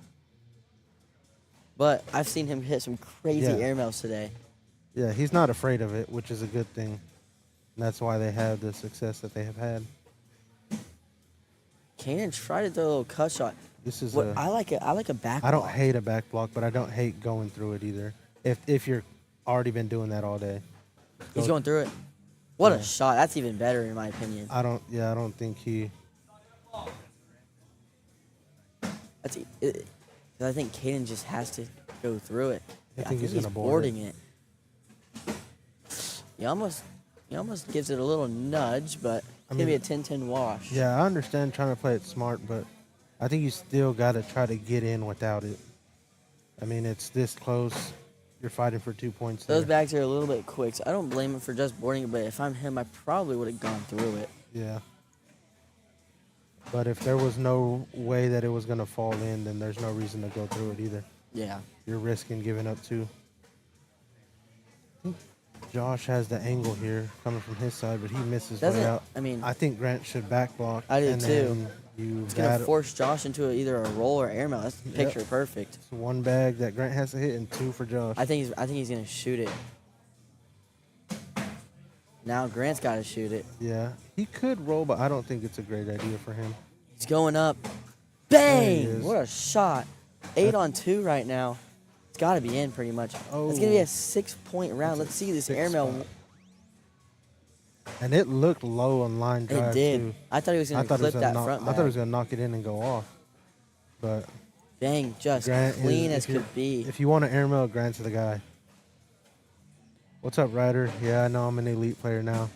But I've seen him hit some crazy Yeah. airmails today. Yeah, he's not afraid of it, which is a good thing. And that's why they have the success that they have had. Kanan tried to throw a little cut shot. This is What I like a back. I don't block. hate a back block, but I don't hate going through it either. If you're already been doing that all day. He's going through it. What Yeah. a shot! That's even better in my opinion. I don't think he. I think Kanan just has to go through it. I think he's gonna board boarding it. He almost gives it a little nudge, but it's gonna be a 10-10 wash. Yeah, I understand trying to play it smart, but I think you still got to try to get in without it. I mean, it's this close. You're fighting for 2 points. Those there. bags are a little bit quick, so I don't blame him for just boarding it. But if I'm him, I probably would have gone through it. Yeah. But if there was no way that it was going to fall in, then there's no reason to go through it either. Yeah. You're risking giving up two. I think Josh has the angle here coming from his side, but he misses way out. I mean, I think Grant should back block. I do and too. then you it's gonna battle. force Josh into either a roll or airmail. That's Yep. picture perfect. It's one bag that Grant has to hit and two for Josh. I think he's gonna shoot it. Now Grant's got to shoot it. Yeah, he could roll, but I don't think it's a great idea for him. He's going up. There he Bang! is. What a shot. 8 on 2 right now. It's got to be in pretty much. Oh. It's going to be a 6-point round. Let's see this Six airmail. spot. And it looked low on line drive It did. too. I thought he was I going to thought it was clip gonna that knock, front I bag. thought he was gonna knock it in and go off. But Dang, just Grant clean is- as if you- could be. if you want to airmail, Grant's the guy. What's up, Ryder? Yeah, I know I'm an elite player now.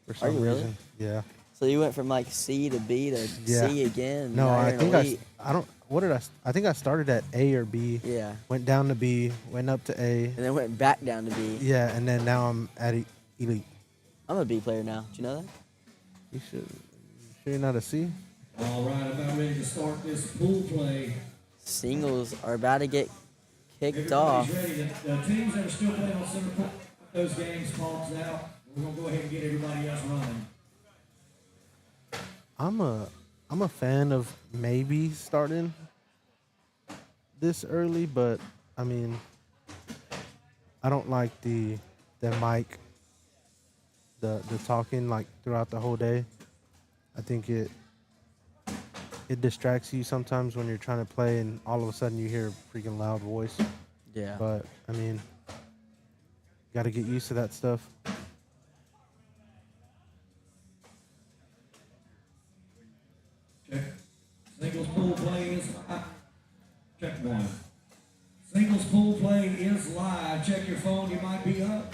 For some you really? reason. Yeah. So you went from like C to B to Yeah. C again. and No, now I you're an think elite. I don't. What did I think I started at A or B. Yeah. Went down to B. Went up to A. And then went back down to B. Yeah, and then now I'm at elite. I'm a B player now. Do you know that? You should. Sure you're not a C? All right, about ready to start this pool play. Singles are about to get kicked Everybody's off. ready. The teams that are still playing on center court, those games clocks out. We're gonna go ahead and get everybody else running. I'm a fan of maybe starting this early, but I mean, I don't like the mic, the talking like throughout the whole day. I think it distracts you sometimes when you're trying to play, and all of a sudden you hear a freaking loud voice. Yeah. But I mean, got to get used to that stuff. Check. Singles pool play is live. Check one. Singles pool play is live. Check your phone. You might be up.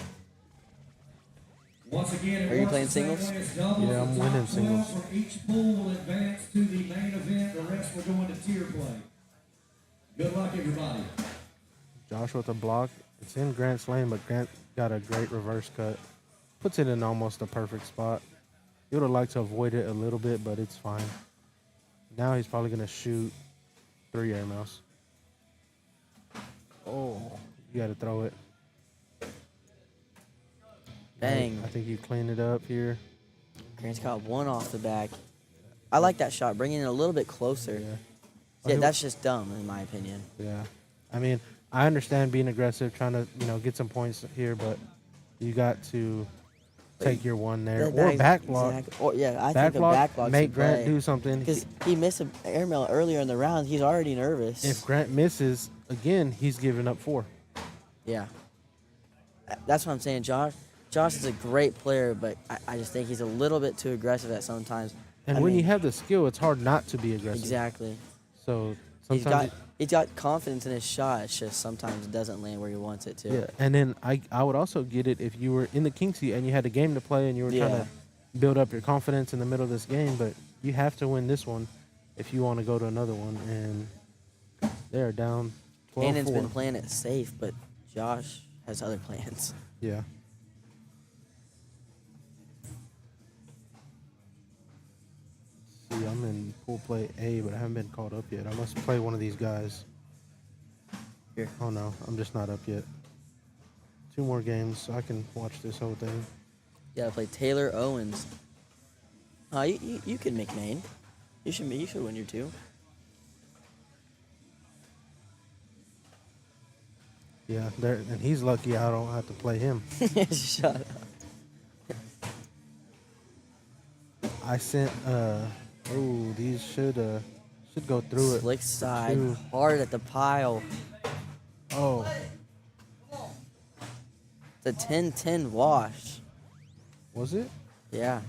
Once again, it Are you works playing the same singles? way as doubles. Yeah, I'm The top winning 12 singles. from each pool will advance to the main event. The rest will go into tier play. Good luck, everybody. Josh with a block. It's in Grant's lane, but Grant got a great reverse cut. Puts it in almost a perfect spot. He would have liked to avoid it a little bit, but it's fine. Now he's probably going to shoot 3 airmails. Oh, you got to throw it. Bang. I think you clean it up here. Grant's got one off the back. I like that shot, bringing it a little bit closer. Yeah. Yeah, Oh, that's just dumb in my opinion. Yeah. I mean, I understand being aggressive, trying to, get some points here, but you got to take your one there. That Or is back block. Or yeah, I Back think a block, back block make Grant do something. because he missed an airmail earlier in the round. He's already nervous. If Grant misses, again, he's giving up 4. Yeah. That's what I'm saying, Josh. Josh is a great player, but I just think he's a little bit too aggressive at sometimes. And I when mean, you have the skill, it's hard not to be aggressive. exactly. So He's sometimes, got confidence in his shot. It's just sometimes it doesn't land where he wants it to. yeah. And then I would also get it if you were in the king seat and you had a game to play and you were trying Yeah. to build up your confidence in the middle of this game, but you have to win this one if you want to go to another one. And they're down 12-4. Cannon's been playing it safe, but Josh has other plans. Yeah. See, I'm in pool play A, but I haven't been called up yet. I must play one of these guys. Here. Oh no, I'm just not up yet. 2 more games, so I can watch this whole thing. You gotta play Taylor Owens. You can make main. You should win your 2. Yeah, and he's lucky I don't have to play him. Shut up. I sent these should go through it. Slick side, Two. hard at the pile. Oh, It's a 10-10 wash. was it? Yeah.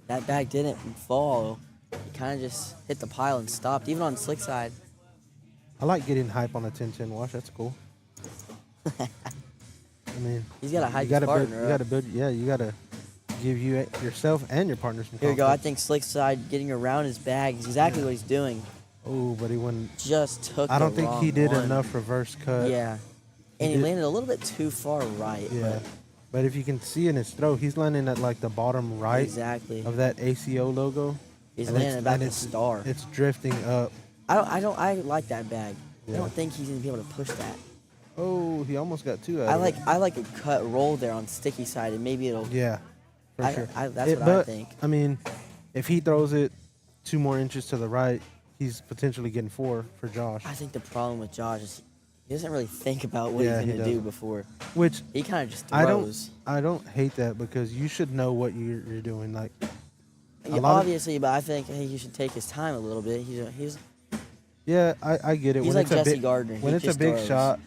That bag didn't fall. It kind of just hit the pile and stopped, even on slick side. I like getting hype on a 10-10 wash. That's cool. I mean, He's got to hype you gotta his build. partner You up. gotta build. Yeah, you gotta give yourself and your partner some Here we go. I confidence. think slick side getting around his bag is exactly what he's doing. Oh, but he went. Just took I don't the think he wrong did one. enough reverse cut. Yeah. And he did- landed a little bit too far right. Yeah. But if you can see in his throw, he's landing at like the bottom But right exactly. of that ACO logo. He's and landing about and the star. It's drifting up. I like that bag. Yeah. I don't think he's gonna be able to push that. Oh, he almost got 2 out I of like it. I like a cut roll there on sticky side, and maybe it'll. Yeah, for I- sure. that's what I but, think. I mean, if he throws it 2 more inches to the right, he's potentially getting 4 for Josh. I think the problem with Josh is he doesn't really think about what Yeah, he's he gonna do doesn't. before. Which He kind of just I don't. throws. I don't hate that because you should know what you're doing. Like Yeah, lot of- obviously, but I think he should take his time a little bit. He's yeah, I get it. He's when like it's a Jesse big, Gardner. When He it's a just big throws. shot,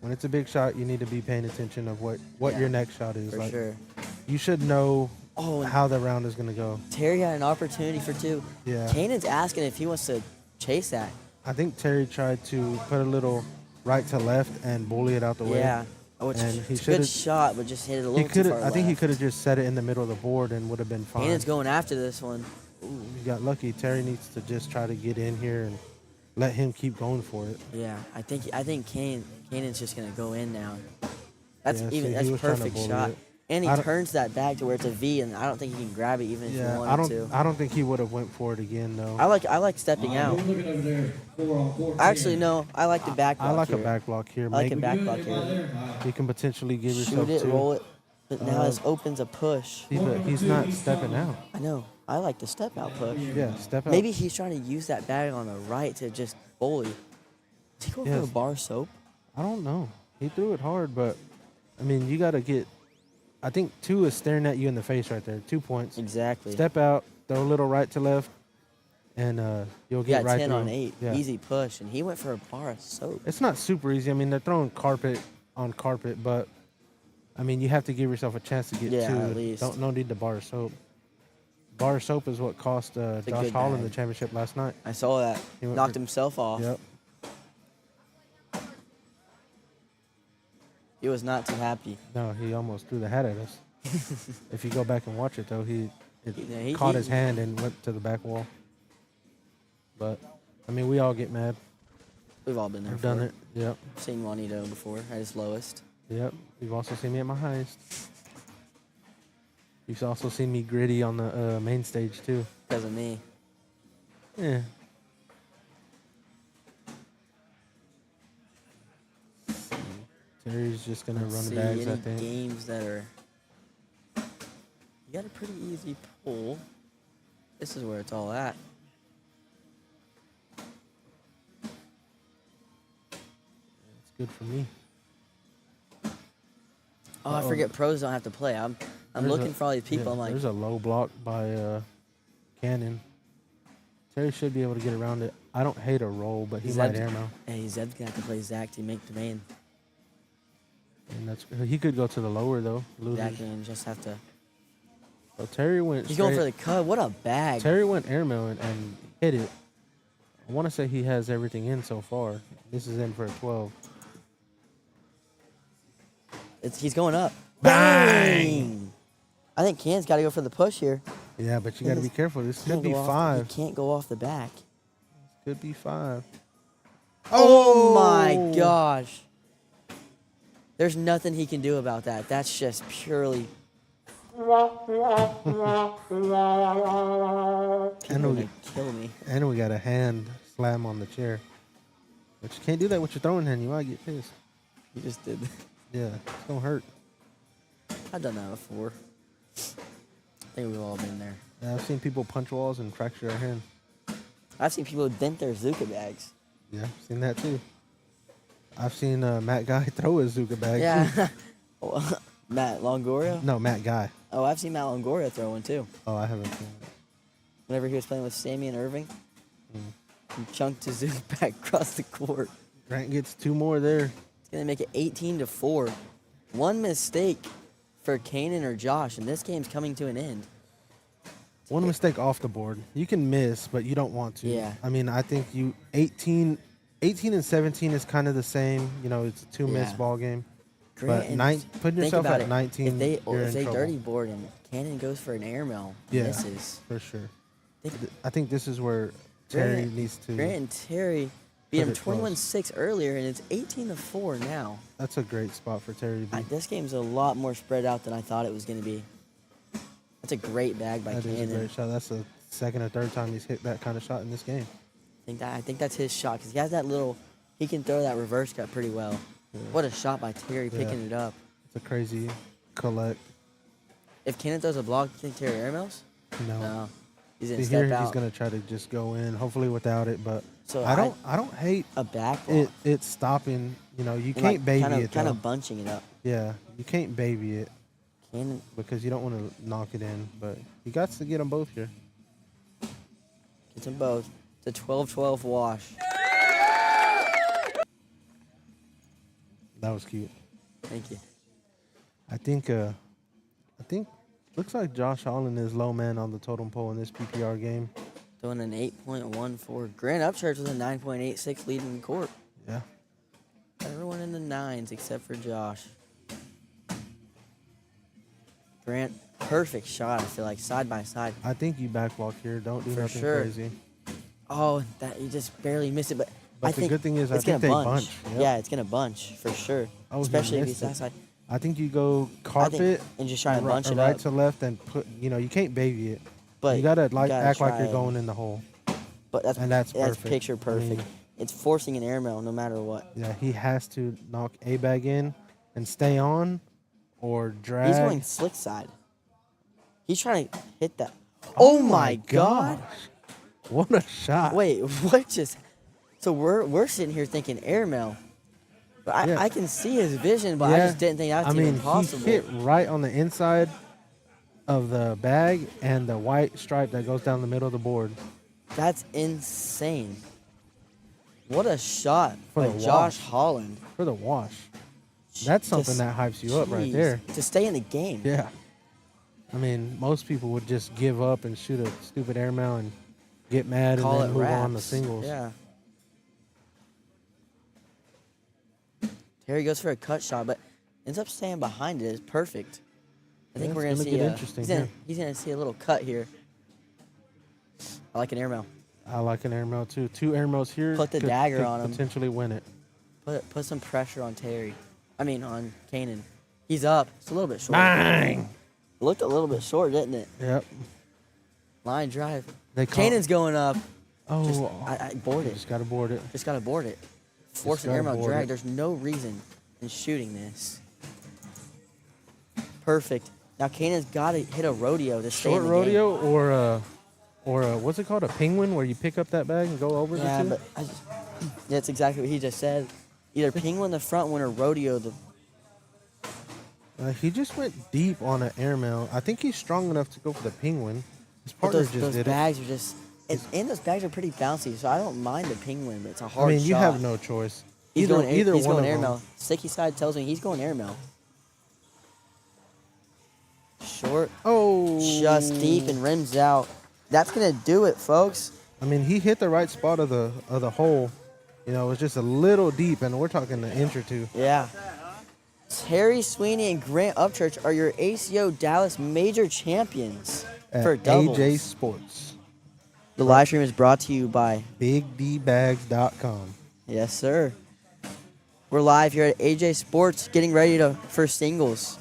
when it's a big shot, you need to be paying attention of what Yeah, your next shot is. for Like sure. you should know Oh, and how the round is gonna go. Terry got an opportunity for 2. Yeah. Kanan's asking if he wants to chase that. I think Terry tried to put a little right to left and bully it out the way. Yeah. Which And he it's a good should've- shot, but just hit it a He little could. too far I think he left. could have just set it in the middle of the board and would have been fine. Kanan's going after this one. He got lucky. Terry needs to just try to get in here and let him keep going for it. Yeah, I think Kanan's just gonna go in now. That's Yeah, even see, he that's was trying to perfect bully shot. it. And he I don't- turns that bag to where it's a V, and I don't think he can grab it even if he Yeah, wanted to. I don't think he would have went for it again though. I like stepping out. You're looking over there, 4-on-4. Actually, no, I like the back block I like here. a back block here. I like a Make- back Good, block everybody here. there? You can potentially give Shoot yourself it, 2. roll it. But now this opens a push. See, but he's not stepping out. I know. I like the step out push. Yeah, step out. Maybe he's trying to use that bag on the right to just bully. Is he going for Yes. a bar soap? I don't know. He threw it hard, but I mean, you got to get. I think 2 is staring at you in the face right there. 2 points. Exactly. Step out, throw a little right to left, and you'll You get got right 10 through. on 8. Yeah. Easy push. And he went for a bar of soap. It's not super easy. I mean, they're throwing carpet on carpet, but I mean, you have to give yourself a chance to get Yeah, 2. at least. No need to bar soap. Bar soap is what cost a Josh good Holland bag. the championship last night. I saw that. He went Knocked for- himself off. Yep. He was not too happy. No, he almost threw the hat at us. If you go back and watch it, though, it Yeah, he- caught he- his hand and went to the back wall. But, I mean, we all get mad. We've all been there. I've done before. it. Yep. Seen Juanito before at his lowest. Yep. You've also seen me at my highest. You've also seen me gritty on the main stage, too. Because of me. Yeah. Terry's just going to Let's run see bags, I any think. games that are. You got a pretty easy pull. This is where it's all at. It's good for me. Oh, I Uh-oh. forget pros don't have to play. I'm There's looking a- for all these people. yeah, I'm like, there's a low block by Cannon. Terry should be able to get around it. I don't hate a roll, but he Zeb's- might air now. hey, Zeb's gonna have to play Zach to make the main. And that's he could go to the lower though. Lose Zach his- can just have to. So Terry went. He's going for straight- the cut. What a bag! Terry went airmail and hit it. I want to say he has everything in so far. This is in for a 12. He's going up. Bang! I think Can's got to go for the push here. Yeah, but you got to be careful. This could Can't be go off- 5. He can't go off the back. Could be 5. Oh my gosh! There's nothing he can do about that. That's just purely. People are gonna kill me. And we got a hand slam on the chair. But you can't do that with your throwing hand. You might get pissed. You just did. Yeah, it's gonna hurt. I've done that before. I think we've all been there. Yeah, I've seen people punch walls and fracture their hand. I've seen people dent their Zuka bags. Yeah, seen that too. I've seen Matt Guy throw a Zuka bag. Yeah. Matt Longoria? No, Matt Guy. Oh, I've seen Matt Longoria throw one too. Oh, I haven't seen it. Whenever he was playing with Sammy and Irving, he chunked his Zuka bag across the court. Grant gets 2 more there. It's gonna make it 18-4. One mistake for Kanan or Josh, and this game's coming to an end. One mistake off the board. You can miss, but you don't want to. Yeah. I mean, I think 18 and 17 is kind of the same. You know, it's a 2-miss Yeah. ball game. Grant, But and putting think yourself about at it. 19, if they, you're if in they trouble. dirty board and Cannon goes for an airmail, Yeah, misses. for sure. Think- I think this is where Terry Grant- needs to. Grant and Terry beat Put him it close. 21-6 earlier, and it's 18-4 now. That's a great spot for Terry to be. This game's a lot more spread out than I thought it was going to be. That's a great bag by That is a Cannon. great shot. That's the second or third time he's hit that kind of shot in this game. I think that's his shot because he has that little. He can throw that reverse cut pretty well. What a shot by Terry picking it up. It's a crazy collect. If Cannon throws a block, you think Terry airmails? No. No. He's See, gonna here step he's out. gonna try to just go in, hopefully without it. But So I don't hate a back block. it stopping. You know, you And, can't like, baby kind it though. of bunching it up. Yeah, you can't baby it Cannon. because you don't want to knock it in. But you got to get them both here. Gets them both. It's a 12-12 wash. That was cute. Thank you. I think looks like Josh Holland is low man on the totem pole in this PPR game. Doing an 8.14. Grant Upchurch with a 9.86 lead in the court. Yeah. Everyone in the 9s except for Josh. Grant, perfect shot, I feel like, side by side. I think you back block here. Don't do For nothing sure. crazy. Oh, that you just barely missed it, but But I the think good thing is I it's think gonna they bunch. Yep. Yeah, it's gonna bunch for sure. Oh, he Especially if missed he's it. that side. I think you go I carpet think, and just try to bunch it right up. to left and put. You know, you can't baby it. But you gotta act like try you're it. going in the hole. But that's perfect. picture perfect. I mean, It's forcing an airmail no matter what. yeah, he has to knock a bag in and stay on, or drag. He's going slick side. He's trying to hit that. Oh my God! What a shot! Wait, what just? So we're sitting here thinking airmail, but Yeah. I can see his vision, but I just didn't think that was even possible. he hit right on the inside of the bag and the white stripe that goes down the middle of the board. That's insane. What a shot For by the Josh wash. Holland. For the wash. That's something that hypes you up right Jeez. there. To stay in the game. Yeah. I mean, most people would just give up and shoot a stupid airmail and get mad Call and it then move wraps. on to singles. Yeah. Terry goes for a cut shot, but ends up staying behind it. It's perfect. I think Yeah, we're gonna it's see. gonna get interesting here. He's gonna see a little cut here. I like an airmail. I like an airmail too. 2 airmails here. Put the dagger on him. Potentially win it. Put some pressure on Terry. I mean on Kanan. He's up. It's a little bit short. Bang! Looked a little bit short, didn't it? Yep. Line drive. They call- Kanan's going up. Oh, Just, I board you it. just got to board it. Just gotta board it. Force an gotta airmail board drag. it. There's no reason in shooting this. Perfect. Now Kanan's gotta hit a rodeo to stay Short in the rodeo or a what's it called? A penguin where you pick up that bag and go over game. Yeah, the two? but that's exactly what he just said. Either penguin the front one or rodeo the. He just went deep on an airmail. I think he's strong enough to go for the penguin. His But partner those just did bags are just. And those bags are pretty bouncy, so I don't mind the penguin, but it's a it. hard I mean, shot. you have no choice. He's Either going one of airmail. them. Sticky side tells me he's going airmail. Short, Oh, just deep and rims out. That's gonna do it, folks. I mean, he hit the right spot of the hole. You know, it was just a little deep, and we're talking an inch or two. Yeah. Terry Sweeney and Grant Upchurch are your ACO Dallas major champions At for doubles. AJ Sports, The live stream is brought to you by. BigDbags.com. Yes, sir. We're live here at AJ Sports, getting ready for singles.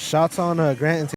Shots on Grant and